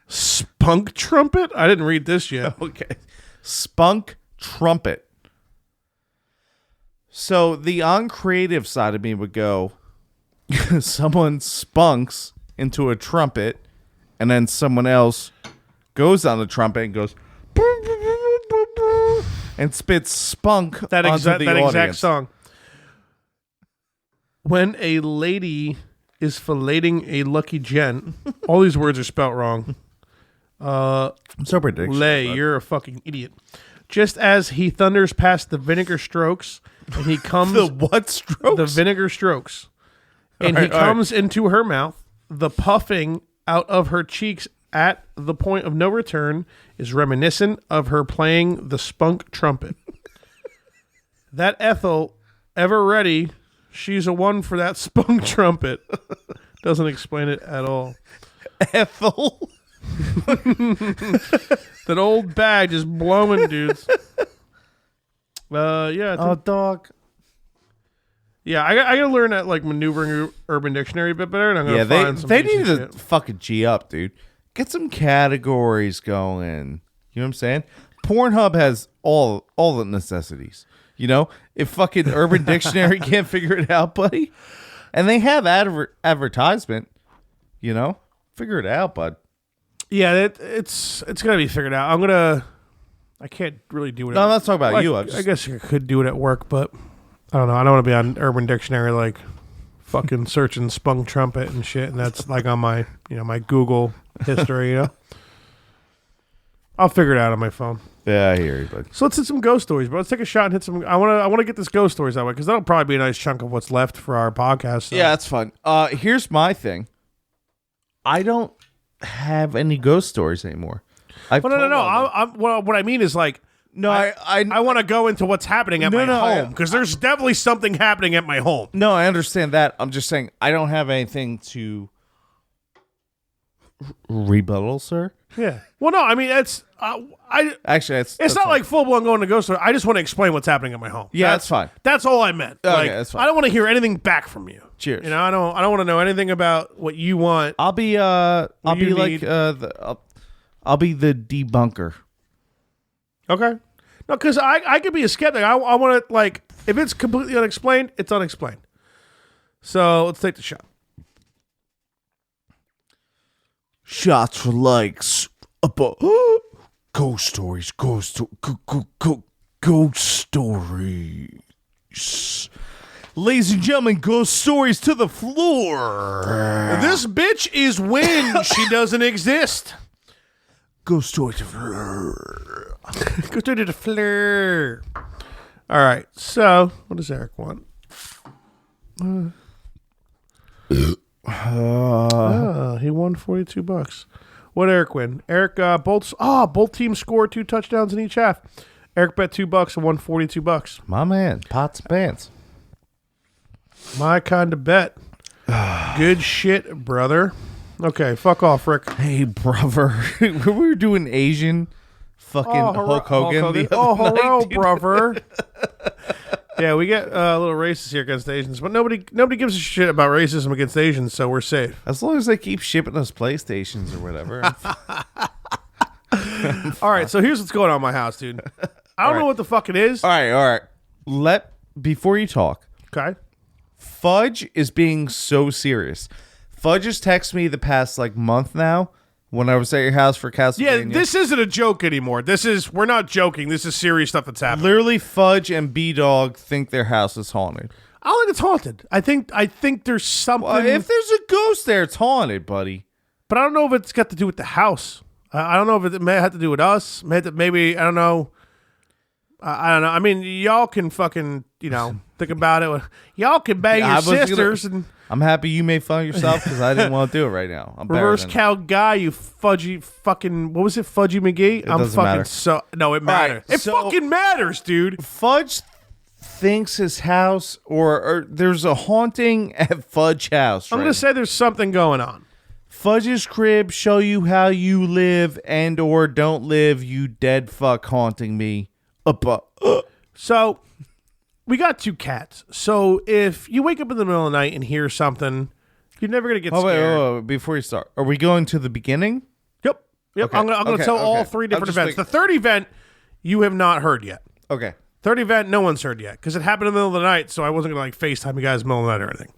Speaker 1: Spunk trumpet? I didn't read this yet.
Speaker 2: Okay. Spunk trumpet. So the uncreative side of me would go, someone spunks into a trumpet, and then someone else goes on the trumpet and goes, and spits spunk
Speaker 1: That
Speaker 2: onto
Speaker 1: exact
Speaker 2: the
Speaker 1: that exact
Speaker 2: audience.
Speaker 1: song. When a lady is filleting a lucky gent, all these words are spelt wrong.
Speaker 2: I'm so predictable.
Speaker 1: Lay, you're a fucking idiot. Just as he thunders past the vinegar strokes, and he comes
Speaker 2: The what strokes?
Speaker 1: the vinegar strokes, and
Speaker 2: All
Speaker 1: he
Speaker 2: right, all right.
Speaker 1: comes into her mouth. The puffing out of her cheeks at the point of no return is reminiscent of her playing the spunk trumpet. That Ethel, ever ready, she's a one for that spunk trumpet. Doesn't explain it at all.
Speaker 2: Ethel.
Speaker 1: That old bag just blowing, dudes. Yeah, I think,
Speaker 2: Dog.
Speaker 1: yeah. I gotta learn that like maneuvering Urban Dictionary a bit better, and I'm gonna
Speaker 2: Yeah,
Speaker 1: find some
Speaker 2: they
Speaker 1: decent
Speaker 2: need to
Speaker 1: shit.
Speaker 2: fucking G up, dude. Get some categories going. You know what I'm saying? Pornhub has all the necessities. You know, if fucking Urban Dictionary can't figure it out, buddy, and they have advertisement. You know, figure it out, bud.
Speaker 1: Yeah, it's gonna be figured out. I can't really do it.
Speaker 2: No, I'm not talking about
Speaker 1: Like,
Speaker 2: you.
Speaker 1: I guess I could do it at work, but I don't know. I don't want to be on Urban Dictionary like fucking searching Spunk Trumpet and shit, and that's like on my my Google history. I'll figure it out on my phone.
Speaker 2: Yeah, I hear you, bud.
Speaker 1: So let's hit some ghost stories, bro. Let's take a shot and hit some. I want to get this ghost stories that way because that'll probably be a nice chunk of what's left for our podcast. So.
Speaker 2: Yeah, that's fun. Here's my thing. I don't have any ghost stories anymore.
Speaker 1: No. What I mean is like.
Speaker 2: No,
Speaker 1: I want to go into what's happening at my home because there's definitely something happening at my home.
Speaker 2: No, I understand that. I'm just saying I don't have anything to rebuttal, sir.
Speaker 1: Yeah. Well, no, I mean it's it's not like full blown going to ghost story. I just want to explain what's happening at my home.
Speaker 2: Yeah, that's fine.
Speaker 1: That's all I meant.
Speaker 2: Okay, that's fine.
Speaker 1: I don't want to hear anything back from you.
Speaker 2: Cheers.
Speaker 1: I don't want to know anything about what you want.
Speaker 2: I'll be the debunker.
Speaker 1: Okay. No, because I could be a skeptic. I want to, like, if it's completely unexplained, it's unexplained. So let's take the shot.
Speaker 2: Shots for likes. Ghost stories. Ghost stories. Ladies and gentlemen, ghost stories to the floor.
Speaker 1: This bitch is when she doesn't exist.
Speaker 2: Ghost stories.
Speaker 1: Go to the fleur. All right. So, what does Eric want? He won $42. What Eric win? Eric both teams scored 2 touchdowns in each half. Eric bet $2 and won $42.
Speaker 2: My man, pots and pants.
Speaker 1: My kind of bet. Good shit, brother. Okay, fuck off, Rick.
Speaker 2: Hey, brother. We were doing Asian fucking Hulk Hogan. The other night,
Speaker 1: brother. Yeah, we get a little racist here against Asians, but nobody gives a shit about racism against Asians, so we're safe.
Speaker 2: As long as they keep shipping us PlayStations or whatever.
Speaker 1: All right, so here's what's going on in my house, dude. I don't know what the fuck it is.
Speaker 2: All right. Before you talk,
Speaker 1: Okay.
Speaker 2: Fudge is being so serious. Fudge has texted me the past month now when I was at your house for Castlevania.
Speaker 1: Yeah, this isn't a joke anymore. We're not joking. This is serious stuff that's happening.
Speaker 2: Literally, Fudge and B-Dog think their house is haunted.
Speaker 1: I don't think it's haunted. I think there's something.
Speaker 2: Well, if there's a ghost there, it's haunted, buddy.
Speaker 1: But I don't know if it's got to do with the house. I don't know if it may have to do with us. Maybe I don't know. I don't know. I mean, y'all can fucking, think about it. Y'all can bang your sisters.
Speaker 2: I'm happy you made fun of yourself because I didn't want to do it right now. I'm
Speaker 1: reverse cow guy, you fudgy fucking, what was it, Fudgy McGee?
Speaker 2: It doesn't matter.
Speaker 1: No, it matters.
Speaker 2: Right,
Speaker 1: it fucking matters, dude.
Speaker 2: Fudge thinks his house, or there's a haunting at Fudge house.
Speaker 1: I'm going to say there's something going on.
Speaker 2: Fudge's crib show you how you live and or don't live, you dead fuck haunting me.
Speaker 1: So, we got 2 cats. So, if you wake up in the middle of the night and hear something, you're never going to get scared.
Speaker 2: Wait, before you start, are we going to the beginning?
Speaker 1: Yep.
Speaker 2: Okay.
Speaker 1: I'm going to tell all 3 different events. The third event, you have not heard yet.
Speaker 2: Okay.
Speaker 1: Third event, no one's heard yet because it happened in the middle of the night, so I wasn't going to FaceTime you guys in the middle of the night or anything.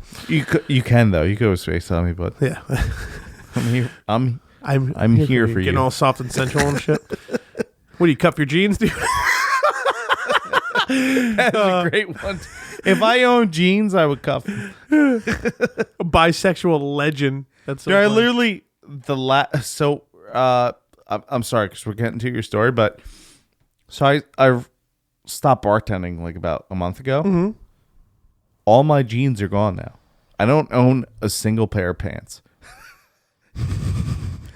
Speaker 2: You can, though. You go FaceTime me, bud.
Speaker 1: Yeah.
Speaker 2: I'm here for you.
Speaker 1: Getting all soft and sensual and shit. What do you cuff your jeans, dude?
Speaker 2: That's a great one. If I owned jeans, I would cuff them.
Speaker 1: A bisexual legend. That's so funny.
Speaker 2: Literally I'm sorry because we're getting to your story, but so I stopped bartending about a month ago.
Speaker 1: Mm-hmm.
Speaker 2: All my jeans are gone now. I don't own a single pair of pants.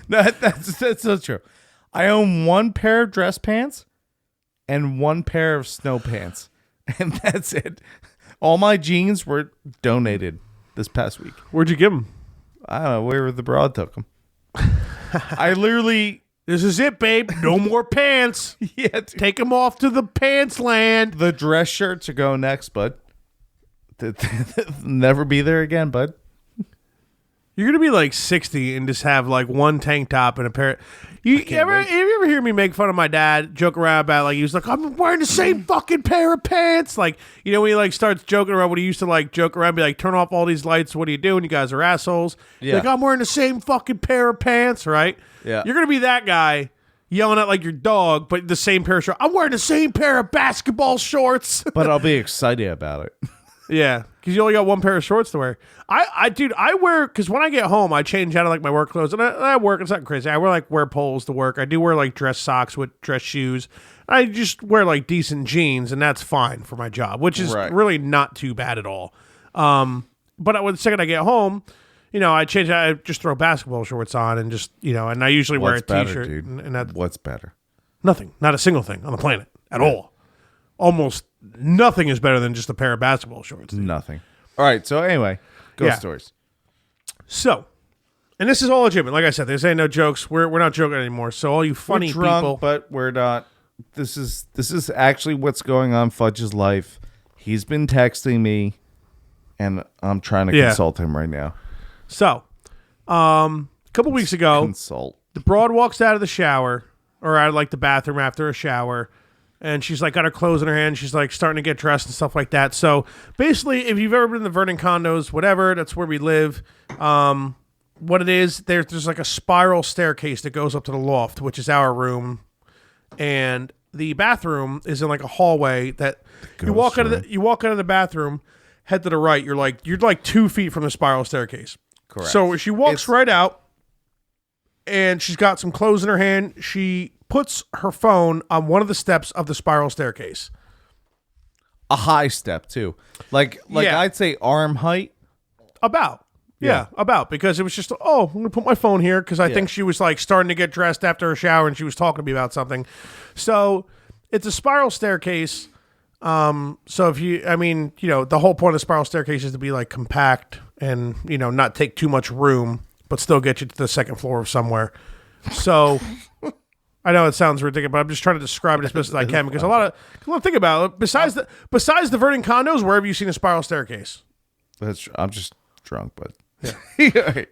Speaker 2: That's so true. I own 1 pair of dress pants and 1 pair of snow pants, and that's it. All my jeans were donated this past week.
Speaker 1: Where'd you give them?
Speaker 2: I don't know where the broad took them. I literally,
Speaker 1: this is it, babe. No more pants.
Speaker 2: Yeah, dude.
Speaker 1: Take them off to the pants land.
Speaker 2: The dress shirts are going next, bud. Never be there again, bud.
Speaker 1: You're gonna be 60 and just have 1 tank top and a pair. You ever hear me make fun of my dad? Joke around about he was I'm wearing the same fucking pair of pants. When he starts joking around, when he used to joke around, be turn off all these lights. What are you doing? You guys are assholes.
Speaker 2: Yeah.
Speaker 1: I'm wearing the same fucking pair of pants, right?
Speaker 2: Yeah.
Speaker 1: You're gonna be that guy yelling at your dog, but the same pair of shorts. I'm wearing the same pair of basketball shorts.
Speaker 2: But I'll be excited about it.
Speaker 1: Yeah, because you only got one pair of shorts to wear. Dude, I wear, because when I get home, I change out of like my work clothes, and I work. It's not crazy. I wear polos to work. I do wear like dress socks with dress shoes. I just wear like decent jeans, and that's fine for my job, which is really not too bad at all. But when the second I get home, I change. I just throw basketball shorts on, and just and I usually wear a t-shirt.
Speaker 2: Dude?
Speaker 1: And that's
Speaker 2: What's better?
Speaker 1: nothing. Not a single thing on the planet at all. Almost nothing is better than just a pair of basketball shorts.
Speaker 2: Nothing. All right. So anyway, ghost stories.
Speaker 1: So, and this is all legitimate. Like I said, there's ain't no jokes. We're not joking anymore. So all you funny
Speaker 2: We're drunk,
Speaker 1: people,
Speaker 2: but we're not. This is actually what's going on in Fudge's life. He's been texting me, and I'm trying to consult him right now.
Speaker 1: So, a couple weeks ago,
Speaker 2: Consult.
Speaker 1: the broad walks out of the shower, or out of like the bathroom after a shower, and she's like got her clothes in her hand. She's like starting to get dressed and stuff like that. So basically, if you've ever been in the Vernon condos, whatever, that's where we live. What it is, there's like a spiral staircase that goes up to the loft, which is our room, and the bathroom is in like a hallway that you walk out of the bathroom, head to the right. You're like 2 feet from the spiral staircase.
Speaker 2: Correct.
Speaker 1: So she walks right out, and she's got some clothes in her hand. She puts her phone on one of the steps of the spiral staircase.
Speaker 2: A high step too, like
Speaker 1: Yeah.
Speaker 2: I'd say arm height.
Speaker 1: About. Yeah, about. Because it was just, I'm going to put my phone here because I think she was like starting to get dressed after her shower and she was talking to me about something. So it's a spiral staircase. So if the whole point of the spiral staircase is to be like compact and, not take too much room, but still get you to the second floor of somewhere. So I know it sounds ridiculous, but I'm just trying to describe it as best as I can because a lot of think about it. Besides the Vernon condos, where have you seen a spiral staircase?
Speaker 2: I'm just drunk, but
Speaker 1: yeah,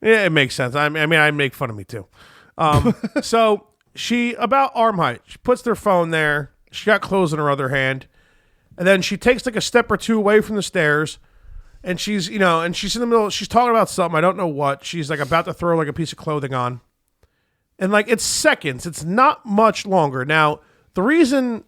Speaker 1: it makes sense. I make fun of me too. So she about arm height. She puts their phone there. She got clothes in her other hand, and then she takes like a step or two away from the stairs, and she's in the middle. She's talking about something. I don't know what. She's like about to throw like a piece of clothing on, and like it's seconds. It's not much longer. Now the reason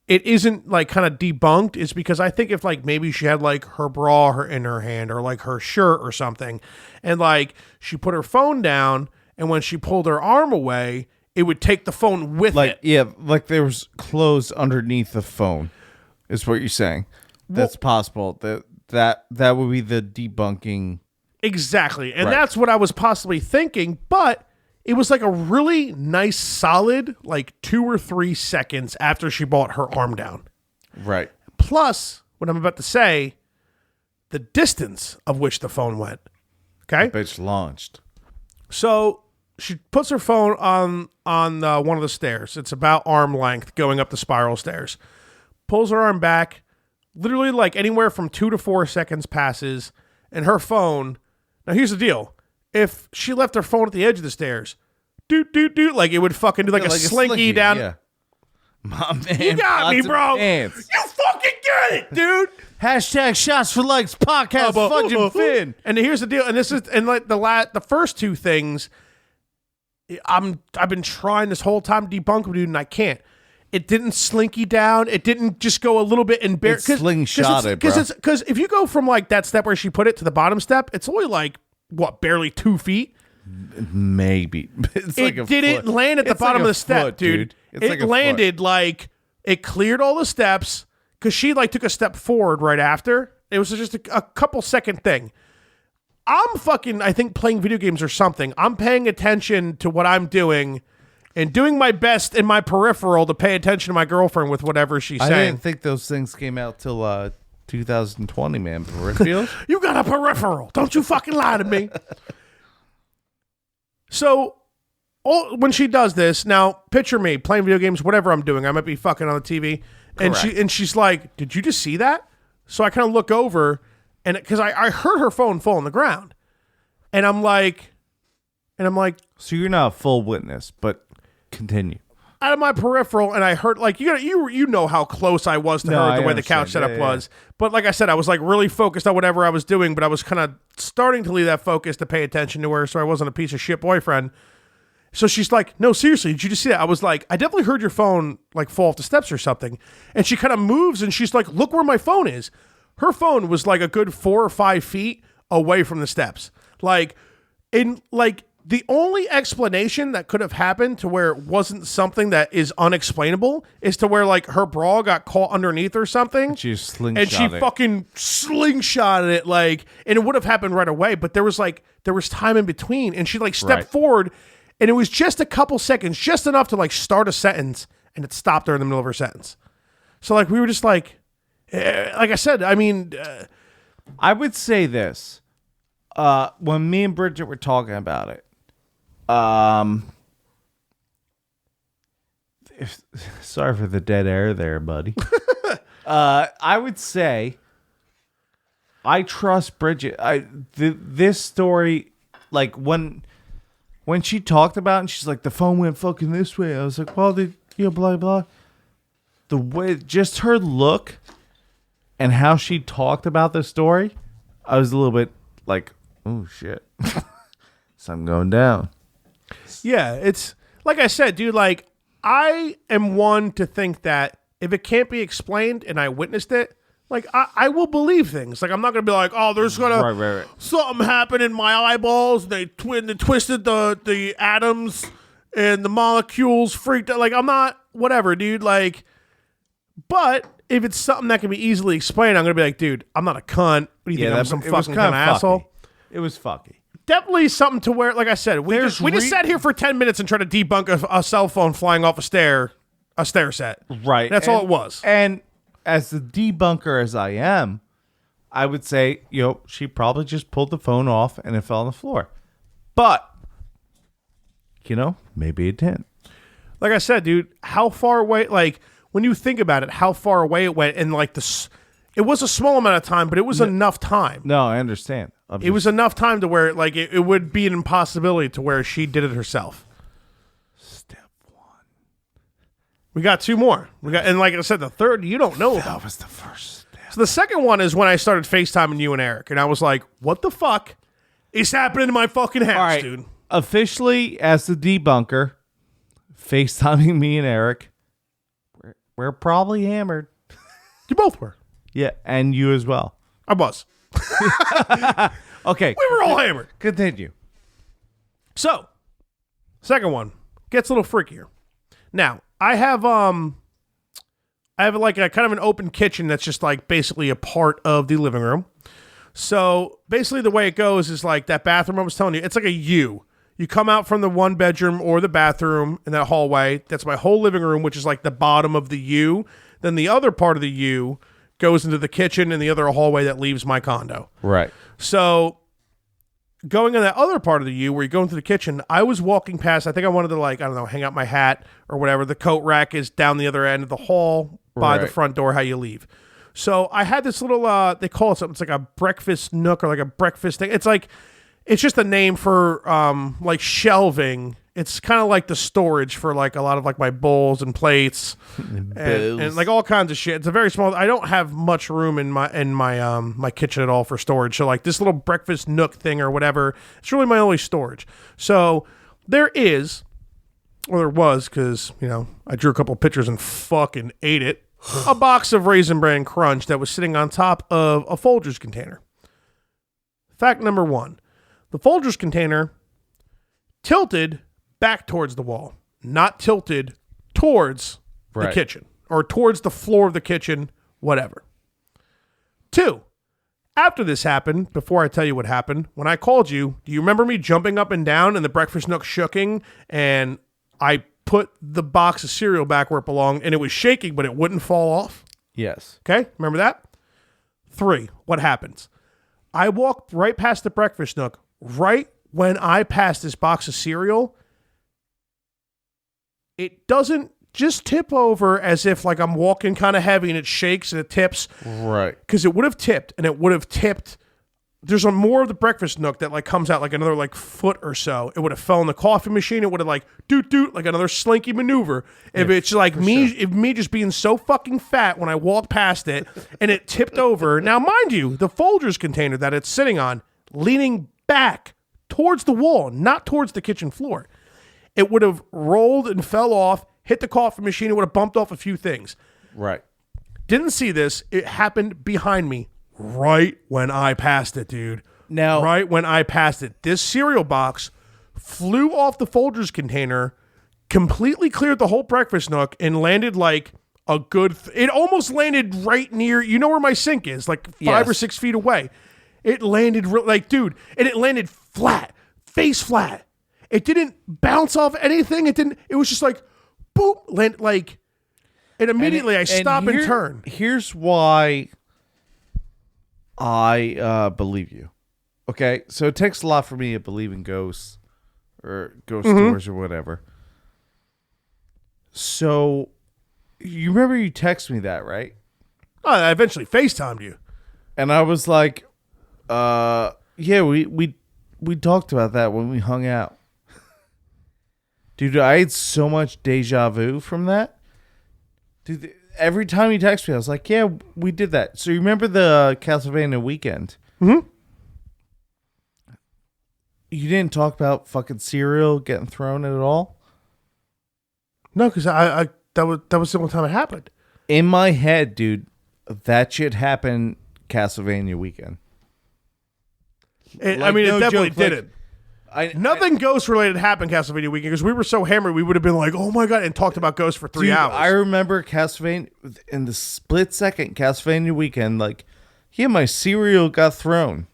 Speaker 1: it isn't like kind of debunked is because I think if like maybe she had like her bra in her hand or like her shirt or something, and like she put her phone down, and when she pulled her arm away, it would take the phone with it.
Speaker 2: Yeah, like there was clothes underneath the phone, is what you're saying. That's possible. That would be the debunking.
Speaker 1: Exactly. And that's what I was possibly thinking, but it was like a really nice solid like 2 or 3 seconds after she brought her arm down.
Speaker 2: Right.
Speaker 1: Plus, what I'm about to say, the distance of which the phone went. Okay?
Speaker 2: Bitch launched.
Speaker 1: So she puts her phone on one of the stairs. It's about arm length going up the spiral stairs. Pulls her arm back. Literally like anywhere from 2 to 4 seconds passes. And her phone... Now here's the deal. If she left her phone at the edge of the stairs, like it would fucking do like a slinky down.
Speaker 2: Yeah. My man,
Speaker 1: You got me, bro.
Speaker 2: Pants.
Speaker 1: You fucking get it, dude.
Speaker 2: Hashtag shots for likes podcast. Fudge and Finn.
Speaker 1: And here's the deal. And this is like the first two things. I've been trying this whole time to debunk them, dude, and I can't. It didn't slinky down. It didn't just go a little bit and
Speaker 2: It slingshotted, bro.
Speaker 1: Because if you go from like that step where she put it to the bottom step, it's only like barely 2 feet.
Speaker 2: Maybe it's like
Speaker 1: It didn't land at the bottom of the step, dude. It landed like it cleared all the steps because she like took a step forward right after. It was just a couple second thing. I'm fucking, I think, playing video games or something. I'm paying attention to what I'm doing and doing my best in my peripheral to pay attention to my girlfriend with whatever she's saying.
Speaker 2: I didn't think those things came out till 2020, man. Peripheral?
Speaker 1: You got a peripheral. Don't you fucking lie to me. So, when she does this, now picture me playing video games, whatever I'm doing. I might be fucking on the TV, and she's like, "Did you just see that?" So I kind of look over, and because I heard her phone fall on the ground, and I'm like,
Speaker 2: So you're not a full witness, but continue.
Speaker 1: out of my peripheral, and I heard like you know how close I was to her, the way the couch setup was. But like I said, I was like really focused on whatever I was doing, but I was kind of starting to leave that focus to pay attention to her, so I wasn't a piece of shit boyfriend. So she's like, no, seriously, did you just see that? I was like, I definitely heard your phone like fall off the steps or something. And she kind of moves and she's like, look where my phone is. Her phone was like a good 4 or 5 feet away from the steps. Like, the only explanation that could have happened to where it wasn't something that is unexplainable is to where like her bra got caught underneath or something.
Speaker 2: She slingshot
Speaker 1: and she
Speaker 2: it.
Speaker 1: fucking slingshotted it like, and it would have happened right away. But there was time in between, and she like stepped forward, and it was just a couple seconds, just enough to like start a sentence, and it stopped her in the middle of her sentence. So like we were just like I said, I mean,
Speaker 2: I would say this. When me and Bridget were talking about it, sorry for the dead air there, buddy. I would say I trust Bridget. This story, like when she talked about it and she's like, the phone went fucking this way. I was like, well, blah, blah. The way, just her look and how she talked about the story, I was a little bit like, oh shit, something going down.
Speaker 1: Yeah, it's like I said, dude, like I am one to think that if it can't be explained and I witnessed it, like I will believe things. Like I'm not going to be like, oh, there's going to something happen in my eyeballs. They twisted the atoms and the molecules freaked out. Like I'm not, whatever, dude. Like, but if it's something that can be easily explained, I'm going to be like, dude, I'm not a cunt. What do you think? I'm some fucking kind of asshole?
Speaker 2: It was fucky.
Speaker 1: Definitely something to where, like I said, we just sat here for 10 minutes and tried to debunk a cell phone flying off a stair set.
Speaker 2: Right.
Speaker 1: That's all it was.
Speaker 2: And as the debunker as I am, I would say, she probably just pulled the phone off and it fell on the floor. But, maybe it didn't.
Speaker 1: Like I said, dude, how far away, like, when you think about it, how far away it went, and like it was a small amount of time, but it was enough time.
Speaker 2: No, I understand.
Speaker 1: It was enough time to where like it would be an impossibility to where she did it herself.
Speaker 2: Step 1.
Speaker 1: We got 2 more. And like I said, the third you don't know about.
Speaker 2: That was the first step.
Speaker 1: So the second one is when I started FaceTiming you and Eric, and I was like, what the fuck is happening in my fucking house,
Speaker 2: All right.
Speaker 1: dude?
Speaker 2: Officially, as the debunker, FaceTiming me and Eric, we're probably hammered.
Speaker 1: You both were.
Speaker 2: Yeah, and you as well.
Speaker 1: I was.
Speaker 2: Okay.
Speaker 1: We were all hammered.
Speaker 2: Continue.
Speaker 1: So, second one gets a little freakier. Now, I have like a kind of an open kitchen that's just like basically a part of the living room. So, basically the way it goes is like that bathroom I was telling you, it's like a U. You come out from the one bedroom or the bathroom in that hallway. That's my whole living room, which is like the bottom of the U. Then the other part of the U goes into the kitchen and the other hallway that leaves my condo.
Speaker 2: Right.
Speaker 1: So going in that other part of the U where you go into the kitchen, I was walking past, I think I wanted to like, I don't know, hang out my hat or whatever. The coat rack is down the other end of the hall by the front door, how you leave. So I had this little, they call it something, it's like a breakfast nook or like a breakfast thing. It's like, it's just a name for like shelving. It's kind of like the storage for like a lot of like my bowls and plates and like all kinds of shit. It's a very small. I don't have much room in my kitchen at all for storage. So like this little breakfast nook thing or whatever, it's really my only storage. So there was, because I drew a couple pictures and fucking ate it. A box of Raisin Bran Crunch that was sitting on top of a Folgers container. Fact number 1. The Folgers container tilted back towards the wall, not tilted towards the kitchen or towards the floor of the kitchen, whatever. 2, after this happened, before I tell you what happened, when I called you, do you remember me jumping up and down and the breakfast nook shooking and I put the box of cereal back where it belonged and it was shaking, but it wouldn't fall off?
Speaker 2: Yes.
Speaker 1: Okay, remember that? 3, what happens? I walked right past the breakfast nook. Right when I passed this box of cereal, it doesn't just tip over as if like I'm walking kind of heavy and it shakes and it tips.
Speaker 2: Right.
Speaker 1: Because it would have tipped and it would have tipped. There's more of the breakfast nook that like comes out like another like foot or so. It would have fell in the coffee machine. It would have like doot like another slinky maneuver. If it's like me, if me just being so fucking fat when I walked past it and it tipped over. Now, mind you, the Folgers container that it's sitting on, leaning back towards the wall, not towards the kitchen floor. it would have rolled and fell off, hit the coffee machine, it would have bumped off a few things.
Speaker 2: Right.
Speaker 1: Didn't see this. It happened behind me right when I passed it, dude.
Speaker 2: Now,
Speaker 1: Right when I passed it. This cereal box flew off the Folgers container, completely cleared the whole breakfast nook, and landed like a good... it almost landed right near... you know where my sink is? Like 5 or 6 feet away. It landed... like, dude, and it landed flat. Face flat. It didn't bounce off anything. It didn't... it was just like, boop, land, like... and immediately I stop and turn.
Speaker 2: Here's why I believe you. Okay, so it takes a lot for me to believe in ghosts or ghost stories or whatever. So, you remember you texted me that, right?
Speaker 1: Oh, I eventually FaceTimed you.
Speaker 2: And I was like, yeah, we talked about that when we hung out. Dude, I had so much deja vu from that. Dude, every time you text me, I was like, yeah, we did that. So you remember the Castlevania weekend?
Speaker 1: Mm-hmm.
Speaker 2: You didn't talk about fucking cereal getting thrown at all?
Speaker 1: No, because I that was the only time it happened.
Speaker 2: In my head, dude, that shit happened Castlevania weekend.
Speaker 1: It
Speaker 2: Like, no
Speaker 1: definitely
Speaker 2: joke, like,
Speaker 1: didn't. Nothing ghost related happened Castlevania weekend because we were so hammered we would have been like, oh my god, and talked about ghosts for 3 hours.
Speaker 2: I remember Castlevania in the split second Castlevania weekend, like, yeah, my cereal got thrown.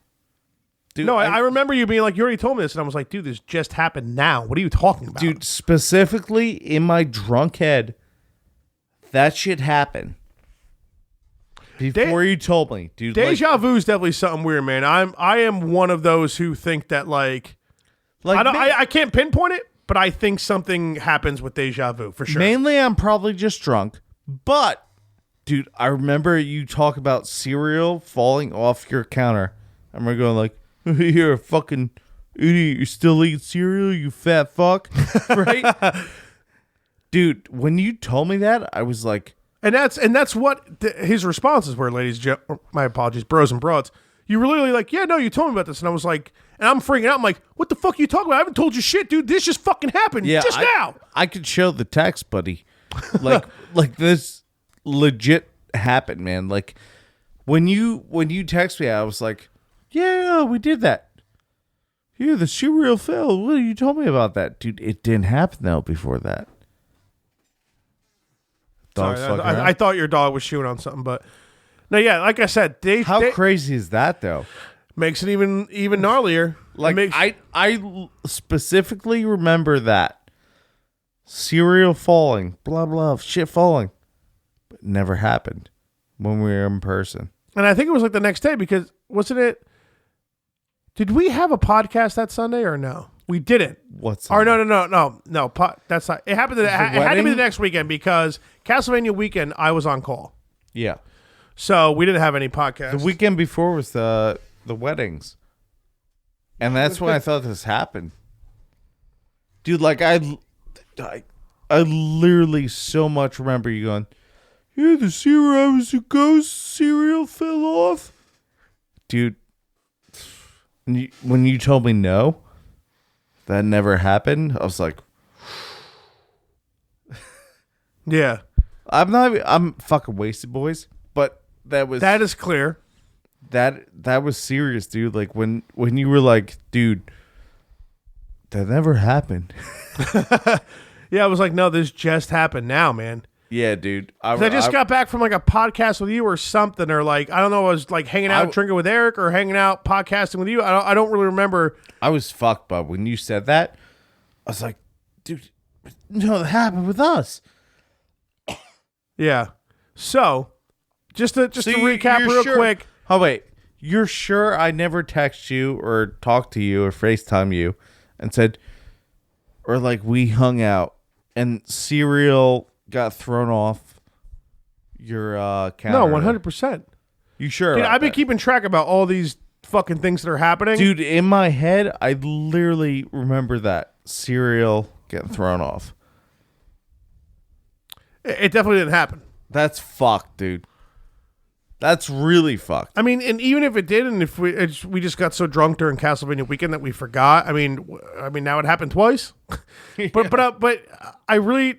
Speaker 2: Dude,
Speaker 1: no, I remember you being like, you already told me this, and I was like, dude, this just happened now. What are you talking about?
Speaker 2: Dude, specifically in my drunk head, that shit happened. Before you told me, dude.
Speaker 1: Deja vu is definitely something weird, man. I am one of those who think that like I can't pinpoint it, but I think something happens with deja vu for sure.
Speaker 2: Mainly, I'm probably just drunk, but dude, I remember you talk about cereal falling off your counter. I remember going like, "You're a fucking idiot. You still eat cereal, you fat fuck," right? Dude, when you told me that, I was like.
Speaker 1: And that's what his responses were, my apologies, bros and broads. You were literally like, yeah, no, you told me about this. And I was like, and I'm freaking out. I'm like, what the fuck are you talking about? I haven't told you shit, dude. This just fucking happened just now.
Speaker 2: I could show the text, buddy. Like this legit happened, man. Like when you text me, I was like, yeah, we did that. Yeah, the cereal fell. What you told me about that? Dude, it didn't happen though before that.
Speaker 1: Sorry, I thought your dog was chewing on something, but no, yeah, like I said,
Speaker 2: how crazy is that though?
Speaker 1: Makes it even gnarlier.
Speaker 2: Like I specifically remember that cereal falling, blah blah, shit falling, but it never happened when we were in person. And
Speaker 1: I think it was like the next day because wasn't it? Did we have a podcast that Sunday or no? We didn't.
Speaker 2: What's
Speaker 1: or no. That's not. It happened. It had to be the next weekend because Castlevania weekend I was on call.
Speaker 2: Yeah.
Speaker 1: So we didn't have any podcast.
Speaker 2: The weekend before was the weddings, and that's when I thought this happened, dude. Like I literally so much remember you going, yeah, the cereal I was a ghost cereal fell off, dude. When you told me no. That never happened. I was like,
Speaker 1: yeah,
Speaker 2: I'm fucking wasted, boys. But that
Speaker 1: is clear.
Speaker 2: That was serious, dude. Like when you were like, dude, that never happened.
Speaker 1: Yeah, I was like, no, this just happened now, man.
Speaker 2: Yeah, dude.
Speaker 1: I just got back from like a podcast with you or something, or like I don't know. I was like hanging out drinking with Eric or hanging out podcasting with you. I don't really remember.
Speaker 2: I was fucked, bub. When you said that, I was like, dude, no, that happened with us.
Speaker 1: Yeah. So, just to recap real quick.
Speaker 2: Oh wait, you're sure I never text you or talked to you or FaceTime you and said, or like we hung out and cereal got thrown off your counter?
Speaker 1: No, 100%.
Speaker 2: You sure?
Speaker 1: Dude, I've been keeping track about all these fucking things that are happening.
Speaker 2: Dude, in my head, I literally remember that cereal getting thrown off.
Speaker 1: It definitely didn't happen.
Speaker 2: That's fucked, dude. That's really fucked.
Speaker 1: I mean, and even if it did, and if we just got so drunk during Castlevania weekend that we forgot. I mean, now it happened twice. But I really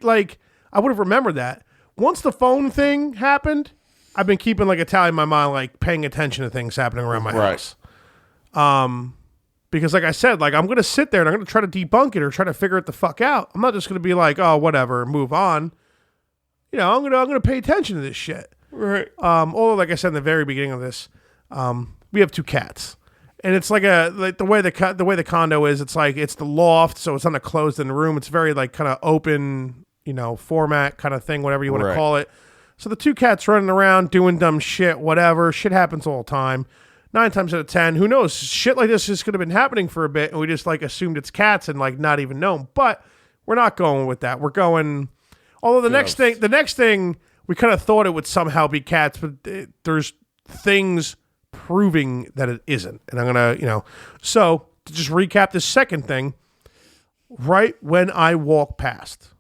Speaker 1: I would have remembered that. Once the phone thing happened, I've been keeping like a tally in my mind, like paying attention to things happening around my house. Because like I said, like I'm gonna sit there and I'm gonna try to debunk it or try to figure it the fuck out. I'm not just gonna be like, oh, whatever, move on. You know, I'm gonna pay attention to this shit.
Speaker 3: Right.
Speaker 1: Although, like I said in the very beginning of this, we have 2 cats, and it's like the way the condo is. It's like it's the loft, so it's not a closed-in room. It's very like kind of open, format kind of thing, whatever you want to call it. So the 2 cats running around doing dumb shit, whatever. Shit happens all the time. 9 times out of 10, who knows? Shit like this just could have been happening for a bit, and we just like assumed it's cats and like not even known. But we're not going with that. We're going. Although the next thing. We kind of thought it would somehow be cats, but there's things proving that it isn't. And I'm going to, So, to just recap this second thing, right when I walk past,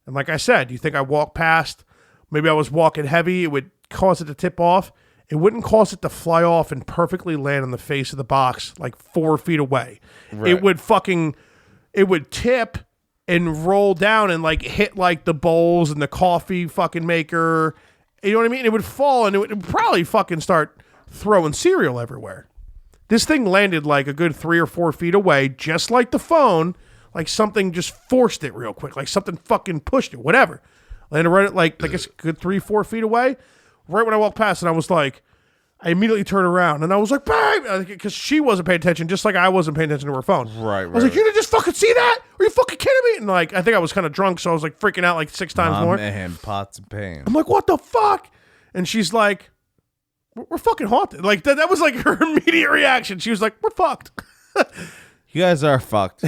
Speaker 1: and like I said, you think I walk past, maybe I was walking heavy, it would cause it to tip off. It wouldn't cause it to fly off and perfectly land on the face of the box like 4 feet away. Right. It would tip and roll down and like hit like the bowls and the coffee fucking maker. You know what I mean? It would fall and it would probably fucking start throwing cereal everywhere. This thing landed like a good 3 or 4 feet away, just like the phone, like something just forced it real quick, like something fucking pushed it, whatever. Landed right at like I guess a good 3-4 feet away. Right when I walked past and I was like, I immediately turned around and I was like, babe, because she wasn't paying attention, just like I wasn't paying attention to her phone.
Speaker 2: Right.
Speaker 1: I was like, you didn't just fucking see that? Are you fucking kidding me? And like, I think I was kind of drunk, so I was like freaking out like 6 times more.
Speaker 2: Man, pots of pain.
Speaker 1: I'm like, what the fuck? And she's like, we're fucking haunted. Like that was like her immediate reaction. She was like, we're fucked.
Speaker 2: You guys are fucked.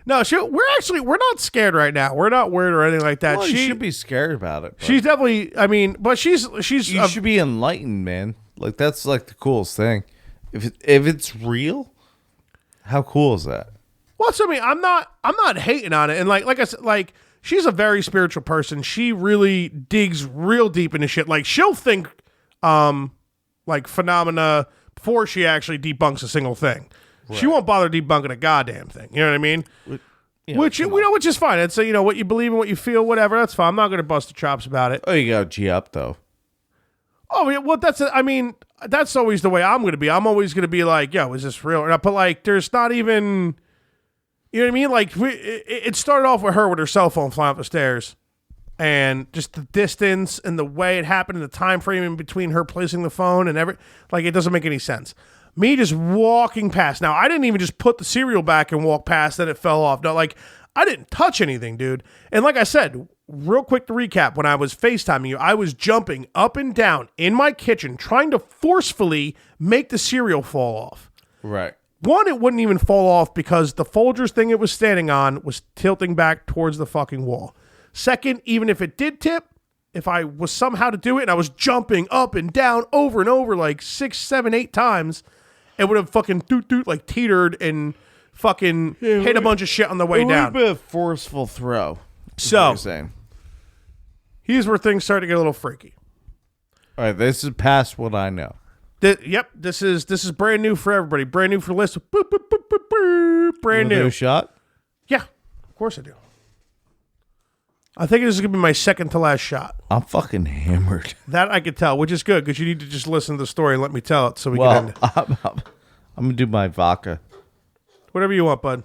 Speaker 1: No, we're not scared right now. We're not worried or anything like that.
Speaker 2: Well, you should be scared about it.
Speaker 1: She's definitely. I mean, but she's.
Speaker 2: You should be enlightened, man. Like that's like the coolest thing. If it's real, how cool is that?
Speaker 1: Well, so I mean, I'm not hating on it, and like I said, like she's a very spiritual person. She really digs real deep into shit. Like she'll think, like phenomena before she actually debunks a single thing. Right. She won't bother debunking a goddamn thing. You know what I mean? Which is fine. It's what you believe and what you feel, whatever. That's fine. I'm not going to bust the chops about it.
Speaker 2: Oh, you got to G up though.
Speaker 1: Oh, yeah, well, that's always the way I'm going to be. I'm always going to be like, yo, is this real? But like, there's not even, you know what I mean? Like, it started off with her cell phone flying up the stairs, and just the distance and the way it happened and the time frame in between her placing the phone and it doesn't make any sense. Me just walking past. Now, I didn't even just put the cereal back and walk past, then it fell off. No, like, I didn't touch anything, dude. And like I said, real quick to recap, when I was FaceTiming you, I was jumping up and down in my kitchen trying to forcefully make the cereal fall off.
Speaker 2: Right.
Speaker 1: One, it wouldn't even fall off because the Folgers thing it was standing on was tilting back towards the fucking wall. Second, even if it did tip, if I was somehow to do it and I was jumping up and down over and over like 6, 7, 8 times, it would have fucking like teetered and fucking hit a bunch of shit on the way down.
Speaker 2: It would have been a forceful throw.
Speaker 1: So, here's where things start to get a little freaky.
Speaker 2: All right, this is past what I know.
Speaker 1: Yep, this is brand new for everybody. Brand new for the list. Boop, boop, boop, boop, boop. Brand new.
Speaker 2: Do a shot?
Speaker 1: Yeah, of course I do. I think this is going to be my second to last shot.
Speaker 2: I'm fucking hammered.
Speaker 1: That I could tell, which is good because you need to just listen to the story and let me tell it so we can end it.
Speaker 2: I'm going to do my vodka.
Speaker 1: Whatever you want, bud.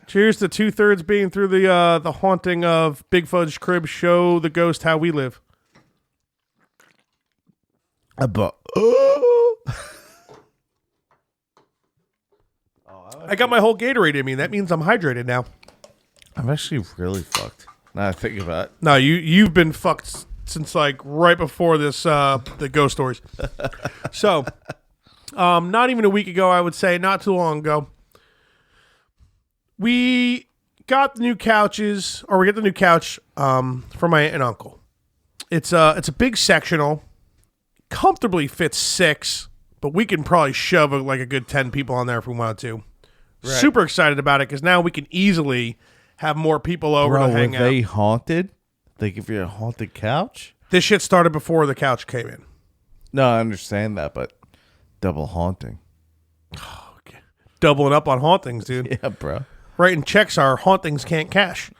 Speaker 1: Cheers to 2/3 being through the haunting of Big Fudge Crib. Show the ghost how we live. I got my whole Gatorade in me. That means I'm hydrated now.
Speaker 2: I'm actually really fucked. Now I think about it.
Speaker 1: No, you've been fucked since like right before this the ghost stories. So, not even a week ago, I would say, not too long ago. We got the new couches, or we got the new couch from my aunt and uncle. It's a big sectional, comfortably fits 6, but we can probably shove like a good 10 people on there if we wanted to. Right. Super excited about it because now we can easily have more people over to hang out.
Speaker 2: Were they haunted? They give you a haunted couch?
Speaker 1: This shit started before the couch came in.
Speaker 2: No, I understand that, but double haunting.
Speaker 1: Doubling up on hauntings, dude.
Speaker 2: Yeah, bro.
Speaker 1: Writing checks our hauntings can't cash.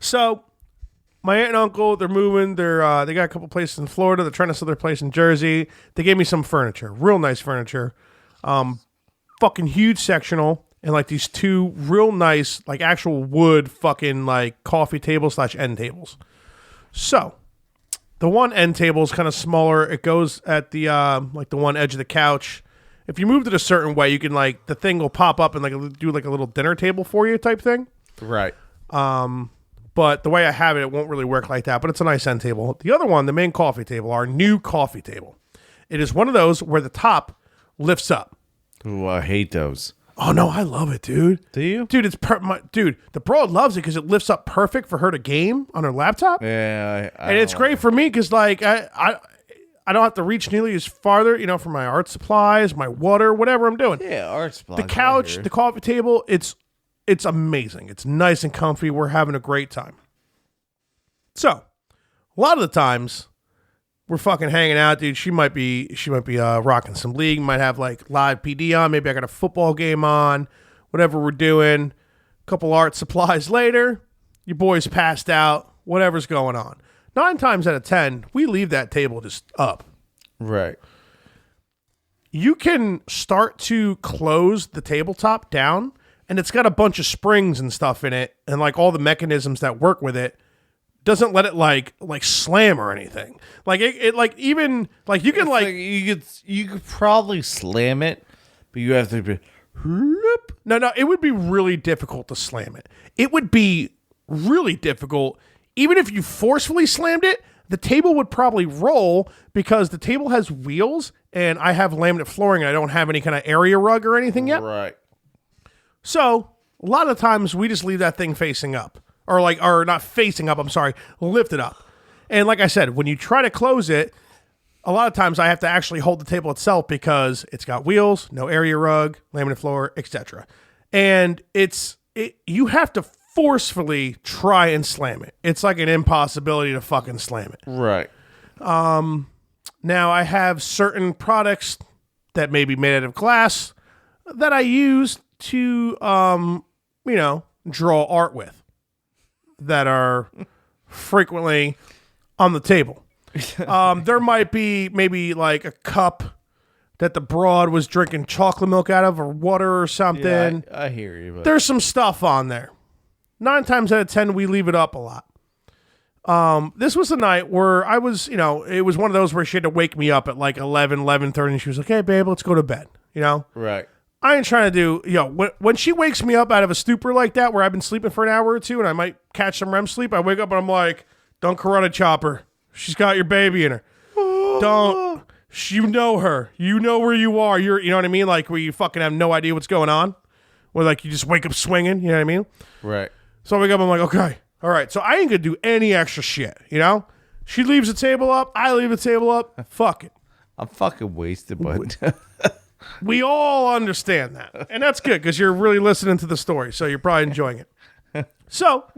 Speaker 1: So, my aunt and uncle, they're moving. They got a couple places in Florida. They're trying to sell their place in Jersey. They gave me some furniture, real nice furniture, fucking huge sectional, and like these two real nice, like actual wood fucking like coffee tables / end tables. So, the one end table is kind of smaller. It goes at the like the one edge of the couch. If you moved it a certain way, you can like the thing will pop up and like do like a little dinner table for you type thing.
Speaker 2: Right.
Speaker 1: But the way I have it, it won't really work like that. But it's a nice end table. The other one, the main coffee table, our new coffee table. It is one of those where the top lifts up.
Speaker 2: Ooh, I hate those.
Speaker 1: Oh no, I love it, dude.
Speaker 2: Do you?
Speaker 1: Dude, dude, the broad loves it because it lifts up perfect for her to game on her laptop.
Speaker 2: Yeah,
Speaker 1: and it's great for me because like I don't have to reach nearly as farther, you know, for my art supplies, my water, whatever I'm doing.
Speaker 2: Yeah, art supplies.
Speaker 1: The couch, the coffee table, it's amazing. It's nice and comfy. We're having a great time. So, a lot of the times we're fucking hanging out, dude. She might be rocking some league, might have like live PD on, maybe I got a football game on, whatever we're doing. A couple art supplies later, your boy's passed out, whatever's going on. 9 times out of 10, we leave that table just up.
Speaker 2: Right.
Speaker 1: You can start to close the tabletop down, and it's got a bunch of springs and stuff in it, and like all the mechanisms that work with it doesn't let it like slam or anything. Like it like even like you can like
Speaker 2: you could probably slam it, but you have to be.
Speaker 1: No, it would be really difficult to slam it. It would be really difficult. Even if you forcefully slammed it, the table would probably roll because the table has wheels and I have laminate flooring and I don't have any kind of area rug or anything yet.
Speaker 2: Right.
Speaker 1: So a lot of times we just leave that thing facing up or not facing up. I'm sorry, lift it up. And like I said, when you try to close it, a lot of times I have to actually hold the table itself because it's got wheels, no area rug, laminate floor, etc. And you have to forcefully try and slam it. It's like an impossibility to fucking slam it.
Speaker 2: Right.
Speaker 1: Now I have certain products that may be made out of glass that I use to, draw art with that are frequently on the table. There might be maybe like a cup that the broad was drinking chocolate milk out of or water or something.
Speaker 2: Yeah, I hear you. But...
Speaker 1: There's some stuff on there. 9 times out of 10, we leave it up a lot. This was a night where I was, it was one of those where she had to wake me up at like 11:30, and she was like, "Hey, babe, let's go to bed."
Speaker 2: Right.
Speaker 1: I ain't trying to do, when she wakes me up out of a stupor like that, where I've been sleeping for an hour or two and I might catch some REM sleep, I wake up and I'm like, "Don't karate chop her. She's got your baby in her. Don't. You know her. You know where you are. You know what I mean? Like where you fucking have no idea what's going on. Where like you just wake up swinging. You know what I mean?
Speaker 2: Right.
Speaker 1: So I wake up, I'm like, okay, all right. So I ain't gonna do any extra shit, She leaves the table up, I leave the table up. Fuck it.
Speaker 2: I'm fucking wasted, bud.
Speaker 1: We all understand that. And that's good, because you're really listening to the story, so you're probably enjoying it. So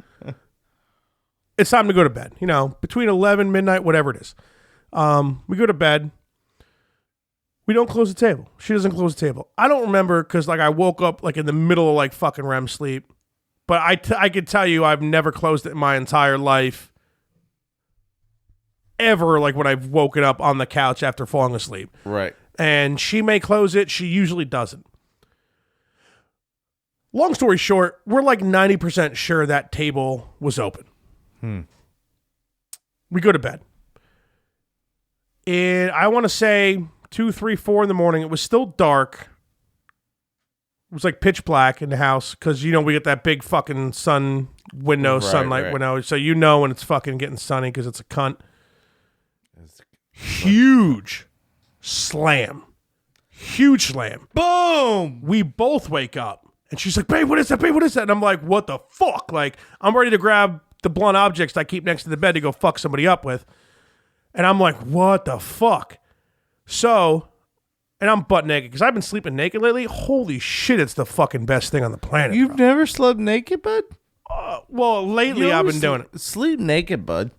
Speaker 1: it's time to go to bed, between 11, midnight, whatever it is. We go to bed. We don't close the table. She doesn't close the table. I don't remember, because I woke up in the middle of fucking REM sleep. But I could tell you I've never closed it in my entire life. Ever, when I've woken up on the couch after falling asleep.
Speaker 2: Right.
Speaker 1: And she may close it. She usually doesn't. Long story short, we're 90% sure that table was open. We go to bed. And I want to say 2, 3, 4 in the morning. It was still dark. It was pitch black in the house because, we get that big fucking sunlight window. So when it's fucking getting sunny because it's a cunt. Huge slam. Huge slam. Boom! We both wake up. And she's like, "Babe, what is that? Babe, what is that?" And I'm like, "What the fuck?" I'm ready to grab the blunt objects I keep next to the bed to go fuck somebody up with. And I'm like, "What the fuck?" So... And I'm butt naked because I've been sleeping naked lately. Holy shit, it's the fucking best thing on the planet.
Speaker 2: You've never slept naked, bud?
Speaker 1: Well, lately I've been doing it.
Speaker 2: Sleep naked, bud.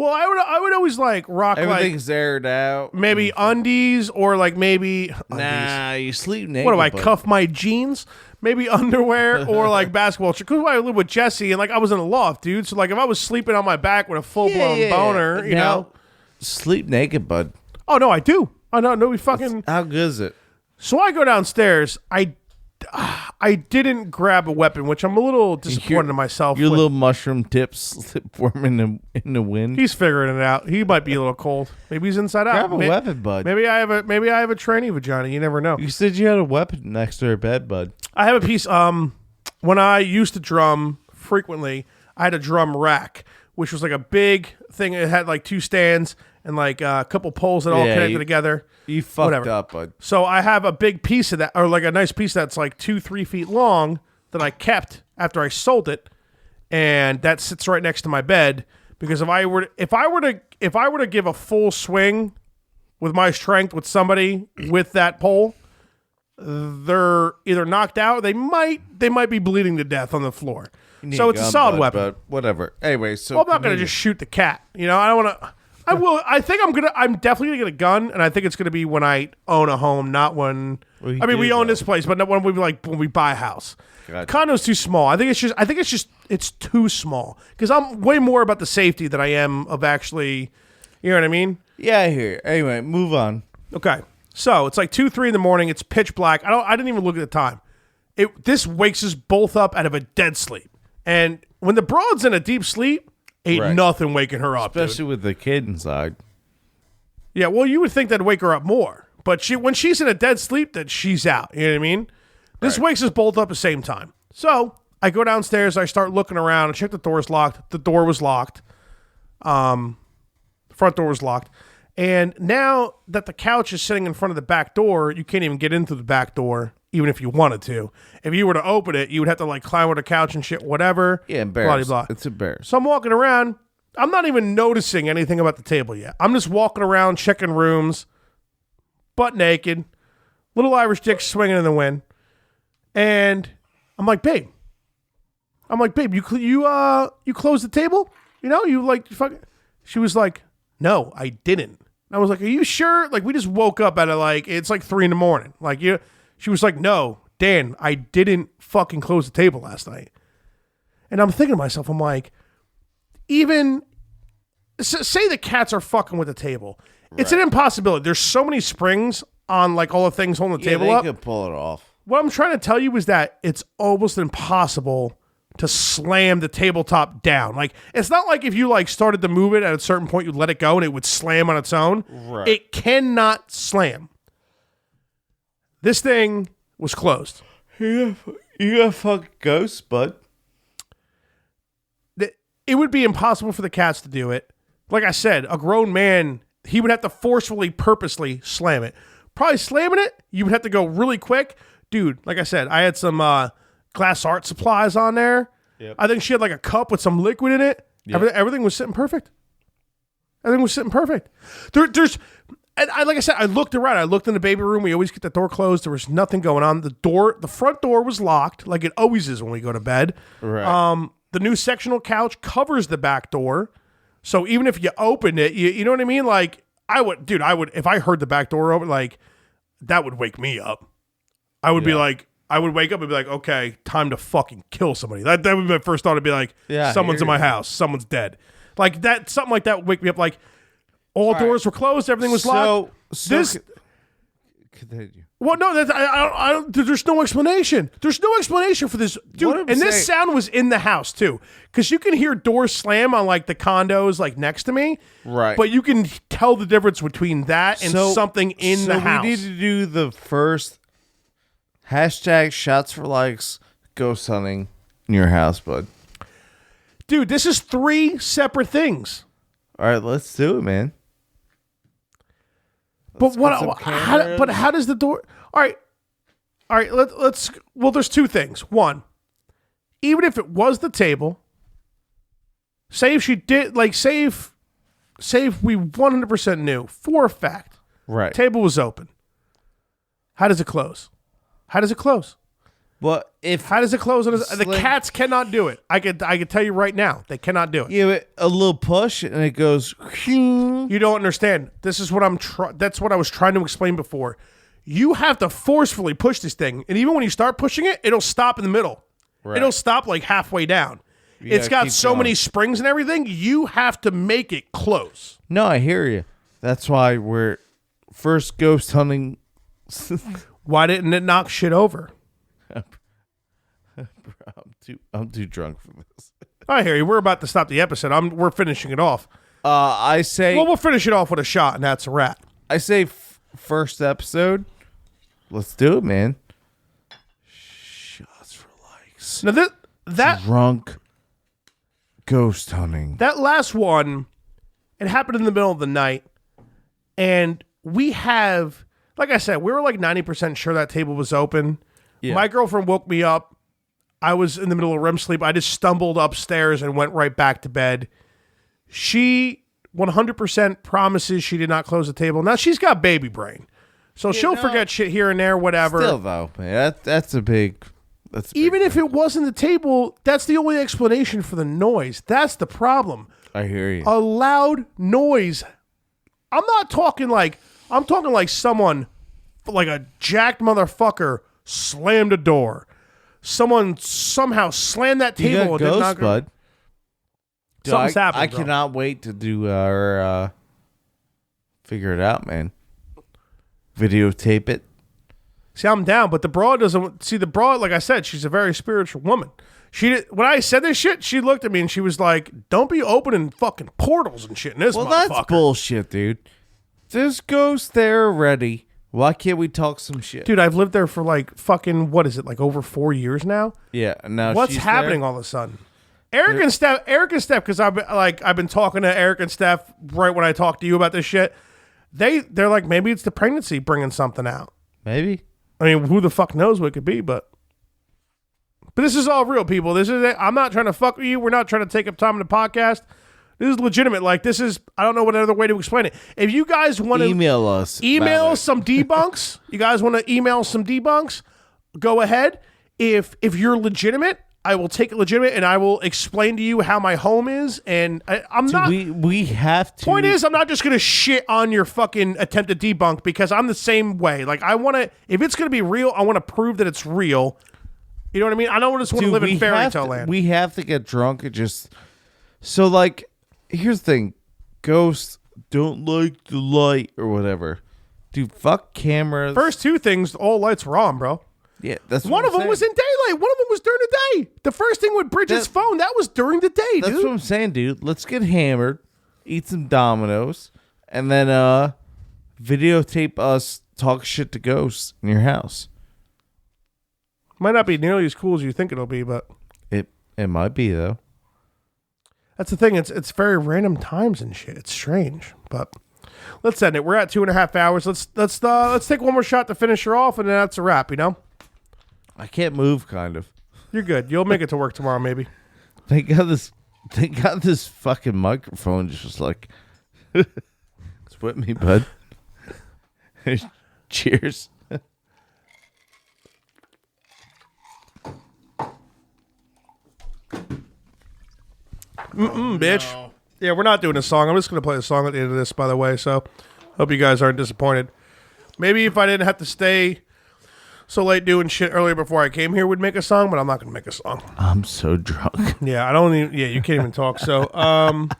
Speaker 1: Well, I would always like rock
Speaker 2: Everything's aired out.
Speaker 1: maybe undies or like maybe
Speaker 2: Nah, you sleep naked.
Speaker 1: what do I
Speaker 2: bud.
Speaker 1: cuff my jeans? Maybe underwear or like basketball. Because I live with Jesse and like I was in a loft, dude. So like if I was sleeping on my back with a full blown boner, you
Speaker 2: Now,
Speaker 1: know.
Speaker 2: sleep naked, bud.
Speaker 1: Oh no, I do. I know. No, we fucking.
Speaker 2: How good is it?
Speaker 1: So I go downstairs. I didn't grab a weapon, which I'm a little disappointed in myself.
Speaker 2: Your
Speaker 1: with.
Speaker 2: little mushroom tips slip form in the wind.
Speaker 1: He's figuring it out. He might be a little cold. Maybe he's inside out.
Speaker 2: Grab a weapon, bud.
Speaker 1: Maybe I have a tranny vagina. You never know.
Speaker 2: You said you had a weapon next to your bed, bud.
Speaker 1: I have a piece. When I used to drum frequently, I had a drum rack, which was like a big thing. It had like 2 stands and like a couple poles that all
Speaker 2: Yeah,
Speaker 1: connected together.
Speaker 2: You fucked
Speaker 1: Whatever.
Speaker 2: up, bud.
Speaker 1: So I have a big piece of that, or like a nice piece that's like 2-3 feet long that I kept after I sold it, and that sits right next to my bed. Because if I were to give a full swing with my strength with somebody with that pole, they're either knocked out, they might be bleeding to death on the floor. So it's a solid weapon.
Speaker 2: But whatever. Anyway, so
Speaker 1: Well, I'm not going to just shoot the cat. You know, I don't want to. I will. I think I'm definitely going to get a gun, and I think it's going to be when I own a home, not when.
Speaker 2: Well, you
Speaker 1: I mean,
Speaker 2: do,
Speaker 1: we own
Speaker 2: though.
Speaker 1: this place, but not when we buy a house.
Speaker 2: Gotcha.
Speaker 1: Condo's too small. I think it's too small because I'm way more about the safety than I am of actually. You know what I mean?
Speaker 2: Yeah, I hear you. Anyway, move on.
Speaker 1: Okay. So it's like 2-3 in the morning. It's pitch black. I didn't even look at the time. This wakes us both up out of a dead sleep. And when the broad's in a deep sleep, ain't
Speaker 2: Right.
Speaker 1: nothing waking her up. Dude.
Speaker 2: Especially with the kid inside.
Speaker 1: Yeah, well, you would think that'd wake her up more. But when she's in a dead sleep, that she's out. You know what I mean? This wakes us both up at the same time. So I go downstairs. I start looking around. I check the door's locked. The door was locked. The front door was locked. And now that the couch is sitting in front of the back door, you can't even get into the back door, even if you wanted to. If you were to open it, you would have to like climb over the couch and shit, whatever.
Speaker 2: Yeah,
Speaker 1: Blah,
Speaker 2: embarrassed.
Speaker 1: blah, blah.
Speaker 2: It's embarrassing.
Speaker 1: So I'm walking around. I'm not even noticing anything about the table yet. I'm just walking around, checking rooms, butt naked, little Irish dick swinging in the wind. And I'm like, babe, you closed the table? You know, you like fucking. She was like, no, I didn't. And I was like, are you sure? Like, we just woke up at it's like 3 a.m. Like, she was like, no, Dan, I didn't fucking close the table last night. And I'm thinking to myself, I'm like, even say the cats are fucking with the table. It's an impossibility. There's so many springs on like all the things holding the table
Speaker 2: they
Speaker 1: up.
Speaker 2: could pull it off.
Speaker 1: What I'm trying to tell you is that it's almost impossible to slam the tabletop down. Like, it's not like if you like started to move it at a certain point, you'd let it go and it would slam on its own.
Speaker 2: Right.
Speaker 1: It cannot slam. This thing was closed.
Speaker 2: You got fucking ghosts, bud.
Speaker 1: It would be impossible for the cats to do it. Like I said, a grown man, he would have to forcefully, purposely slam it. Probably slamming it, you would have to go really quick. Dude, like I said, I had some glass art supplies on there.
Speaker 2: Yep.
Speaker 1: I think she had like a cup with some liquid in it.
Speaker 2: Yep.
Speaker 1: Everything was sitting perfect. Everything was sitting perfect. There's, and like I said, I looked around. I looked in the baby room. We always get the door closed. There was nothing going on. The front door was locked, like it always is when we go to bed.
Speaker 2: Right.
Speaker 1: The new sectional couch covers the back door. So even if you open it, you know what I mean? Like, I would, if I heard the back door open, like, that would wake me up. I would be like, I would wake up and be like, okay, time to fucking kill somebody. That would be my first thought. To be like,
Speaker 2: Yeah,
Speaker 1: someone's in my
Speaker 2: you.
Speaker 1: house. Someone's dead. Like that, something like that would wake me up. Like, all doors were closed. Everything was locked.
Speaker 2: Continue.
Speaker 1: Well, no, I don't. There's no explanation. There's no explanation for this,
Speaker 2: What
Speaker 1: dude.
Speaker 2: I'm
Speaker 1: And this
Speaker 2: saying-
Speaker 1: sound was in the house too, because you can hear doors slam on like the condos like next to me,
Speaker 2: Right.
Speaker 1: But you can tell the difference between that and something in the house.
Speaker 2: we need to do the first hashtag shots for likes ghost hunting in your house, bud.
Speaker 1: Dude, this is 3 separate things.
Speaker 2: All right, let's do it, man.
Speaker 1: But
Speaker 2: get some cameras.
Speaker 1: how does the door? All right. Let's. Well, there's 2 things. One, even if it was the table, say if she did, like, say if we 100% knew for a fact,
Speaker 2: Right.
Speaker 1: table was open. How does it close?
Speaker 2: But if
Speaker 1: How does it close on the
Speaker 2: Sling-
Speaker 1: cats cannot do it. I could tell you right now, they cannot do it.
Speaker 2: you give it a little push and it goes.
Speaker 1: You don't understand. This is what that's what I was trying to explain before. You have to forcefully push this thing, and even when you start pushing it, it'll stop in the middle.
Speaker 2: Right.
Speaker 1: It'll stop like halfway down.
Speaker 2: You
Speaker 1: It's
Speaker 2: gotta
Speaker 1: got
Speaker 2: keep
Speaker 1: so
Speaker 2: going.
Speaker 1: many springs and everything. You have to make it close.
Speaker 2: No, I hear you. That's why we're first ghost hunting.
Speaker 1: Why didn't it knock shit over?
Speaker 2: I'm too drunk for this.
Speaker 1: I hear you. We're about to stop the episode. We're finishing it off.
Speaker 2: I say.
Speaker 1: Well, we'll finish it off with a shot, and that's a wrap.
Speaker 2: I say first episode. Let's do it, man. Shots for likes.
Speaker 1: Now that
Speaker 2: Drunk ghost hunting.
Speaker 1: that last one, it happened in the middle of the night, and we have, like I said, we were like 90% sure that table was open.
Speaker 2: Yeah.
Speaker 1: My girlfriend woke me up. I was in the middle of REM sleep. I just stumbled upstairs and went right back to bed. She 100% promises she did not close the table. Now, she's got baby brain, so she'll forget shit here and there, whatever.
Speaker 2: Still though, man, that's a big. That's a big
Speaker 1: Even if it wasn't the table, that's the only explanation for the noise. That's the problem.
Speaker 2: I hear you.
Speaker 1: A loud noise. I'm talking like someone, like a jacked motherfucker, slammed a door. Someone somehow slammed that
Speaker 2: you
Speaker 1: table
Speaker 2: got
Speaker 1: and did
Speaker 2: ghost,
Speaker 1: not.
Speaker 2: bud. Dude,
Speaker 1: Something's happening.
Speaker 2: I
Speaker 1: bro.
Speaker 2: cannot wait to do our figure it out, man. Videotape it.
Speaker 1: See, I'm down, but the broad doesn't see the broad. Like I said, she's a very spiritual woman. When I said this shit, she looked at me and she was like, "Don't be opening fucking portals and shit in this
Speaker 2: Well,
Speaker 1: motherfucker."
Speaker 2: that's bullshit, dude. There's ghosts there already. Why can't we talk some shit?
Speaker 1: Dude, I've lived there for like fucking, what is it, like over 4 years now?
Speaker 2: Yeah, now
Speaker 1: What's
Speaker 2: she's
Speaker 1: happening
Speaker 2: there.
Speaker 1: all of a sudden? Eric and Steph, because I've been talking to Eric and Steph right when I talked to you about this shit. They're like, maybe it's the pregnancy bringing something out.
Speaker 2: Maybe.
Speaker 1: I mean, who the fuck knows what it could be, but this is all real, people. This is it. I'm not trying to fuck with you. We're not trying to take up time in the podcast. This is legitimate. Like, this is, I don't know what other way to explain it. If you guys want to
Speaker 2: Email us. about it.
Speaker 1: some debunks, you guys want to email some debunks, go ahead. If you're legitimate, I will take it legitimate and I will explain to you how my home is. And I'm
Speaker 2: Dude,
Speaker 1: not.
Speaker 2: we have to.
Speaker 1: Point is, I'm not just going to shit on your fucking attempted debunk because I'm the same way. Like, I want to, if it's going to be real, I want to prove that it's real. You know what I mean? I don't just want to live in fairy tale land.
Speaker 2: We have to get drunk and just. So, like, here's the thing. Ghosts don't like the light or whatever. Dude, fuck cameras.
Speaker 1: First two things, all lights were on, bro.
Speaker 2: Yeah, that's
Speaker 1: One of them was in daylight. One of them was during the day. The first thing with Bridget's phone, that was during the day,
Speaker 2: That's
Speaker 1: dude.
Speaker 2: what I'm saying, dude. Let's get hammered, eat some Dominoes, and then videotape us talk shit to ghosts in your house.
Speaker 1: Might not be nearly as cool as you think it'll be, but
Speaker 2: It might be though.
Speaker 1: that's the thing. It's very random times and shit. It's strange, but let's end it. We're at 2.5 hours. Let's take one more shot to finish her off, and then that's a wrap. You know,
Speaker 2: I can't move. Kind of.
Speaker 1: you're good. You'll make it to work tomorrow, maybe.
Speaker 2: They got this fucking microphone just like it's with me, bud. Cheers.
Speaker 1: Bitch. Yeah, we're not doing a song. I'm just gonna play a song at the end of this, by the way. So, hope you guys aren't disappointed. Maybe if I didn't have to stay so late doing shit earlier before I came here, would make a song, but I'm not gonna make a song.
Speaker 2: I'm so drunk.
Speaker 1: Yeah, I don't even. Yeah, you can't even talk. So,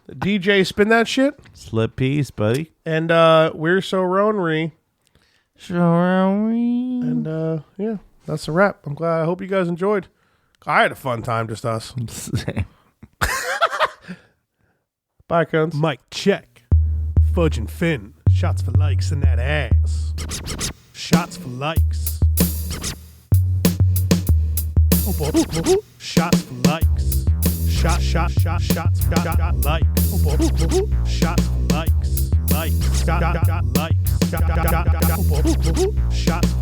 Speaker 1: DJ, spin that shit,
Speaker 2: Slip piece, buddy.
Speaker 1: and we're so Ronery,
Speaker 2: Sorry.
Speaker 1: and yeah, that's a wrap. I'm glad. I hope you guys enjoyed. I had a fun time, just us. Bye, cunts.
Speaker 4: Mic check. Fudge and Finn. Shots for likes in that ass. Shots for likes. Shots for likes. Shots for likes. Shots for likes. Likes. Shots for